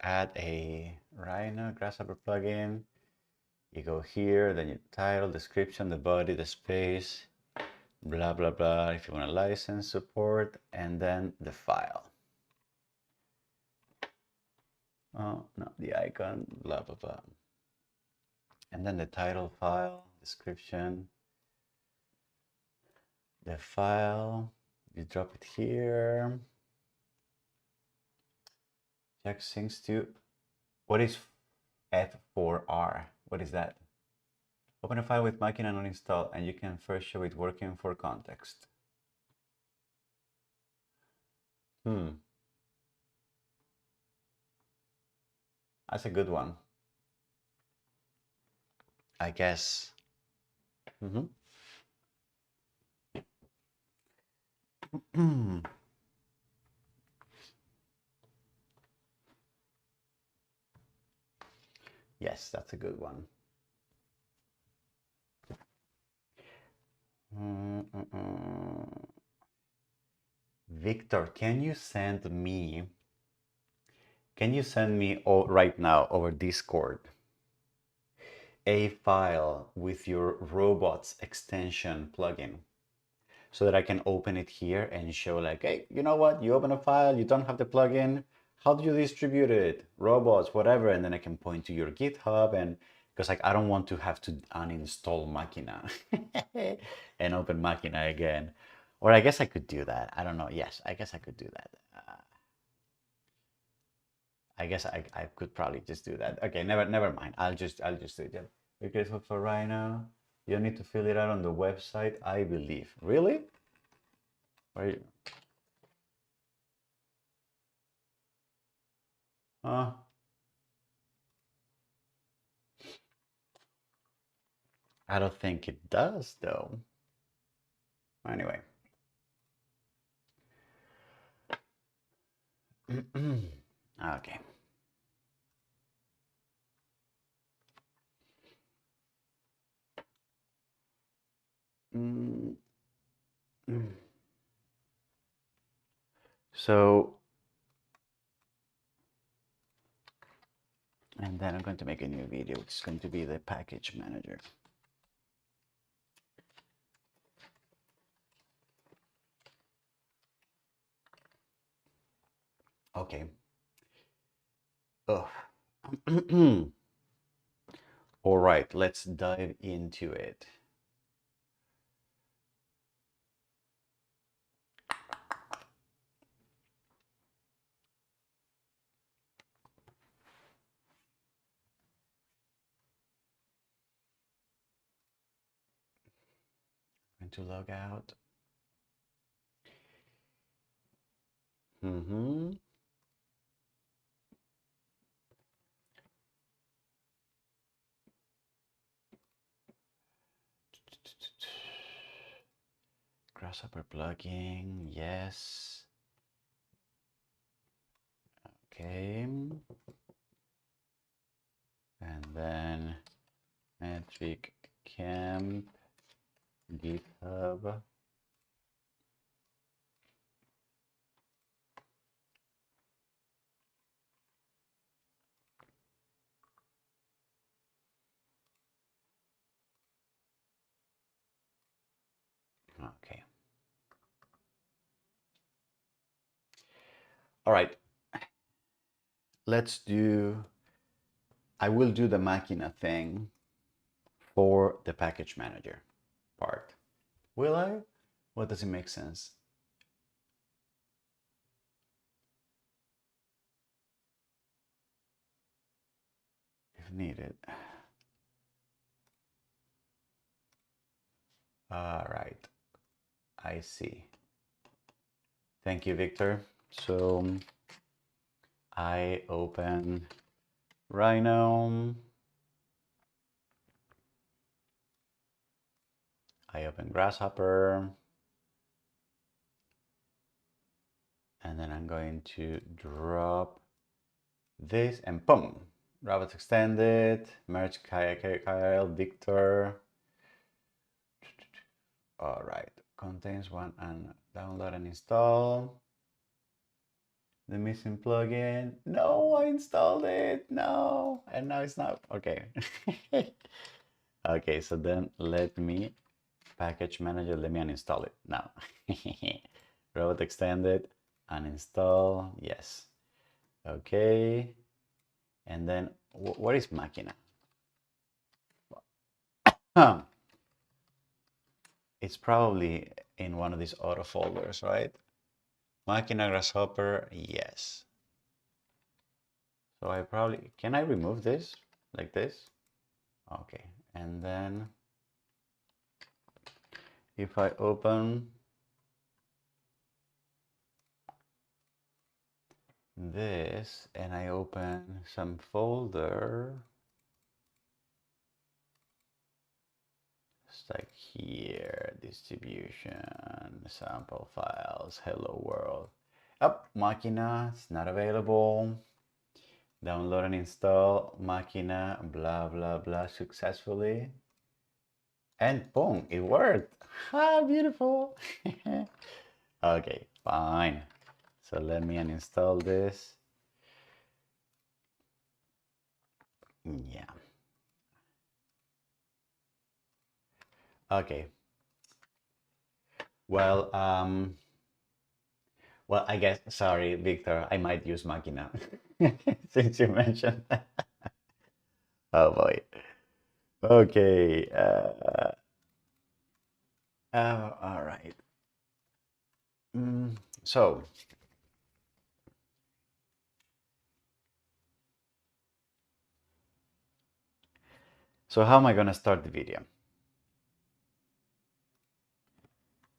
Add a Rhino grasshopper plugin. You go here, then your title, description, the body, the space, blah blah blah. If you want a license support, and then the file. Oh no, the icon, blah blah blah. And then the title file, description, the file. You drop it here. Check syncs to. What is F4R? What is that? Open a file with Machina not installed, and you can first show it working for context. That's a good one, I guess. Yes, that's a good one. Victor, can you send me right now over Discord a file with your robots extension plugin so that I can open it here and show like, hey, you know what? You open a file, you don't have the plugin. How do you distribute it? Robots, whatever. And then I can point to your GitHub, and because like I don't want to have to uninstall Machina and open Machina again. Or I guess I could do that. I don't know. Yes, I guess I could do that. I guess I could probably just do that. Okay, never mind. I'll just do it. Yeah. Okay, so for Rhino, you don't need to fill it out on the website, I believe. Really? Where I don't think it does though. Anyway. Okay. So, and then I'm going to make a new video, which is going to be the package manager. Okay. All right, let's dive into it. I'm going to log out. Grasshopper plugin, yes. Okay. And then metric camp GitHub. Okay. All right. Let's do, I will do the Machina thing for the package manager part. Will I? What does it make sense? If needed. All right. I see. Thank you, Victor. So I open Rhino. I open Grasshopper. And then I'm going to drop this and boom. Rabbit extended, merge Kyle, Victor. All right, contains one and download and install. The missing plugin. No, I installed it. No, and now it's not. Okay. Okay, so then let me package manager. Let me uninstall it now. Robot extended, uninstall. Yes. Okay. And then what is Machina? It's probably in one of these auto folders, right? Machina grasshopper, yes. So I probably, can I remove this like this? Okay, and then if I open this and I open some folder, it's like here, distribution, sample files, hello world. Oh, Machina, it's not available. Download and install Machina, blah, blah, blah, successfully. And boom, it worked. Ah, beautiful. Okay, fine. So let me uninstall this. Yeah. Okay. Well, I guess, sorry, Victor, I might use Machina since you mentioned that. Oh boy. Okay. All right. So how am I gonna start the video?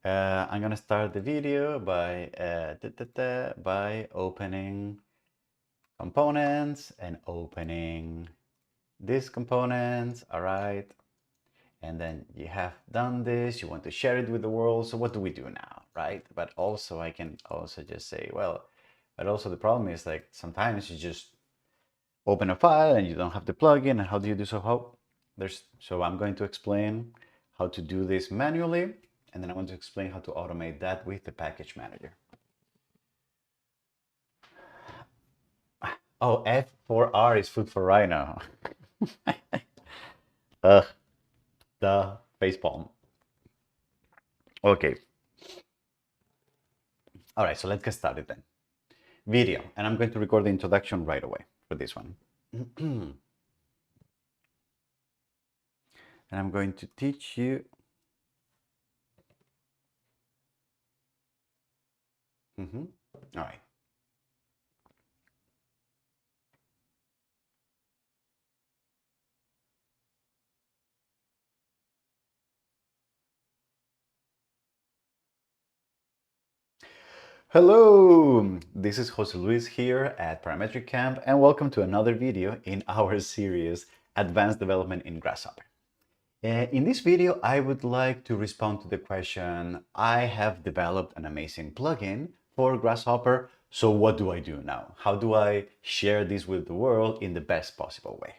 I'm gonna start the video by opening components and opening these components. All right, and then you have done this. You want to share it with the world. So what do we do now, right? But also I can also just say, well, but also the problem is like sometimes you just open a file and you don't have the plugin. And how do you do so? So I'm going to explain how to do this manually. And then I want to explain how to automate that with the package manager. Oh, F4R is food for Rhino. Ugh, the facepalm. Okay. All right, so let's get started then. Video, and I'm going to record the introduction right away for this one. and I'm going to teach you. All right. Hello, this is Jose Luis here at Parametric Camp, and welcome to another video in our series Advanced Development in Grasshopper. In this video, I would like to respond to the question, I have developed an amazing plugin for Grasshopper, so what do I do now? How do I share this with the world in the best possible way?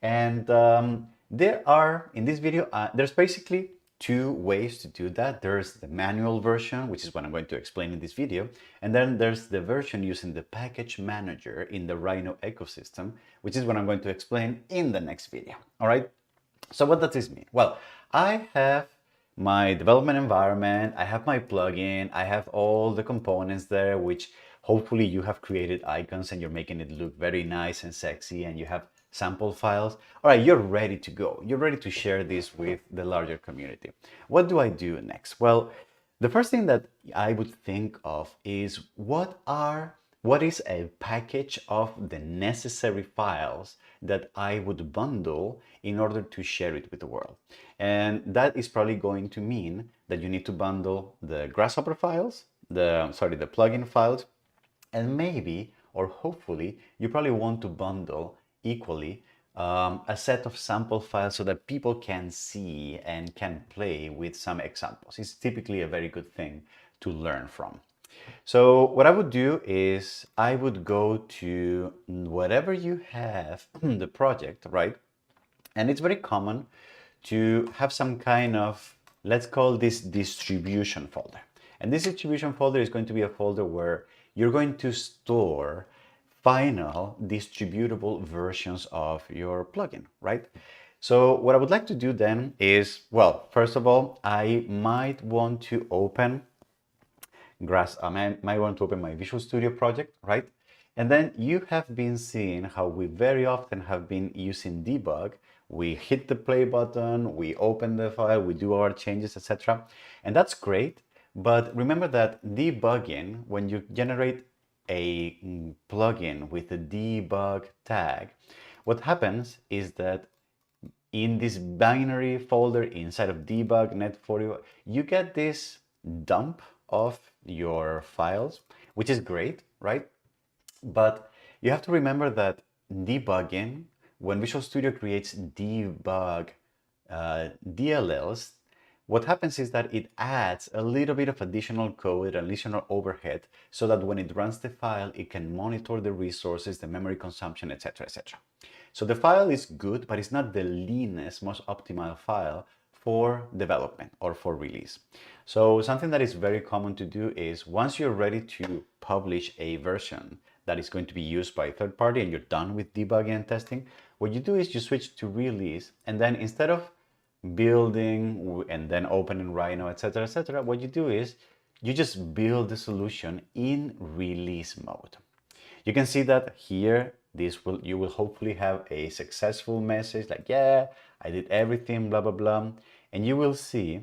And in this video, there's basically two ways to do that. There's the manual version, which is what I'm going to explain in this video. And then there's the version using the package manager in the Rhino ecosystem, which is what I'm going to explain in the next video. All right. So what does this mean? Well, I have my development environment, I have my plugin, I have all the components there, which hopefully you have created icons and you're making it look very nice and sexy, and you have sample files. All right, you're ready to go. You're ready to share this with the larger community. What do I do next? Well, the first thing that I would think of is what is a package of the necessary files that I would bundle in order to share it with the world. And that is probably going to mean that you need to bundle the Grasshopper files, the plugin files, and maybe, or hopefully, you probably want to bundle equally a set of sample files so that people can see and can play with some examples. It's typically a very good thing to learn from. So what I would do is I would go to whatever you have the project, right? And it's very common to have some kind of, let's call this distribution folder. And this distribution folder is going to be a folder where you're going to store final distributable versions of your plugin, right? So what I would like to do then is, well, first of all, I might want to open I might want to open my Visual Studio project, right? And then you have been seeing how we very often have been using debug. We hit the play button, we open the file, we do our changes, etc. And that's great. But remember that debugging, when you generate a plugin with a debug tag, what happens is that in this binary folder inside of debug net40, you get this dump of your files, which is great, right? But you have to remember that debugging, when Visual Studio creates debug DLLs, what happens is that it adds a little bit of additional code, additional overhead, so that when it runs the file, it can monitor the resources, the memory consumption, etc., etc. So the file is good, but it's not the leanest, most optimal file for development or for release. So something that is very common to do is once you're ready to publish a version that is going to be used by a third party and you're done with debugging and testing, what you do is you switch to release, and then instead of building and then opening Rhino, etc., what you do is you just build the solution in release mode. You can see that here, you will hopefully have a successful message like, yeah, I did everything, blah, blah, blah. And you will see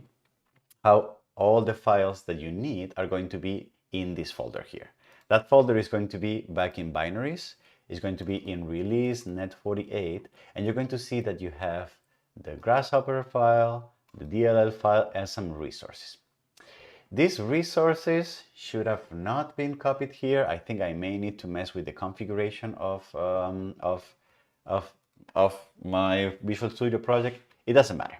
how all the files that you need are going to be in this folder here. That folder is going to be back in binaries, is going to be in release net48, and you're going to see that you have the Grasshopper file, the DLL file, and some resources. These resources should have not been copied here. I think I may need to mess with the configuration of my Visual Studio project. It doesn't matter.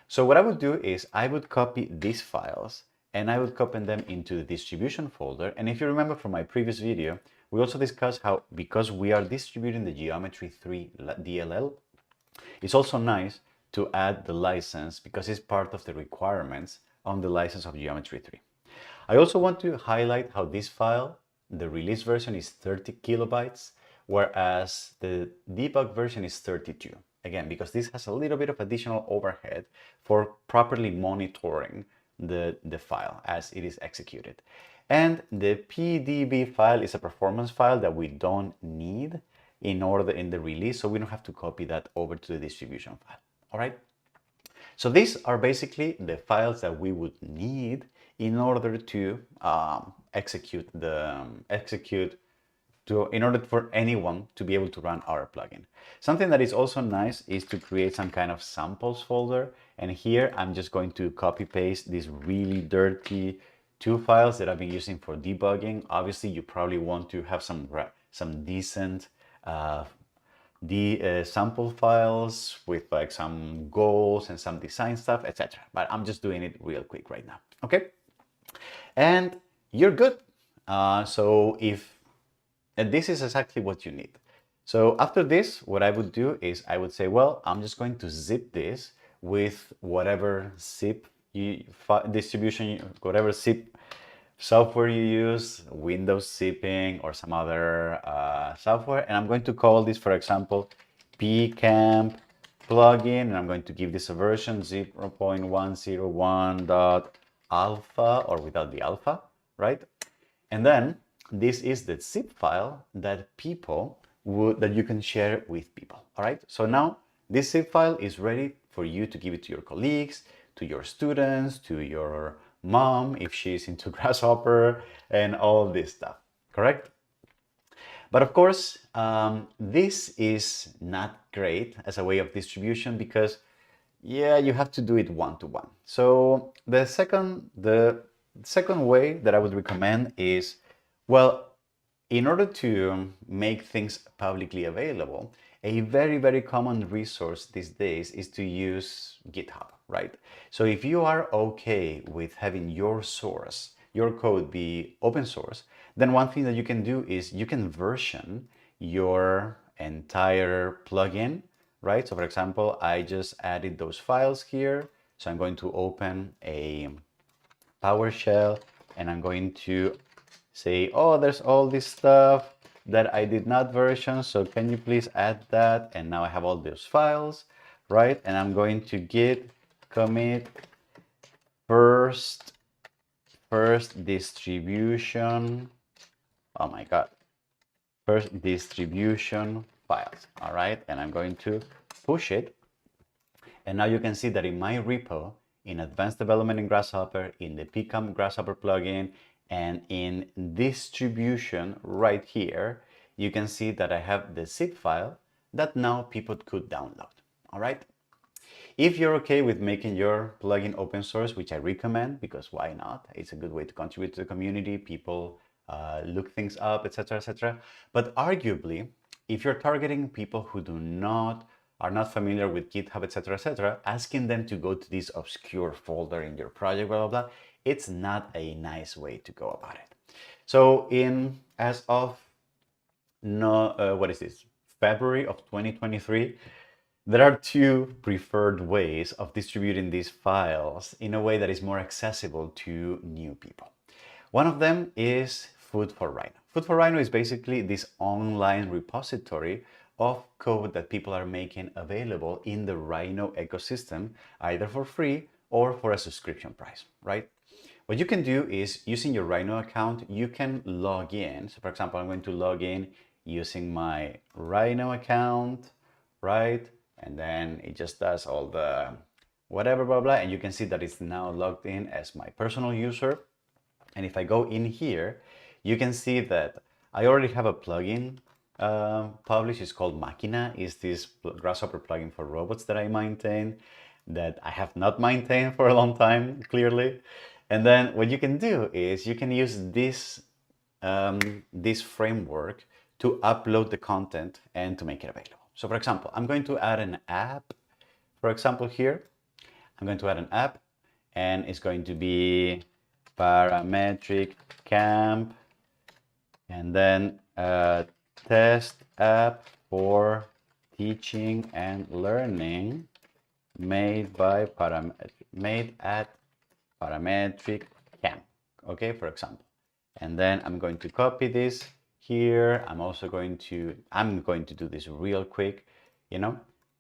So what I would do is I would copy these files and I would copy them into the distribution folder. And if you remember from my previous video, we also discussed how, because we are distributing the Geometry 3 DLL, it's also nice to add the license because it's part of the requirements on the license of Geometry 3. I also want to highlight how this file, the release version, is 30 kilobytes, whereas the debug version is 32. Again, because this has a little bit of additional overhead for properly monitoring the file as it is executed. And the PDB file is a performance file that we don't need in the release, so we don't have to copy that over to the distribution file. All right. So these are basically the files that we would need in order to in order for anyone to be able to run our plugin. Something that is also nice is to create some kind of samples folder. And here I'm just going to copy paste these really dirty two files that I've been using for debugging. Obviously, you probably want to have some decent sample files with like some goals and some design stuff, etc. But I'm just doing it real quick right now. Okay, and you're good. And this is exactly what you need. So after this, what I would do is I would say, well, I'm just going to zip this with whatever zip distribution, whatever zip software you use, Windows zipping or some other software. And I'm going to call this, for example, pcamp plugin. And I'm going to give this a version 0.101.alpha or without the alpha, right? And then this is the zip file that that you can share with people. All right. So now this zip file is ready for you to give it to your colleagues, to your students, to your mom if she's into grasshopper and all this stuff. Correct? But of course, this is not great as a way of distribution because, yeah, you have to do it one-to-one. So the second way that I would recommend is, well, in order to make things publicly available, a very, very common resource these days is to use GitHub, right? So if you are okay with having your code be open source, then one thing that you can do is you can version your entire plugin, right? So for example, I just added those files here. So I'm going to open a PowerShell and I'm going to say, oh, there's all this stuff that I did not version. So can you please add that? And now I have all those files, right? And I'm going to git commit first distribution. Oh my God. First distribution files. All right. And I'm going to push it. And now you can see that in my repo, in advanced development in Grasshopper, in the pcamp Grasshopper plugin, and in distribution right here, you can see that I have the zip file that now people could download. All right. If you're okay with making your plugin open source, which I recommend because why not? It's a good way to contribute to the community. People look things up, etc., etc. But arguably, if you're targeting people who are not familiar with GitHub, etc., etc., asking them to go to this obscure folder in your project, blah, blah, blah, it's not a nice way to go about it. So as of February of 2023, there are two preferred ways of distributing these files in a way that is more accessible to new people. One of them is Food for Rhino. Food for Rhino is basically this online repository of code that people are making available in the Rhino ecosystem, either for free or for a subscription price, right? What you can do is, using your Rhino account, you can log in. So for example, I'm going to log in using my Rhino account, right? And then it just does all the whatever, blah, blah. And you can see that it's now logged in as my personal user. And if I go in here, you can see that I already have a plugin published. It's called Machina. It's this Grasshopper plugin for robots that I maintain, that I have not maintained for a long time, clearly. And then what you can do is you can use this framework to upload the content and to make it available. So for example, I'm going to add an app. For example, here, I'm going to add an app and it's going to be parametric camp and then a test app for teaching and learning made at parametric camp, okay, for example. And then I'm going to copy this here. I'm going to do this real quick,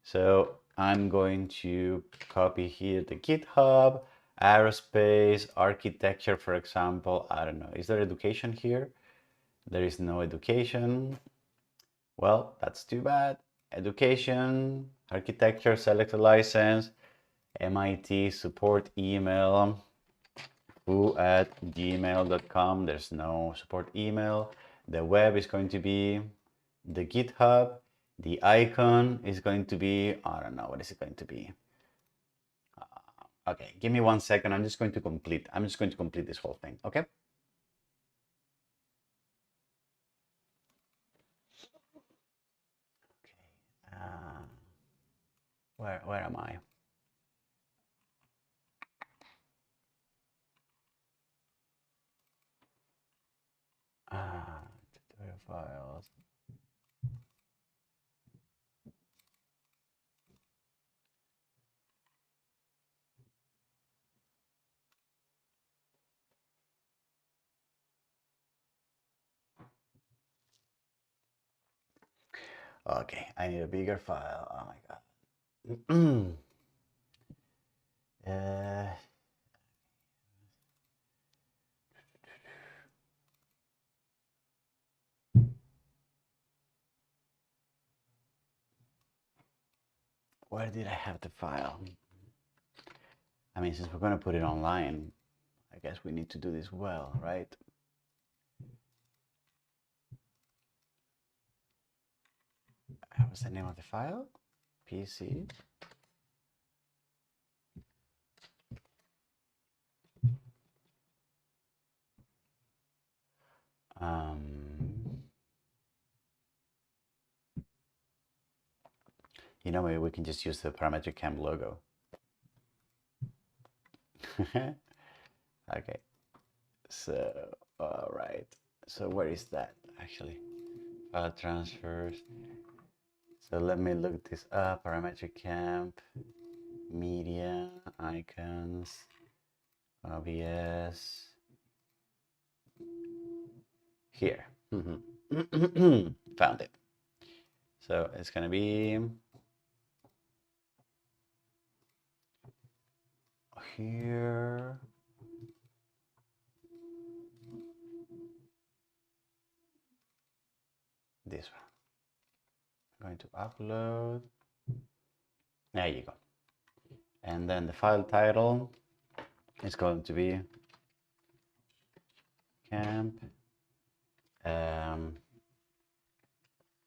so I'm going to copy here the GitHub, aerospace, architecture, for example. I don't know, is there education here? There is no education. Well, that's too bad. Education, architecture, select a license. MIT support email foo@gmail.com. There's no support email. The web is going to be the GitHub. The icon is going to be, I don't know, what is it going to be? Okay, give me 1 second. I'm just going to complete this whole thing, okay? Okay. Where am I? Tutorial files. Okay, I need a bigger file. Oh my god. Where did I have the file? I mean, since we're going to put it online, I guess we need to do this well, right? What's the name of the file? PC. You know, maybe we can just use the parametric camp logo. Okay. So, all right. So where is that actually? File transfers. So let me look this up. Parametric camp, media, icons, OBS. Here. Found it. So it's gonna be here. This one. I'm going to upload. There you go. And then the file title is going to be camp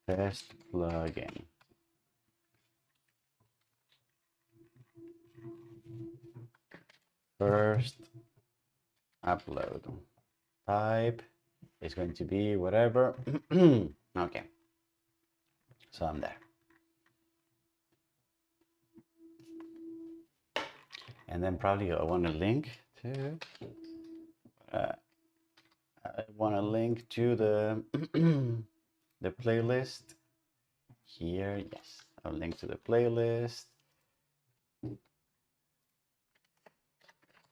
test plugin. First upload. Type is going to be whatever. Okay. So I'm there. And then probably I want to link to the the playlist here. Yes, I'll link to the playlist.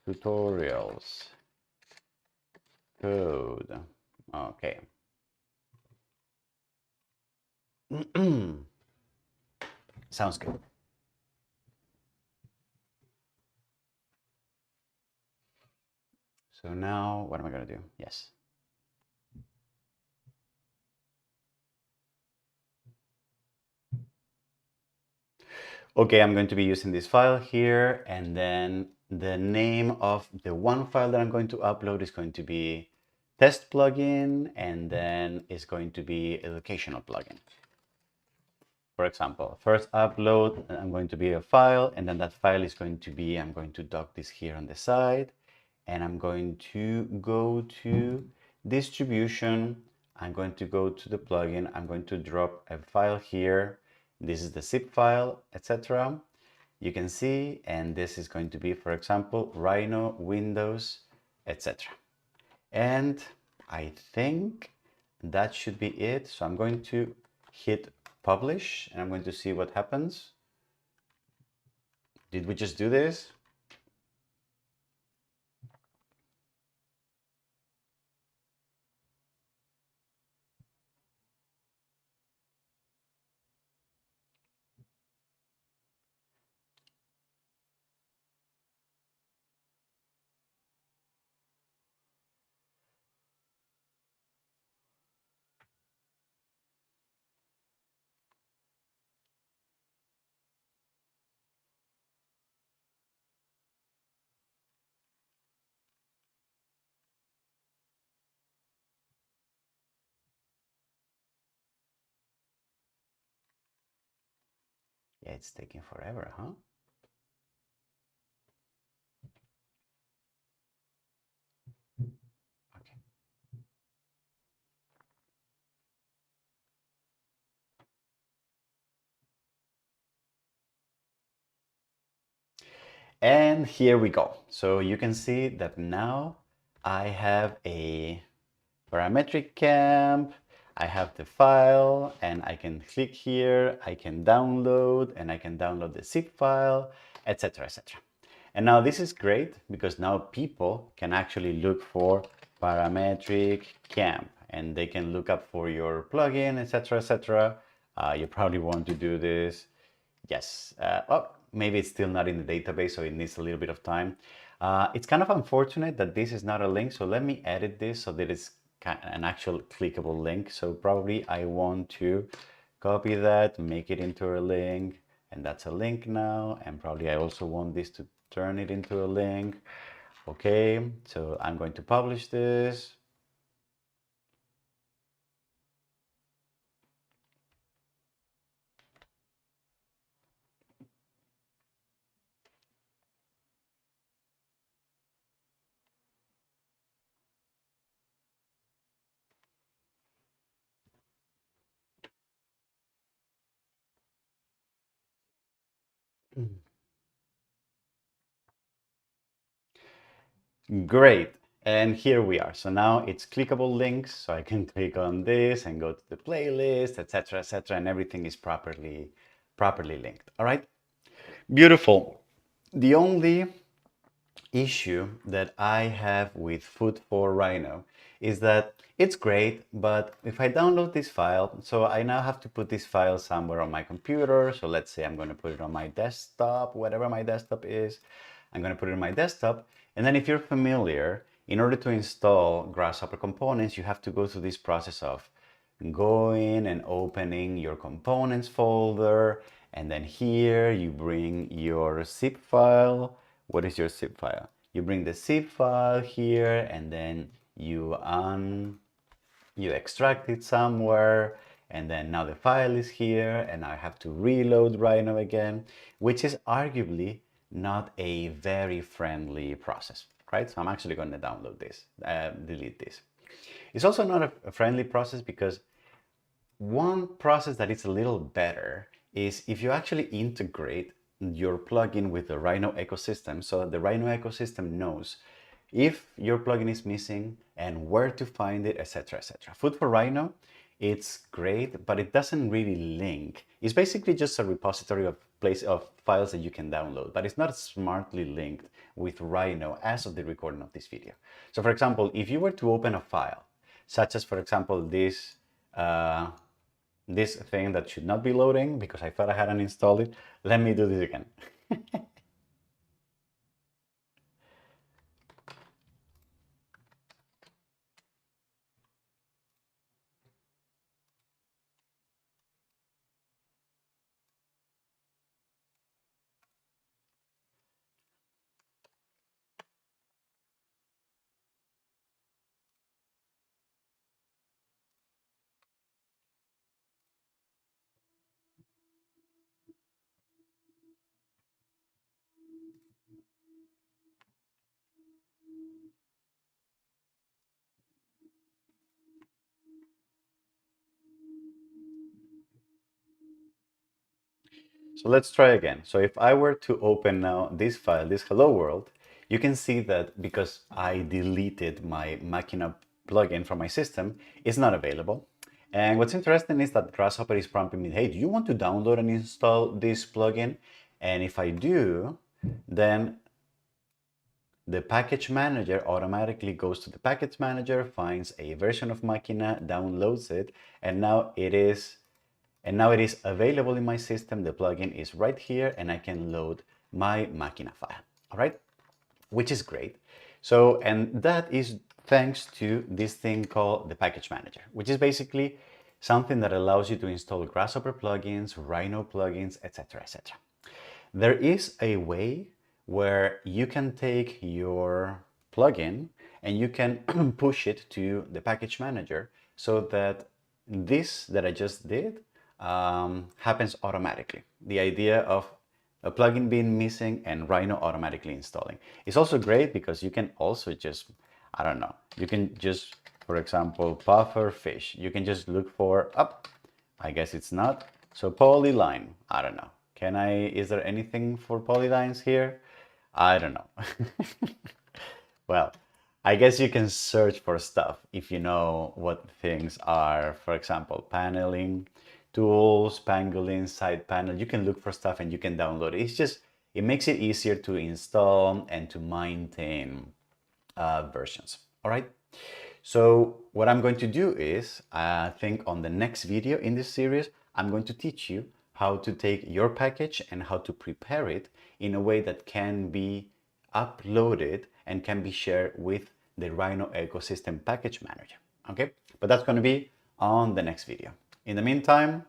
Tutorials. Code. Okay. Sounds good. So now what am I going to do? Yes. Okay, I'm going to be using this file here, and then the name of the one file that I'm going to upload is going to be test plugin, and then it's going to be educational plugin. For example, first upload, I'm going to be a file, and then that file is going to be, I'm going to dock this here on the side, and I'm going to go to distribution. I'm going to go to the plugin. I'm going to drop a file here. This is the zip file, etc. You can see, and this is going to be, for example, Rhino, Windows, etc. And I think that should be it. So I'm going to hit publish, and I'm going to see what happens. Did we just do this? Yeah, it's taking forever, huh? Okay. And here we go. So you can see that now I have a parametric camp. I have the file and I can click here, I can download and I can download the zip file, etc., etc. And now this is great because now people can actually look for parametric camp and they can look up for your plugin, etc., etc. You probably want to do this. Yes. Oh, maybe it's still not in the database, so it needs a little bit of time. It's kind of unfortunate that this is not a link, so let me edit this so that it's an actual clickable link. So probably I want to copy that, make it into a link, and that's a link now. And probably I also want this to turn it into a link. Okay, so I'm going to publish this. Great. And here we are. So now it's clickable links. So I can click on this and go to the playlist, etc., etc., and everything is properly linked. All right. Beautiful. The only issue that I have with Food for Rhino is that it's great, but if I download this file, so I now have to put this file somewhere on my computer. So let's say I'm going to put it on my desktop, whatever my desktop is. I'm going to put it on my desktop. And then if you're familiar, in order to install Grasshopper components, you have to go through this process of going and opening your components folder. And then here you bring your zip file. What is your zip file? You bring the zip file here and then you extract it somewhere, and then now the file is here and I have to reload Rhino again, which is arguably not a very friendly process, right? So I'm actually going to download this, delete this. It's also not a friendly process because one process that is a little better is if you actually integrate your plugin with the Rhino ecosystem, so that the Rhino ecosystem knows if your plugin is missing and where to find it, etc., etc. Food for Rhino, it's great, but it doesn't really link. It's basically just a repository of files that you can download, but it's not smartly linked with Rhino as of the recording of this video. So for example, if you were to open a file, such as for example this thing that should not be loading because I thought I hadn't installed it, let me do this again. So let's try again. So if I were to open now this file, this hello world, you can see that because I deleted my Machina plugin from my system, it's not available. And what's interesting is that Grasshopper is prompting me, hey, do you want to download and install this plugin? And if I do, then the package manager automatically goes to the package manager, finds a version of Machina, downloads it, and now it is available in my system. The plugin is right here and I can load my Machina file, all right? Which is great. So, and that is thanks to this thing called the package manager, which is basically something that allows you to install Grasshopper plugins, Rhino plugins, etc., etc. There is a way where you can take your plugin and you can push it to the package manager so that this that I just did, happens automatically. The idea of a plugin being missing and Rhino automatically installing. It's also great because you can also just, I don't know, you can just, for example, puffer fish. You can just look for, I guess it's not. So polyline, I don't know. Is there anything for polylines here? I don't know. Well, I guess you can search for stuff if you know what things are. For example, paneling, tools, pangolin, side panel. You can look for stuff and you can download it. It makes it easier to install and to maintain versions. All right. So what I'm going to do is, I think on the next video in this series, I'm going to teach you how to take your package and how to prepare it in a way that can be uploaded and can be shared with the Rhino ecosystem package manager. Okay, but that's going to be on the next video. In the meantime,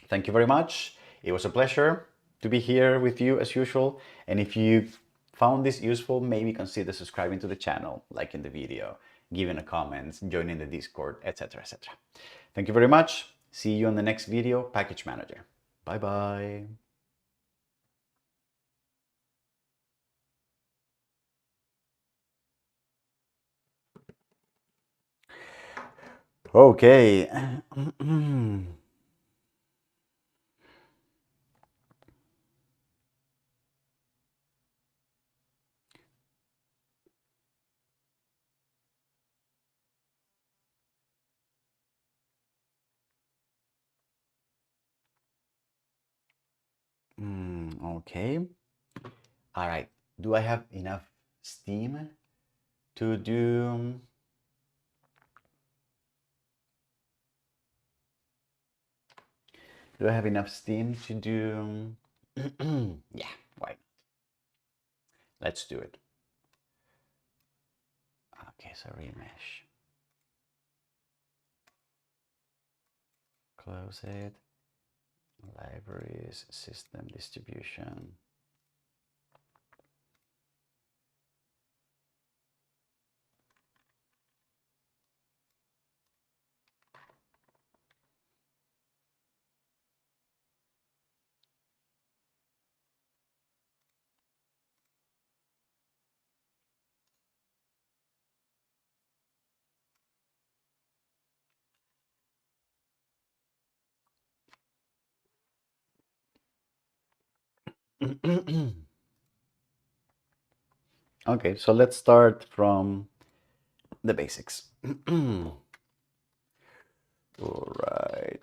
thank you very much. It was a pleasure to be here with you as usual. And if you found this useful, maybe consider subscribing to the channel, liking the video, giving a comment, joining the Discord, etc., etc. Thank you very much. See you on the next video, Package Manager. Bye bye. Okay. Okay. All right. Do I have enough steam to do? Do I have enough steam to do? Yeah, why? Let's do it. Okay, so remesh. Close it. Libraries, system distribution. Okay, so let's start from the basics. All right.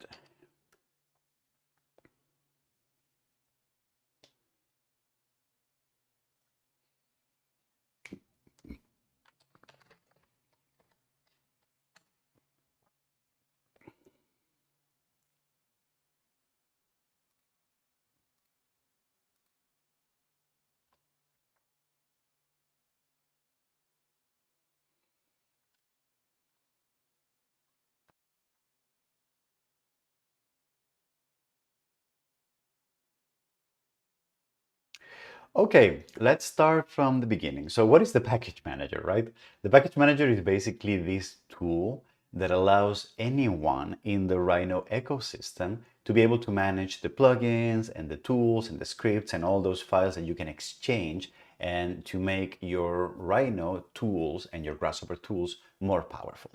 Okay, let's start from the beginning. So what is the package manager, right? The package manager is basically this tool that allows anyone in the Rhino ecosystem to be able to manage the plugins and the tools and the scripts and all those files that you can exchange and to make your Rhino tools and your Grasshopper tools more powerful.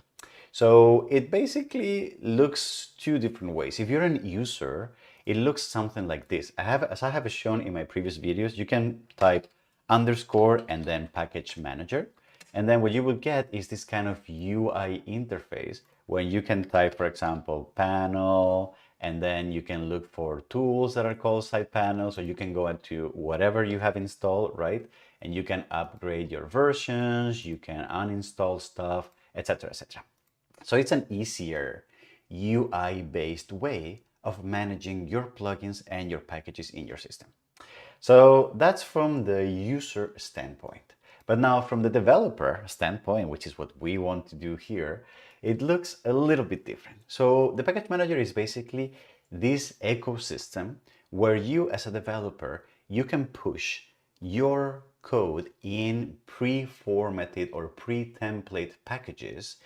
So it basically looks two different ways. If you're an user, it looks something like this. As I have shown in my previous videos, you can type underscore and then package manager. And then what you will get is this kind of UI interface where you can type, for example, panel, and then you can look for tools that are called side panels, or you can go into whatever you have installed, right? And you can upgrade your versions, you can uninstall stuff, etc., etc. So it's an easier UI-based way of managing your plugins and your packages in your system. So that's from the user standpoint. But now from the developer standpoint, which is what we want to do here, it looks a little bit different. So the package manager is basically this ecosystem where you as a developer, you can push your code in pre-formatted or pre-template packages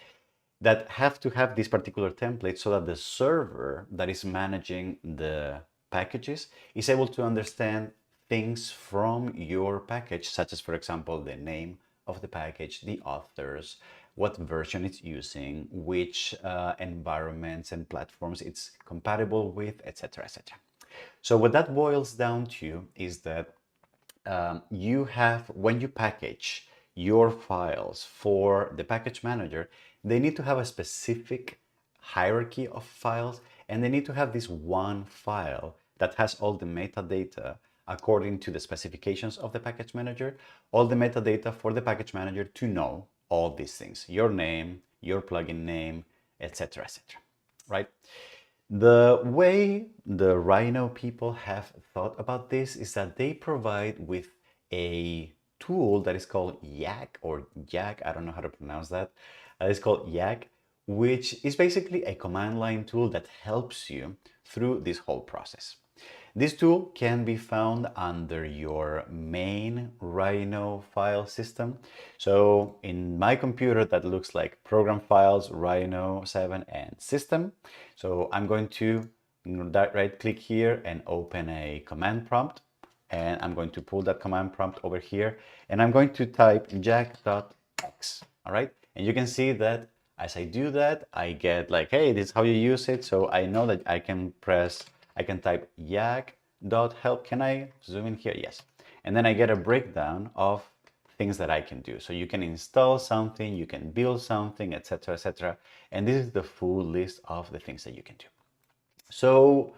that have to have this particular template so that the server that is managing the packages is able to understand things from your package, such as, for example, the name of the package, the authors, what version it's using, which environments and platforms it's compatible with, etc., etc. So what that boils down to is that you have, when you package your files for the package manager, they need to have a specific hierarchy of files, and they need to have this one file that has all the metadata according to the specifications of the package manager, all the metadata for the package manager to know all these things, your name, your plugin name, etc., etc., right? The way the Rhino people have thought about this is that they provide with a tool that is called Yak or Yak, I don't know how to pronounce that. It's called Yak, which is basically a command line tool that helps you through this whole process. This tool can be found under your main Rhino file system. So in my computer, that looks like program files, Rhino 7 and system. So I'm going to right click here and open a command prompt. And I'm going to pull that command prompt over here. And I'm going to type jack.x. All right. And you can see that as I do that, I get like, hey, this is how you use it. So I know that I can type yak.help. Can I zoom in here? Yes. And then I get a breakdown of things that I can do. So you can install something, you can build something, etc., etc. And this is the full list of the things that you can do. So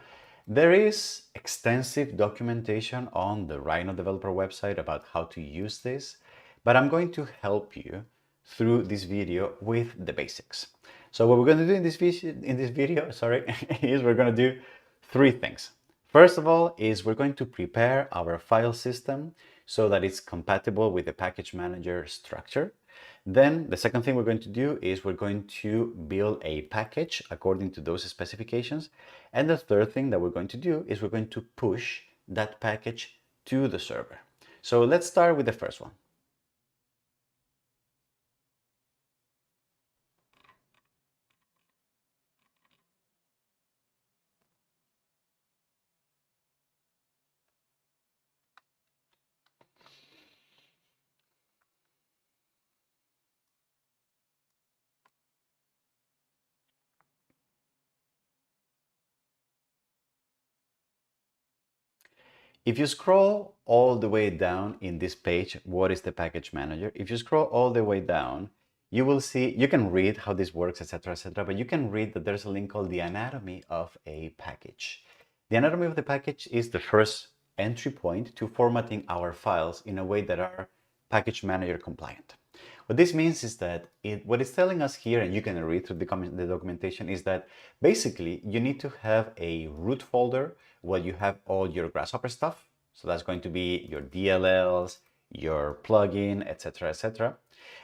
there is extensive documentation on the Rhino developer website about how to use this, but I'm going to help you through this video with the basics. So what we're going to do in this video, is we're going to do three things. First of all is we're going to prepare our file system so that it's compatible with the package manager structure. Then the second thing we're going to do is we're going to build a package according to those specifications. And the third thing that we're going to do is we're going to push that package to the server. So let's start with the first one. If you scroll all the way down in this page, what is the package manager? If you scroll all the way down, you will see, you can read how this works, etc., etc., but you can read that there's a link called the anatomy of a package. The anatomy of the package is the first entry point to formatting our files in a way that are package manager compliant. What this means is that what it's telling us here, and you can read through the documentation, is that basically you need to have a root folder where you have all your grasshopper stuff. So that's going to be your DLLs, your plugin, etc., etc.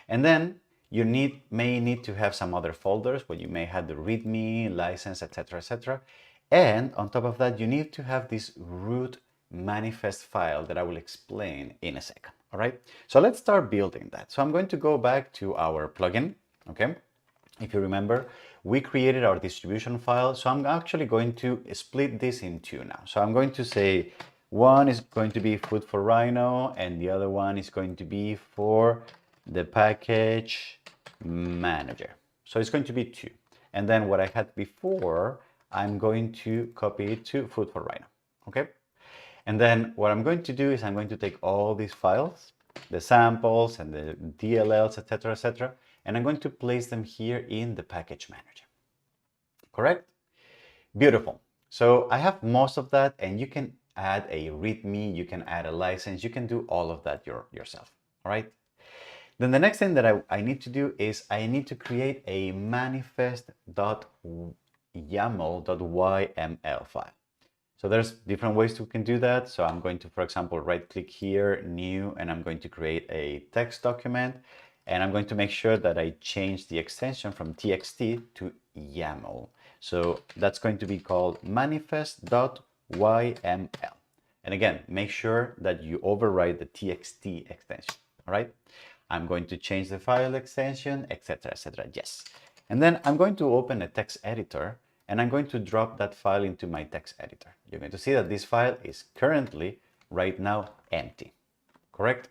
And then you may need to have some other folders where you may have the README, license, etc., etc. And on top of that, you need to have this root manifest file that I will explain in a second. All right, so let's start building that. So I'm going to go back to our plugin. Okay, if you remember, we created our distribution file. So I'm actually going to split this in two now. So I'm going to say one is going to be food for Rhino and the other one is going to be for the package manager. So it's going to be two. And then what I had before, I'm going to copy it to food for Rhino. Okay. And then what I'm going to do is I'm going to take all these files, the samples and the DLLs, etc., etc., and I'm going to place them here in the package manager. Correct? Beautiful. So I have most of that, and you can add a README, you can add a license, you can do all of that yourself. All right. Then the next thing that I need to do is I need to create a manifest.yaml.yml file. So there's different ways we can do that. So I'm going to, for example, right click here, new, and I'm going to create a text document. And I'm going to make sure that I change the extension from txt to YAML. So that's going to be called manifest.yml. And again, make sure that you override the txt extension. All right. I'm going to change the file extension, etc., etc. Yes. And then I'm going to open a text editor and I'm going to drop that file into my text editor. You're going to see that this file is currently right now empty, correct?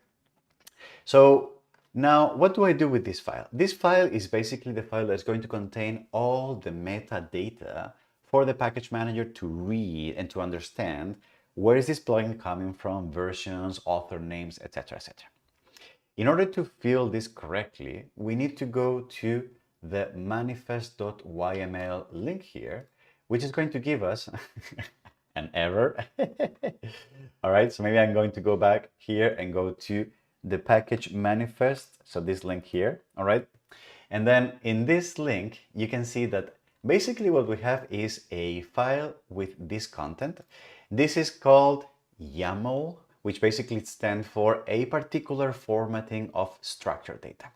So now what do I do with this file? This file is basically the file that's going to contain all the metadata for the package manager to read and to understand where is this plugin coming from, versions, author names, etc., etc. In order to fill this correctly, we need to go to the manifest.yml link here, which is going to give us an error. All right, so maybe I'm going to go back here and go to the package manifest. So this link here, all right? And then in this link, you can see that basically what we have is a file with this content. This is called YAML, which basically stands for a particular formatting of structured data.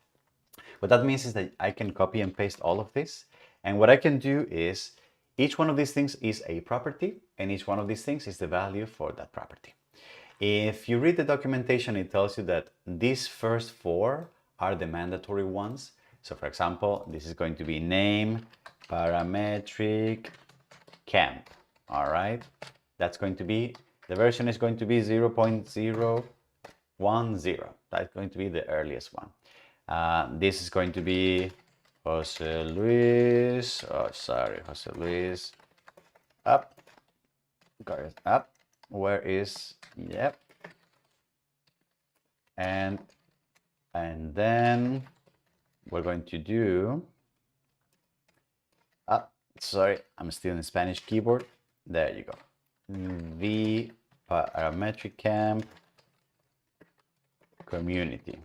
What that means is that I can copy and paste all of this. And what I can do is each one of these things is a property, and each one of these things is the value for that property. If you read the documentation, it tells you that these first four are the mandatory ones. So for example, this is going to be name, parametric, camp. All right. That's going to be, the version is going to be 0.010. That's going to be the earliest one. This is going to be Jose Luis. Oh, sorry, Jose Luis. Up. Up. Where is, yep. And then we're going to do, sorry, I'm still in the Spanish keyboard. There you go. The parametric camp community.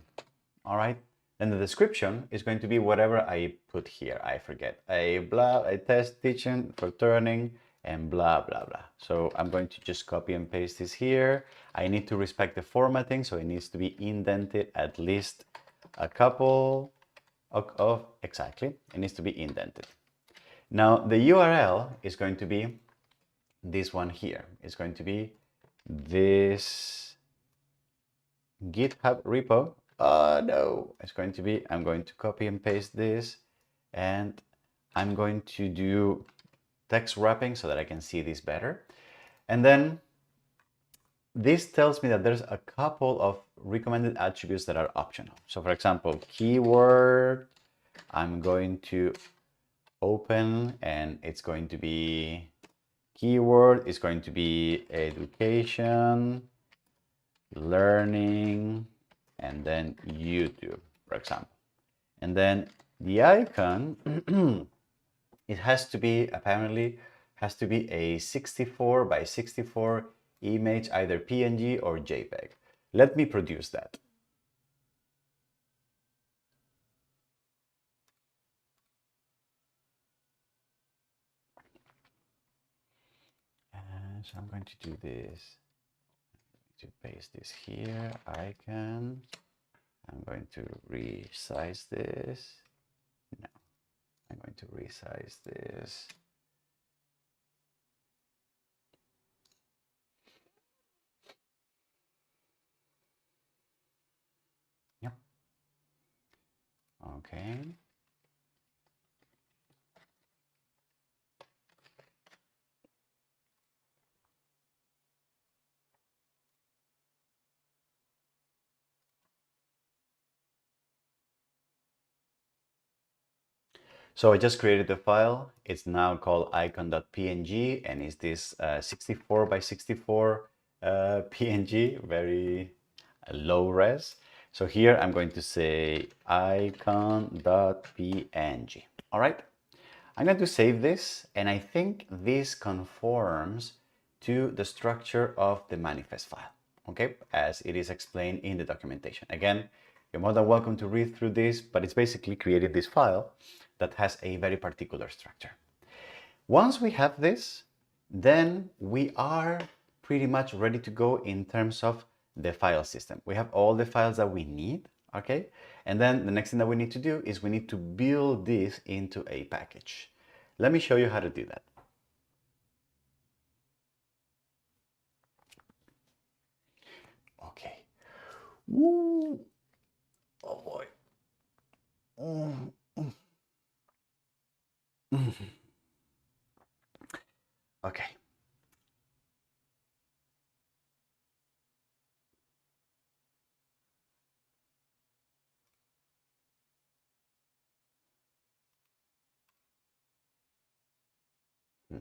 All right. Then the description is going to be whatever I put here. I forget. A test teaching for turning and blah, blah, blah. So I'm going to just copy and paste this here. I need to respect the formatting. So it needs to be indented at least a couple of exactly. It needs to be indented. Now the URL is going to be this one here. It's going to be this GitHub repo. No, it's going to be, I'm going to copy and paste this and I'm going to do text wrapping so that I can see this better. And then this tells me that there's a couple of recommended attributes that are optional. So for example, keyword, I'm going to open and it's going to be keyword is going to be education, learning, and then YouTube, for example. And then the icon, it has to be, apparently, has to be a 64 by 64 image, either PNG or JPEG. Let me produce that. So I'm going to do this, to paste this here, icon. I'm going to resize this. No, I'm going to resize this. Yep. Okay. So I just created the file. It's now called icon.png and it's this 64 by 64 PNG, very low res. So here I'm going to say icon.png. All right. I'm going to save this and I think this conforms to the structure of the manifest file, okay, as it is explained in the documentation. Again, you're more than welcome to read through this, but it's basically created this file that has a very particular structure. Once we have this, then we are pretty much ready to go in terms of the file system. We have all the files that we need, okay? And then the next thing that we need to do is we need to build this into a package. Let me show you how to do that. Okay. Woo. Oh boy. Okay. Hmm.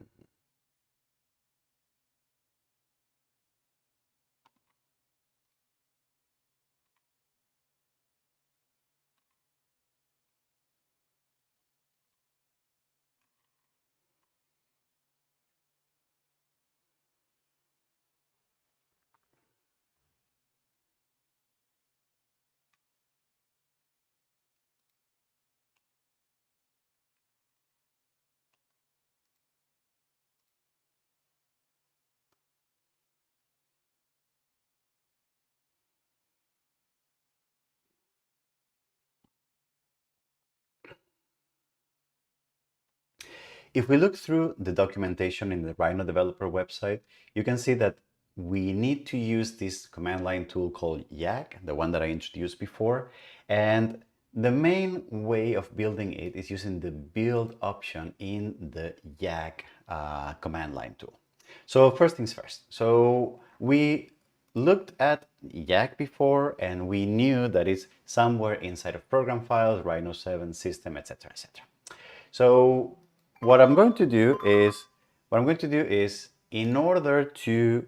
If we look through the documentation in the Rhino developer website, you can see that we need to use this command line tool called Yak, the one that I introduced before. And the main way of building it is using the build option in the Yak command line tool. So first things first. So we looked at Yak before and we knew that it's somewhere inside of program files, Rhino 7 system, etc., etc. So what I'm going to do is in order to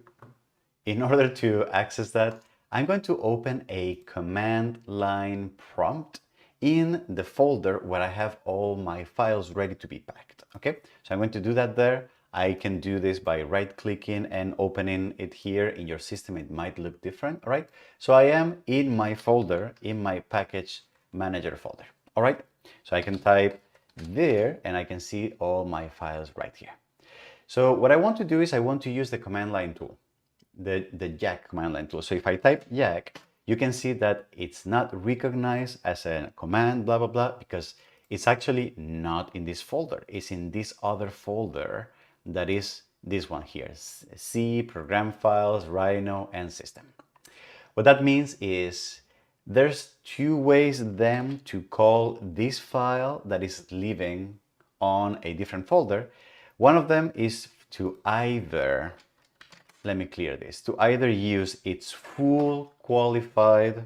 access that, I'm going to open a command line prompt in the folder where I have all my files ready to be packed. Okay, so I'm going to do that there. I can do this by right-clicking and opening it here in your system. It might look different, all right? So I am in my folder, in my package manager folder, all right? So I can type there and I can see all my files right here. So what I want to do is I want to use the command line tool, the Yak command line tool. So if I type Yak, you can see that it's not recognized as a command, blah, blah, blah, because it's actually not in this folder. It's in this other folder that is this one here, C, program files, Rhino, and system. What that means is there's two ways then to call this file that is living on a different folder. One of them is to either, let me clear this, to either use its full qualified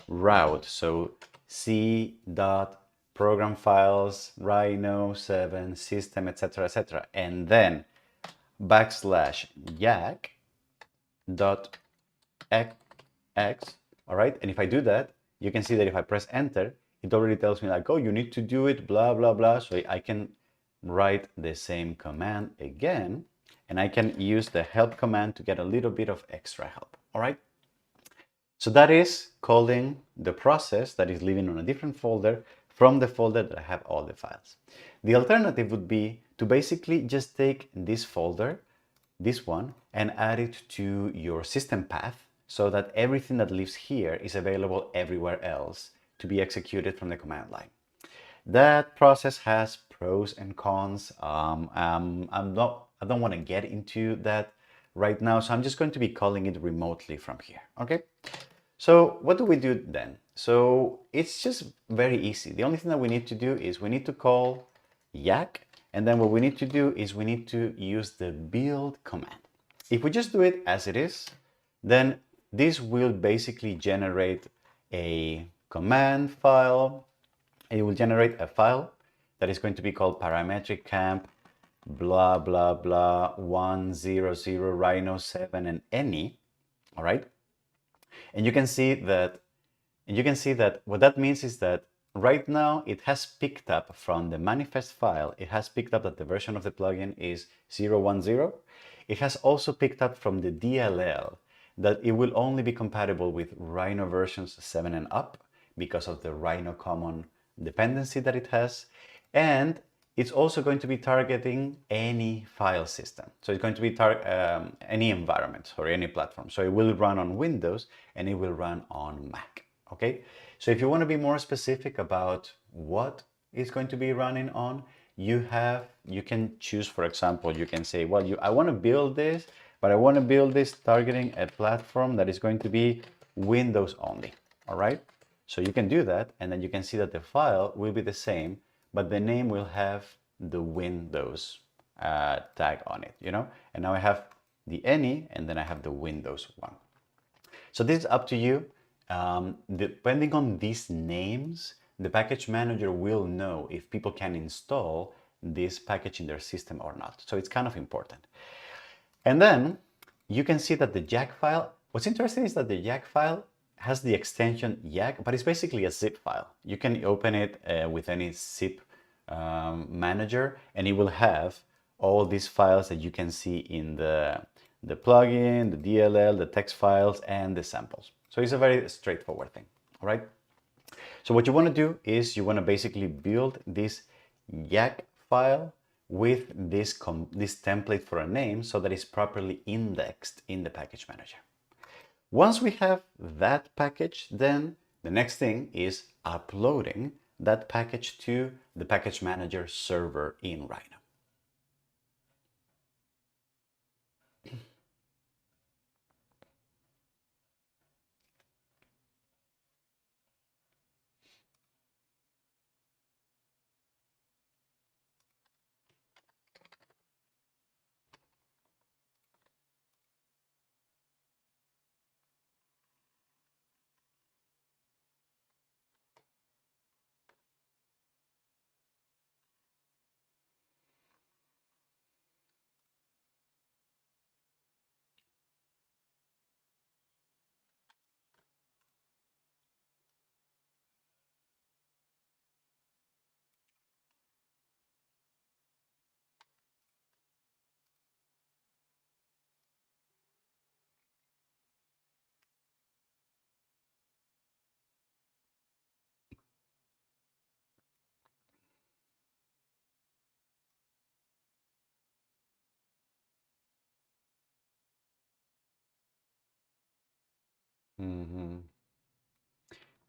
route, so C dot program files, Rhino 7, system, etc., and then backslash yak dot x, all right? And if I do that, you can see that if I press enter, it already tells me like, oh, you need to do it, blah, blah, blah. So I can write the same command again, and I can use the help command to get a little bit of extra help, all right? So that is calling the process that is living on a different folder from the folder that I have all the files. The alternative would be to basically just take this folder, this one, and add it to your system path so that everything that lives here is available everywhere else to be executed from the command line. That process has pros and cons. I don't want to get into that right now, so I'm just going to be calling it remotely from here, okay? So what do we do then? So it's just very easy. The only thing that we need to do is we need to call Yak, and then what we need to do is we need to use the build command. If we just do it as it is, then this will basically generate a command file. It will generate a file that is going to be called parametric camp blah blah blah 100 Rhino 7 and any, all right? And you can see that what that means is that right now it has picked up from the manifest file, it has picked up that the version of the plugin is 010. It has also picked up from the DLL that it will only be compatible with Rhino versions 7 and up because of the Rhino common dependency that it has. And it's also going to be targeting any file system. So it's going to be any environment or any platform. So it will run on Windows and it will run on Mac. Okay. So if you want to be more specific about what it's going to be running on, you can choose, for example, you can say, well, I want to build this, but I want to build this targeting a platform that is going to be Windows only. All right. So you can do that, and then you can see that the file will be the same, but the name will have the Windows tag on it, and now I have the any, and then I have the Windows one. So this is up to you. Depending on these names, the package manager will know if people can install this package in their system or not. So it's kind of important. And then you can see that the YAC file, what's interesting is that the YAC file has the extension YAC, but it's basically a zip file. You can open it with any zip manager, and it will have all these files that you can see in the plugin, the DLL, the text files, and the samples. So it's a very straightforward thing, all right? So what you want to do is you want to basically build this YAC file with this template for a name so that it's properly indexed in the package manager. Once we have that package, then the next thing is uploading that package to the package manager server in Rhino.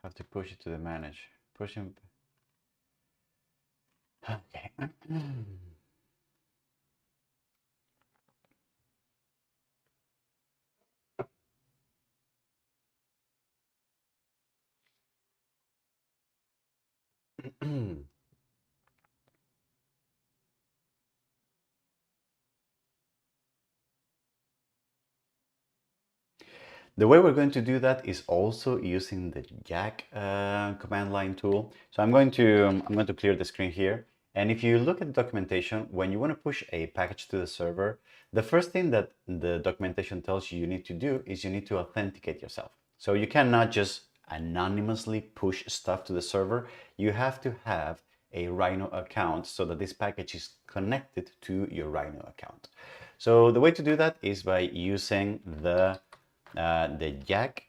Have to push it to the manage. Push him. Okay. The way we're going to do that is also using the YAC command line tool. So I'm going to clear the screen here. And if you look at the documentation, when you want to push a package to the server, the first thing that the documentation tells you need to do is you need to authenticate yourself. So you cannot just anonymously push stuff to the server. You have to have a Rhino account so that this package is connected to your Rhino account. So the way to do that is by using the YAC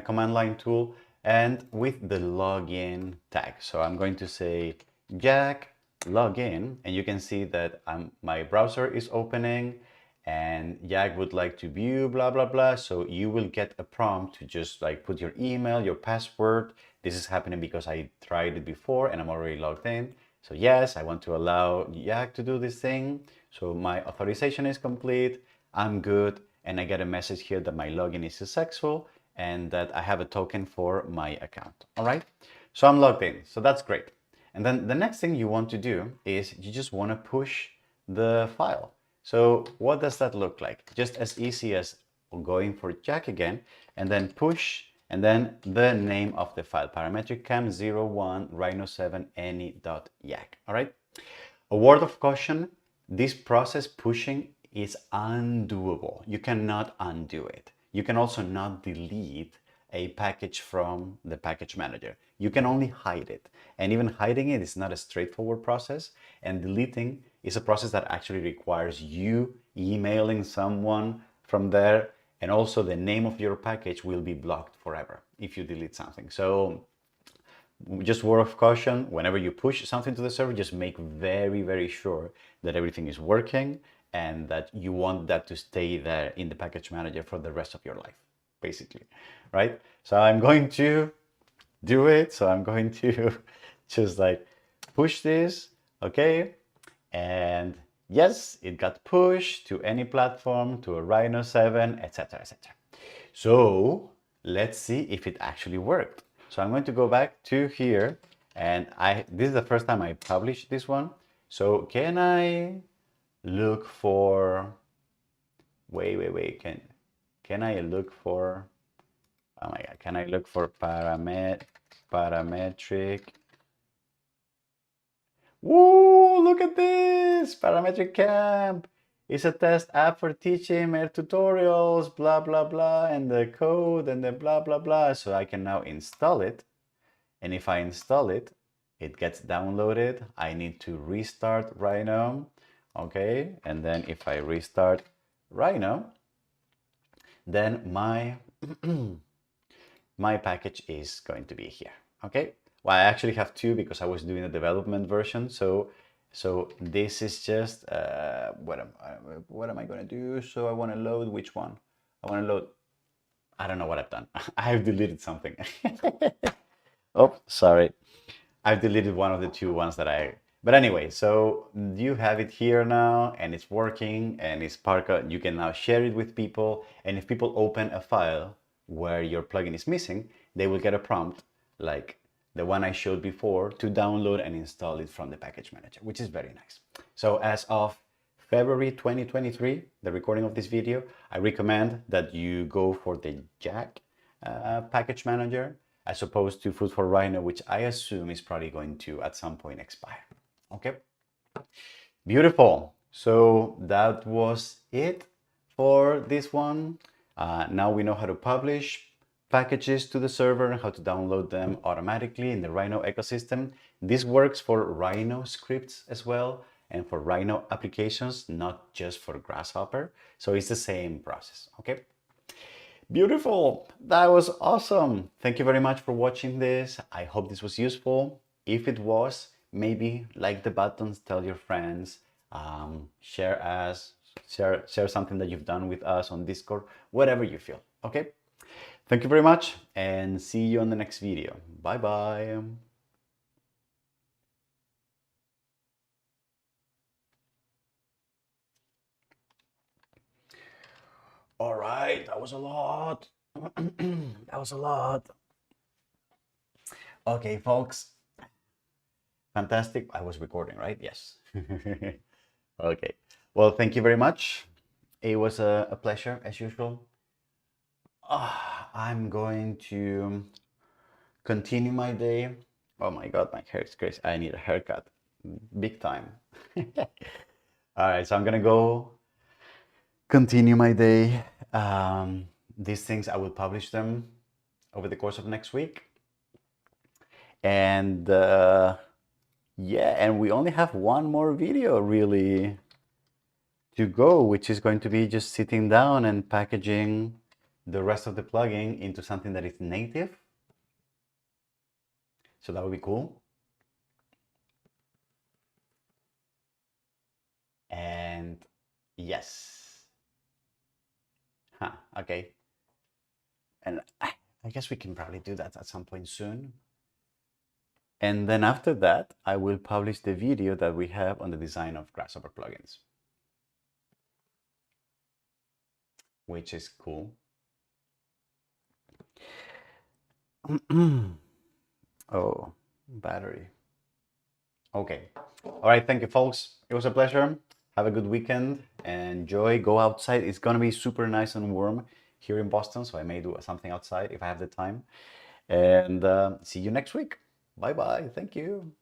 command line tool and with the login tag. So I'm going to say YAC login, and you can see that my browser is opening and YAC would like to view blah blah blah. So you will get a prompt to just like put your email, your password. This is happening because I tried it before and I'm already logged in. So yes, I want to allow YAC to do this thing. So my authorization is complete. I'm good. And I get a message here that my login is successful and that I have a token for my account. All right, so I'm logged in, so that's great. And then the next thing you want to do is you just want to push the file. So what does that look like? Just as easy as going for YAC again and then push and then the name of the file, parametric cam01 rhino7 any.yak. All right, a word of caution, this process pushing is undoable. You cannot undo it. You can also not delete a package from the package manager. You can only hide it. And even hiding it is not a straightforward process. And deleting is a process that actually requires you emailing someone from there. And also the name of your package will be blocked forever if you delete something. So just word of caution, whenever you push something to the server, just make very, very sure that everything is working and that you want that to stay there in the package manager for the rest of your life, basically, right? So I'm going to do it. So I'm going to just like push this, okay? And yes, it got pushed to any platform, to a Rhino 7, etc., etc. So let's see if it actually worked. So I'm going to go back to here, and this is the first time I published this one. So can I look for, wait, can I look for, oh my God, can I look for parametric? Woo, look at this, parametric camp. It's a test app for teaching tutorials, blah, blah, blah, and the code and the blah, blah, blah. So I can now install it. And if I install it, it gets downloaded. I need to restart Rhino. Okay, and then if I restart Rhino, then my my package is going to be here. Okay, well, I actually have two because I was doing a development version. So this is just what am I going to do? So I want to load which one? I want to load, I don't know what I've done. I've deleted something. Oh, sorry. I've deleted one of the two ones that but anyway, so you have it here now and it's working and it's you can now share it with people. And if people open a file where your plugin is missing, they will get a prompt like the one I showed before to download and install it from the package manager, which is very nice. So as of February 2023, the recording of this video, I recommend that you go for the Jack package manager as opposed to Food for Rhino, which I assume is probably going to at some point expire. Okay, beautiful. So that was it for this one. Now we know how to publish packages to the server and how to download them automatically in the Rhino ecosystem. This works for Rhino scripts as well and for Rhino applications, not just for Grasshopper. So it's the same process, okay? Beautiful, that was awesome. Thank you very much for watching this. I hope this was useful. If it was, maybe like the buttons, tell your friends, share something that you've done with us on Discord, whatever you feel, okay? Thank you very much and see you on the next video. Bye bye. All right, that was a lot. That was a lot. Okay, folks. Fantastic. I was recording, right? Yes. Okay. Well, thank you very much. It was a pleasure as usual. I'm going to continue my day. Oh my God, my hair is crazy. I need a haircut. Big time. All right, so I'm gonna go continue my day. These things, I will publish them over the course of next week. And yeah, and we only have one more video really to go, which is going to be just sitting down and packaging the rest of the plugin into something that is native. So that would be cool. And yes. Huh, okay. And I guess we can probably do that at some point soon. And then after that, I will publish the video that we have on the design of Grasshopper plugins, which is cool. Oh, battery. Okay. All right. Thank you, folks. It was a pleasure. Have a good weekend. Enjoy. Go outside. It's going to be super nice and warm here in Boston, so I may do something outside if I have the time. And see you next week. Bye-bye. Thank you.